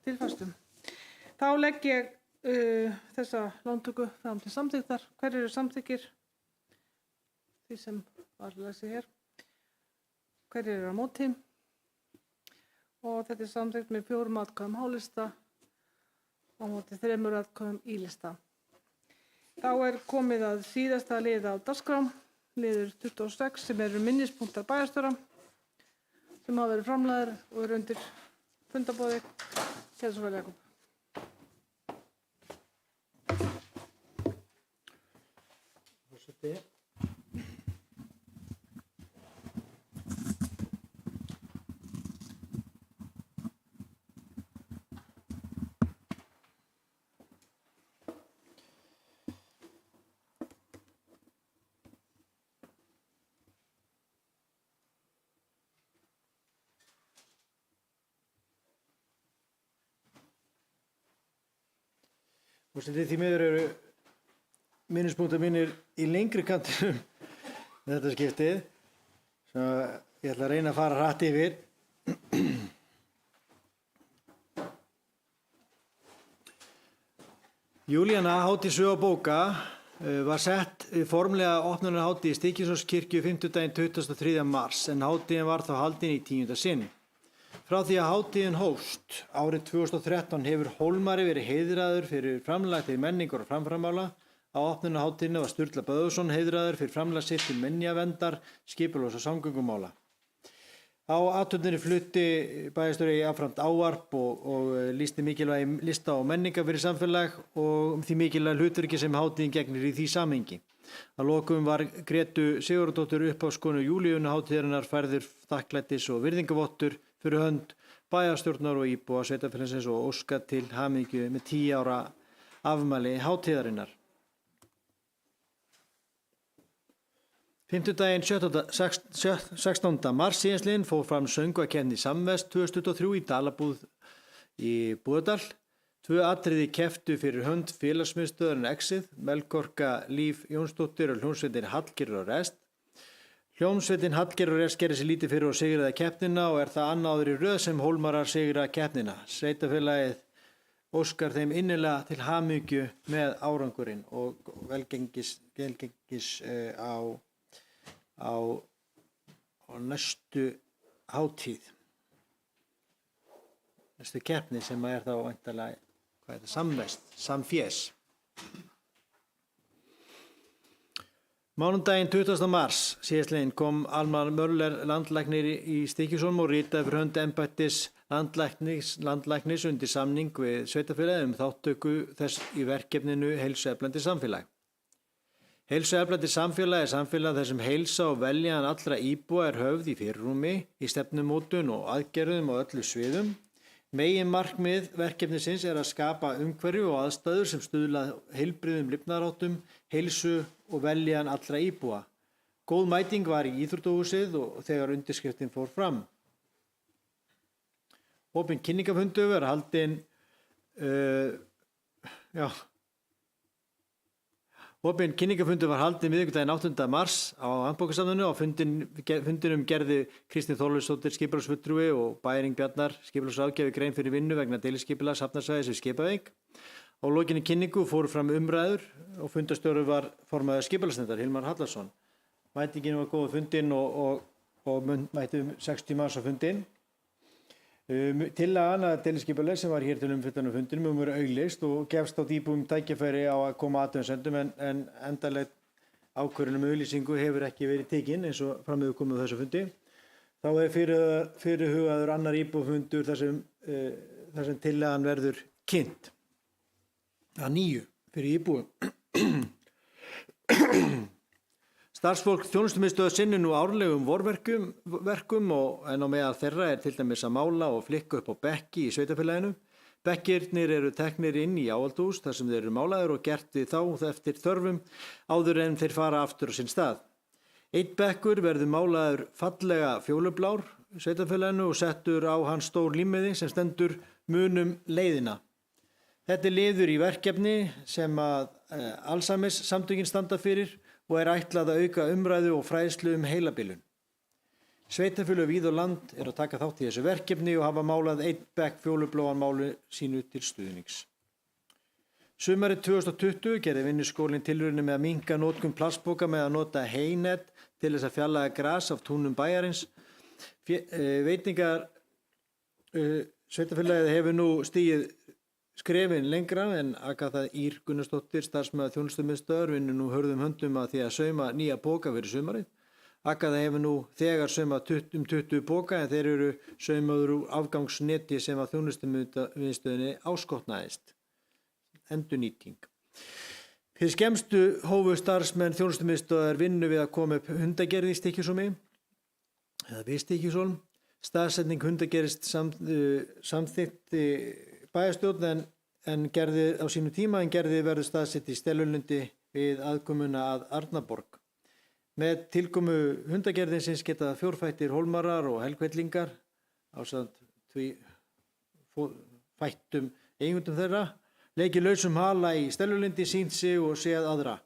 Tilfærstum. Þá legg ég þessa lántöku fram til samþykktar. Hver eru samþykkir? Því sem var lesið hér. Hver eru á móti? Og þetta er samþykkt með 4 atkvæðum hálista á móti 3 atkvæðum í lista. Þá er komið að síðasta liða á dagskrá, liður 26 sem eru minnispunktar bæjarstjóra sem hafa verið framlagðir og eru undir fundarboði. Kæri svo vel, Jakob. Forseti. Því miður eru minnispunktar mínir í lengri kantinum þetta skiptið sem ég ætla að reyna að fara hratt yfir. Júlíana, hátíð sögu og bóka, var sett formlega opnunarhátíð í Stykkishólmskirkju 50. 23. mars en hátíðin var þá haldin í 10. sinn. Frá því að hátíðin hófst árið 2013 hefur Hólmari verið heiðraður fyrir framlag til menningar og framfaramála. Á opnunarhátíðinni var Sturla Böðvarsson heiðraður fyrir framlag sitt til minjaverndar, skipulags og samgöngumála. Á athöfninni flutti bæjarstjóri jafnframt ávarp og lýsti mikilvægi lista og menningar fyrir samfélag og því mikilvæg hlutverki sem hátíðin gegnir í því samhengi. Að lokum var Grétu Sigurðardóttur upphafskonu Júlíunu hátíðarinnar færður þakklætis og virðingavottur fyrir hönd bæjarstjórnar og íbúa sveitarfélagsins og óskað til hamingju með 10 ára afmæli hátíðarinnar. Fimmtudaginn 16. mars síðastliðinn fór fram söngvakeppni Samvest 2023 í Dalabúð í Búðardal. 2 atriði kepptu fyrir hönd félagsmiðstöðvarinnar Exið, Melkorka Líf Jónsdóttir og hljómsveitin Hallgerður og Rest. Hljómsveitin Hallgerður og Rest gerði sér lítið fyrir og sigraði keppnina og það annáður í röð sem Hólmarar sigra keppnina. Sveitarfélagið óskar þeim innilega til hamingju með árangurinn og velgengis á næstu hátíð, næstu keppni sem er þá væntanlega Samvest, Samfés. Mánudaginn 20. mars síðastliðinn kom Almar Möller landlæknir í Stykkishólm og ritaði fyrir hönd embættis landlæknis undir samning við sveitarfélagið þátttöku þess í verkefninu Heilsueflandi samfélag. Heilsueflandi samfélag samfélag þar sem heilsa og veljan allra íbúa höfð í fyrirrúmi, í stefnumótun og aðgerðum á öllu sviðum. Meginmarkmið verkefnisins að skapa umhverfi og aðstæður sem stuðla heilbrigðum lifnaðarháttum, heilsu og veljan allra íbúa. Góð mæting var í íþróttahúsið og þegar undirskriftin fór fram. Opinn kynningarfundur var haldinn Opinn kynningarfundur var haldinn miðvikudaginn 8. mars á Handbókasafninu. Á fundinum gerði Kristín Þorleifsdóttir skipulagsfulltrúi og Bæring Bjarnar skipulagsráðgjafi grein fyrir vinnu vegna deiliskipulags hafnarsvæðis við Skipavík. Á lokinni kynningu fóru fram umræður og fundarstjóri var formaður skipulagsnefndar Hilmar Hallarsson. Mætingin var góð á fundinn og mættu 60 manns á fundinn. Tillagan að deiliskipulag sem var hér til umfjöllunar á fundinum verið auglýst og gefst á íbúum tækifæri á að koma athugasemdum en endanleg ákvörðun um auglýsingu hefur ekki verið tekin eins og fram hefur komið á þessu fundi. Þá er fyrirhugaður annar íbúafundur þar sem tillagan verður kynnt að nýju fyrir íbúum. Starfsfólk þjónustumiðstöðvar sinnir nú árlegum vorverkum en á meðal þeirra til dæmis að mála og flikka upp á bekki í sveitarfélaginu. Bekkirnir eru teknir inn í áhaldhús þar sem þeir eru málaðir og gert við þá eftir þörfum áður en þeir fara aftur á sinn stað. Einn bekkur verður málaður fallega fjólublár í sveitarfélaginu og settur á hann stór límmiði sem stendur munum leiðina. Þetta er liður í verkefni sem að Alzheimers samtökin standa fyrir og er ætlað að auka umræðu og fræðslu heilabilun. Sveitarfélög víða á land að taka þátt í þessu verkefni og hafa málað einn bekk fjólubláan máli sínu til stuðnings. Sumarið 2020 gerði vinnuskólinn tilraunir með að minnka notkun plastpoka með að nota heynet til þess að fjarlægja gras af túnum bæjarins. Sveitarfélagið hefur nú stigið skrefin lengra en Agatha Ýr Gunnarsdóttir, starfsmaður þjónustumiðstöðvar, vinnur nú hörðum höndum að því að sauma nýja poka fyrir sumarið. Agatha hefur nú þegar saumað 20 poka en þeir eru saumaður úr afgangsneti sem að þjónustumiðstöðinni áskotnaðist. Endurnýting. Fyrir skemmstu hófu starfsmenn þjónustumiðstöðvar vinnu við að koma upp hundagerð í Stykkishólmi eða við Stykkishólm. Staðsetning hundagerðist samþykkti bæjarstjórn en gerði á sínu tíma en gerði verður staðsett í Stellulundi við aðkomuna að Arnarborg. Með tilkomu hundagerðinsins geta fjórfættir hólmarar og helgvellingar ásamt því fættum eigundum þeirra leikið lausum hala í Stellulundi, sýnt sig og séð aðra.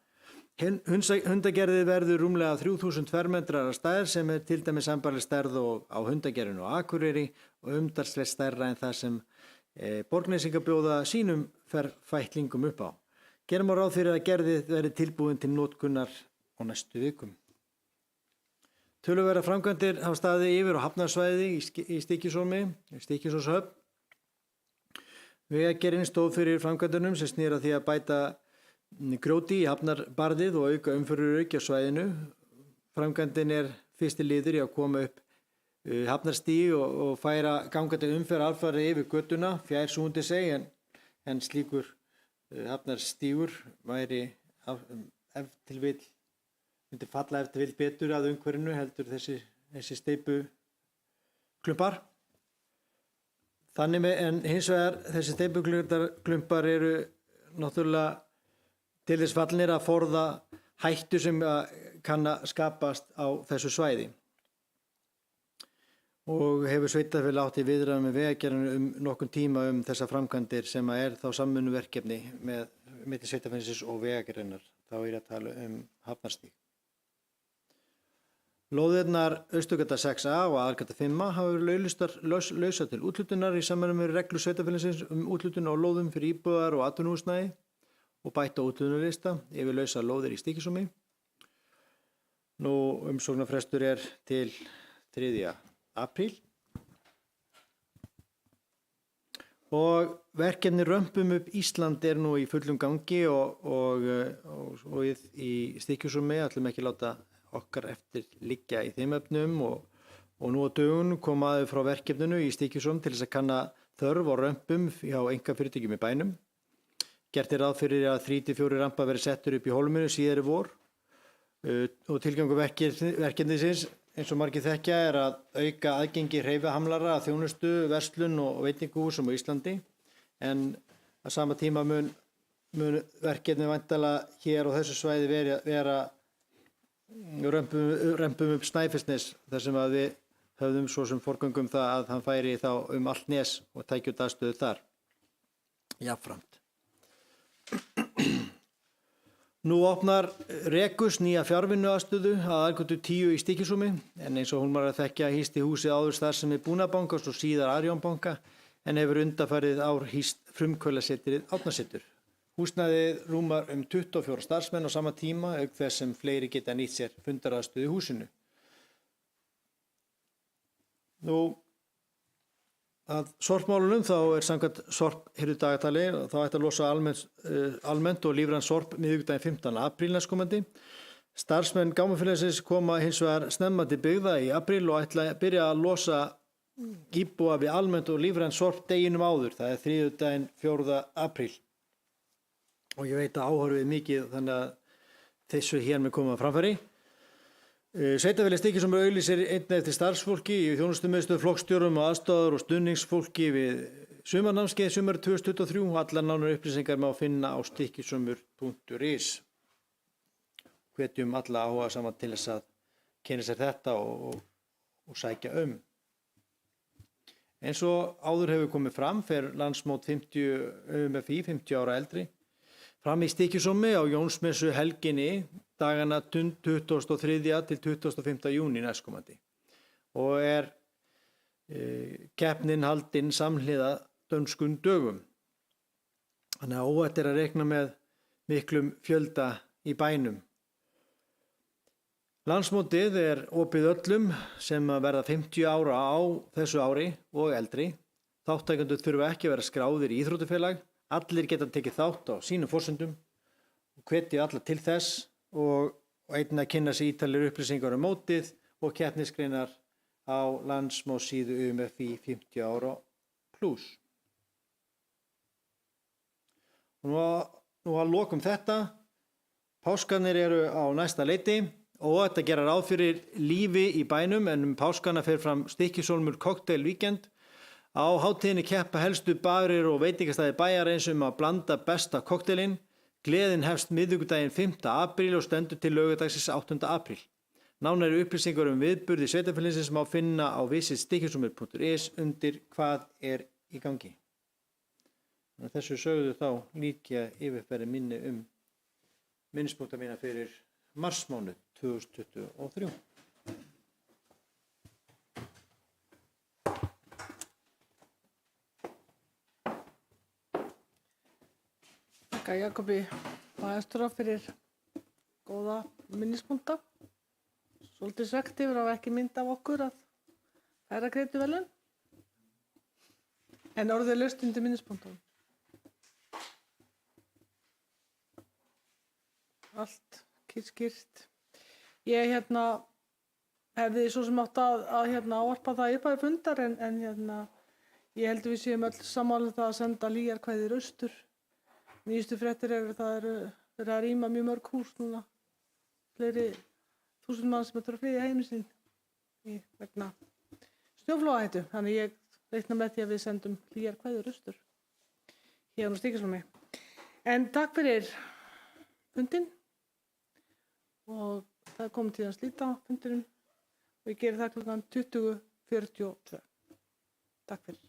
Hundagerði verður rúmlega 3000 fermetrar að stærð sem er til dæmis sambærileg stærð á hundagerðinu á Akureyri og umtalsvert stærra en það sem Borgnesingar bjóða sínum fætlingum upp á. Gera má ráð fyrir að gerðið verði tilbúin til notkunar á næstu vikum. Töluverðar framkvæmdir hafa staðið yfir á hafnarsvæði í Stykkishólmi, Stykkishólmshöfn. Vegagerðin stóð fyrir framkvæmdunum sem snýr að því að bæta grjóti í hafnarbarðið og auka umferðaröryggi á svæðinu. Framkvæmdin er fyrsti liður í að koma upp hafnarstígi og færa gangandi umferð alfarið yfir götuna fjær Súndisey en slíkur hafnarstígur væri ef til vill myndi falla ef til vill betur að umhverfinu heldur þessi steypu klumpar. Þannig en hins vegar þessi steypu klumpar eru náttúrulega til þess fallnir að forða hættu sem kann að skapast á þessu svæði. Og hefur sveitarfélag átt í viðræðum með Vegagerðina nokkun tíma þessa framkvæmdir sem er þá samvinnuverkefni milli sveitarfélagsins og Vegagerðarinnar. Þá er ég að tala hafnarstíg. Lóðirnar Austurgata 6A og Aðalgata 5A hafa verið lausar til úthlutunar í samræmi með reglur sveitarfélagsins úthlutun á lóðum fyrir íbúðar og atvinnuhúsnæði og bætt á úthlutunarlista yfir lausar lóðir í Stykkishólmi. Nú umsóknarfrestur er til 3. apríl og verkefni Römpum upp Ísland er nú í fullum gangi og í Stykkishólmi ætlum ekki láta okkar eftir liggja í þeim efnum og nú á dögunum kom aðeins frá verkefninu í Stykkishólmi til þess að kanna þörf á römpum hjá einkafyrirtækjum í bænum. Gert er ráð fyrir að 3-4 rampa verði settur upp í hólminu síðar í vor og tilgangur verkefnisins eins og margir þekkja er að auka aðgengi hreyfihamlara að þjónustu, verslun og veitingahúsum á Íslandi en á sama tíma mun verkefni væntanlega hér á þessu svæði vera römpum upp Snæfellsnes þar sem að við höfðum svo sem forgöngum það að hann færi þá allt nes og tæki út aðstöðu þar. Jafnframt. Nú opnar Rekus nýja fjárvinnuaðstöðu að Aðalgötu 10 í Stykkishólmi en eins og hún var að þekkja hýsti húsið áður starfsemi Búnaðarbankans og síðar Arionbanka en hefur undanfarið ár hýst frumkvöðlasetrið Árnasetur. Húsnæðið rúmar 24 starfsmenn á sama tíma auk þess sem fleiri geta nýtt sér fundaraðstöðu í húsinu. Nú að sorpmálunum þá er samkvæmt sorphirðudagatali þá ætti að losa almennt og lífrænt sorp miðvikudaginn 15. apríl næstkomandi. Starfsmenn Gámafélagsins koma hins vegar snemma til byggða í apríl og ætla að byrja að losa íbúa við almennt og lífrænt sorp deginum áður. Það er þriðjudaginn 4. apríl. Og ég veit að áhorfið mikið þannig að þessu hér með koma framfæri. Sveitarfélagið Stykkishólmur auglýsir einnig eftir starfsfólki í þjónustumiðstöð flokkstjórum og aðstoðar og stuðningsfólki við sumarnámskeið sumar 2023 og allar nánari upplýsingar má finna á stykkishólmur.is. Hvetjum alla áhugasama til þess að kynna sér þetta og sækja Eins og áður hefur komið fram fer landsmót UMFI 50 ára eldri fram í Stykkishólmi á Jónsmessu helginni dagana 23. til 25. júní næstkomandi og er keppnin haldin samhliða dönskum dögum. Þannig að óhætt er að reikna með miklum fjölda í bænum. Landsmótið er opið öllum sem verða 50 ára á þessu ári og eldri. Þátttakendur þurfa ekki að vera skráðir í íþróttafélag. Allir geta tekið þátt á sínum forsendum og hvetja alla til þess og einnig að kynna sér ítarlegri upplýsingar mótið og keppnisgreinar á landsmótssíðu UMFI 50 ára plus. Og nú að lokum þetta. Páskarnir eru á næsta leiti og þetta gera ráð fyrir lífi í bænum en páskana fer fram Stykkishólmur Cocktail Weekend. Á hátíðinni keppa helstu barir og veitingastæði bæjarins að blanda besta kokteilinn. Gleðin hefst miðvikudaginn 5. apríl og stendur til laugardagsins 8. apríl. Nánari upplýsingar viðburði sveitarfélagsins má finna á visitstykkishólmur.is undir hvað er í gangi. Þessu sögðu þá lýk ég yfirferði minni minnispunkta mína fyrir marsmánuð 2023. Jakobi bæjarstjóra fyrir góða minnispunkta. Svolítið svegt yfir að ekki mynd af okkur að færa greitu velun. En orðið laust undir minnispunktum. Allt kyrrt. Ég hefði svo sem átt að ávarpa það í upphafi fundar en ég held við séum öll sammála það að senda hlýjarkvæðir austur. Nýjustu fréttir það eru verið að rýma mjög mörg hús núna. Fleiri 1000 mann sem þurfa að flýja heiminn sinn vegna snjóflóðahættu. Þannig ég reikna með því að við sendum hlýjarkvæðir austur. Hérna á Stykkishólmi. En takk fyrir fundinn. Og það er komið tíð að slíta fundinum og ég geri það klukkan 20:42. Takk fyrir.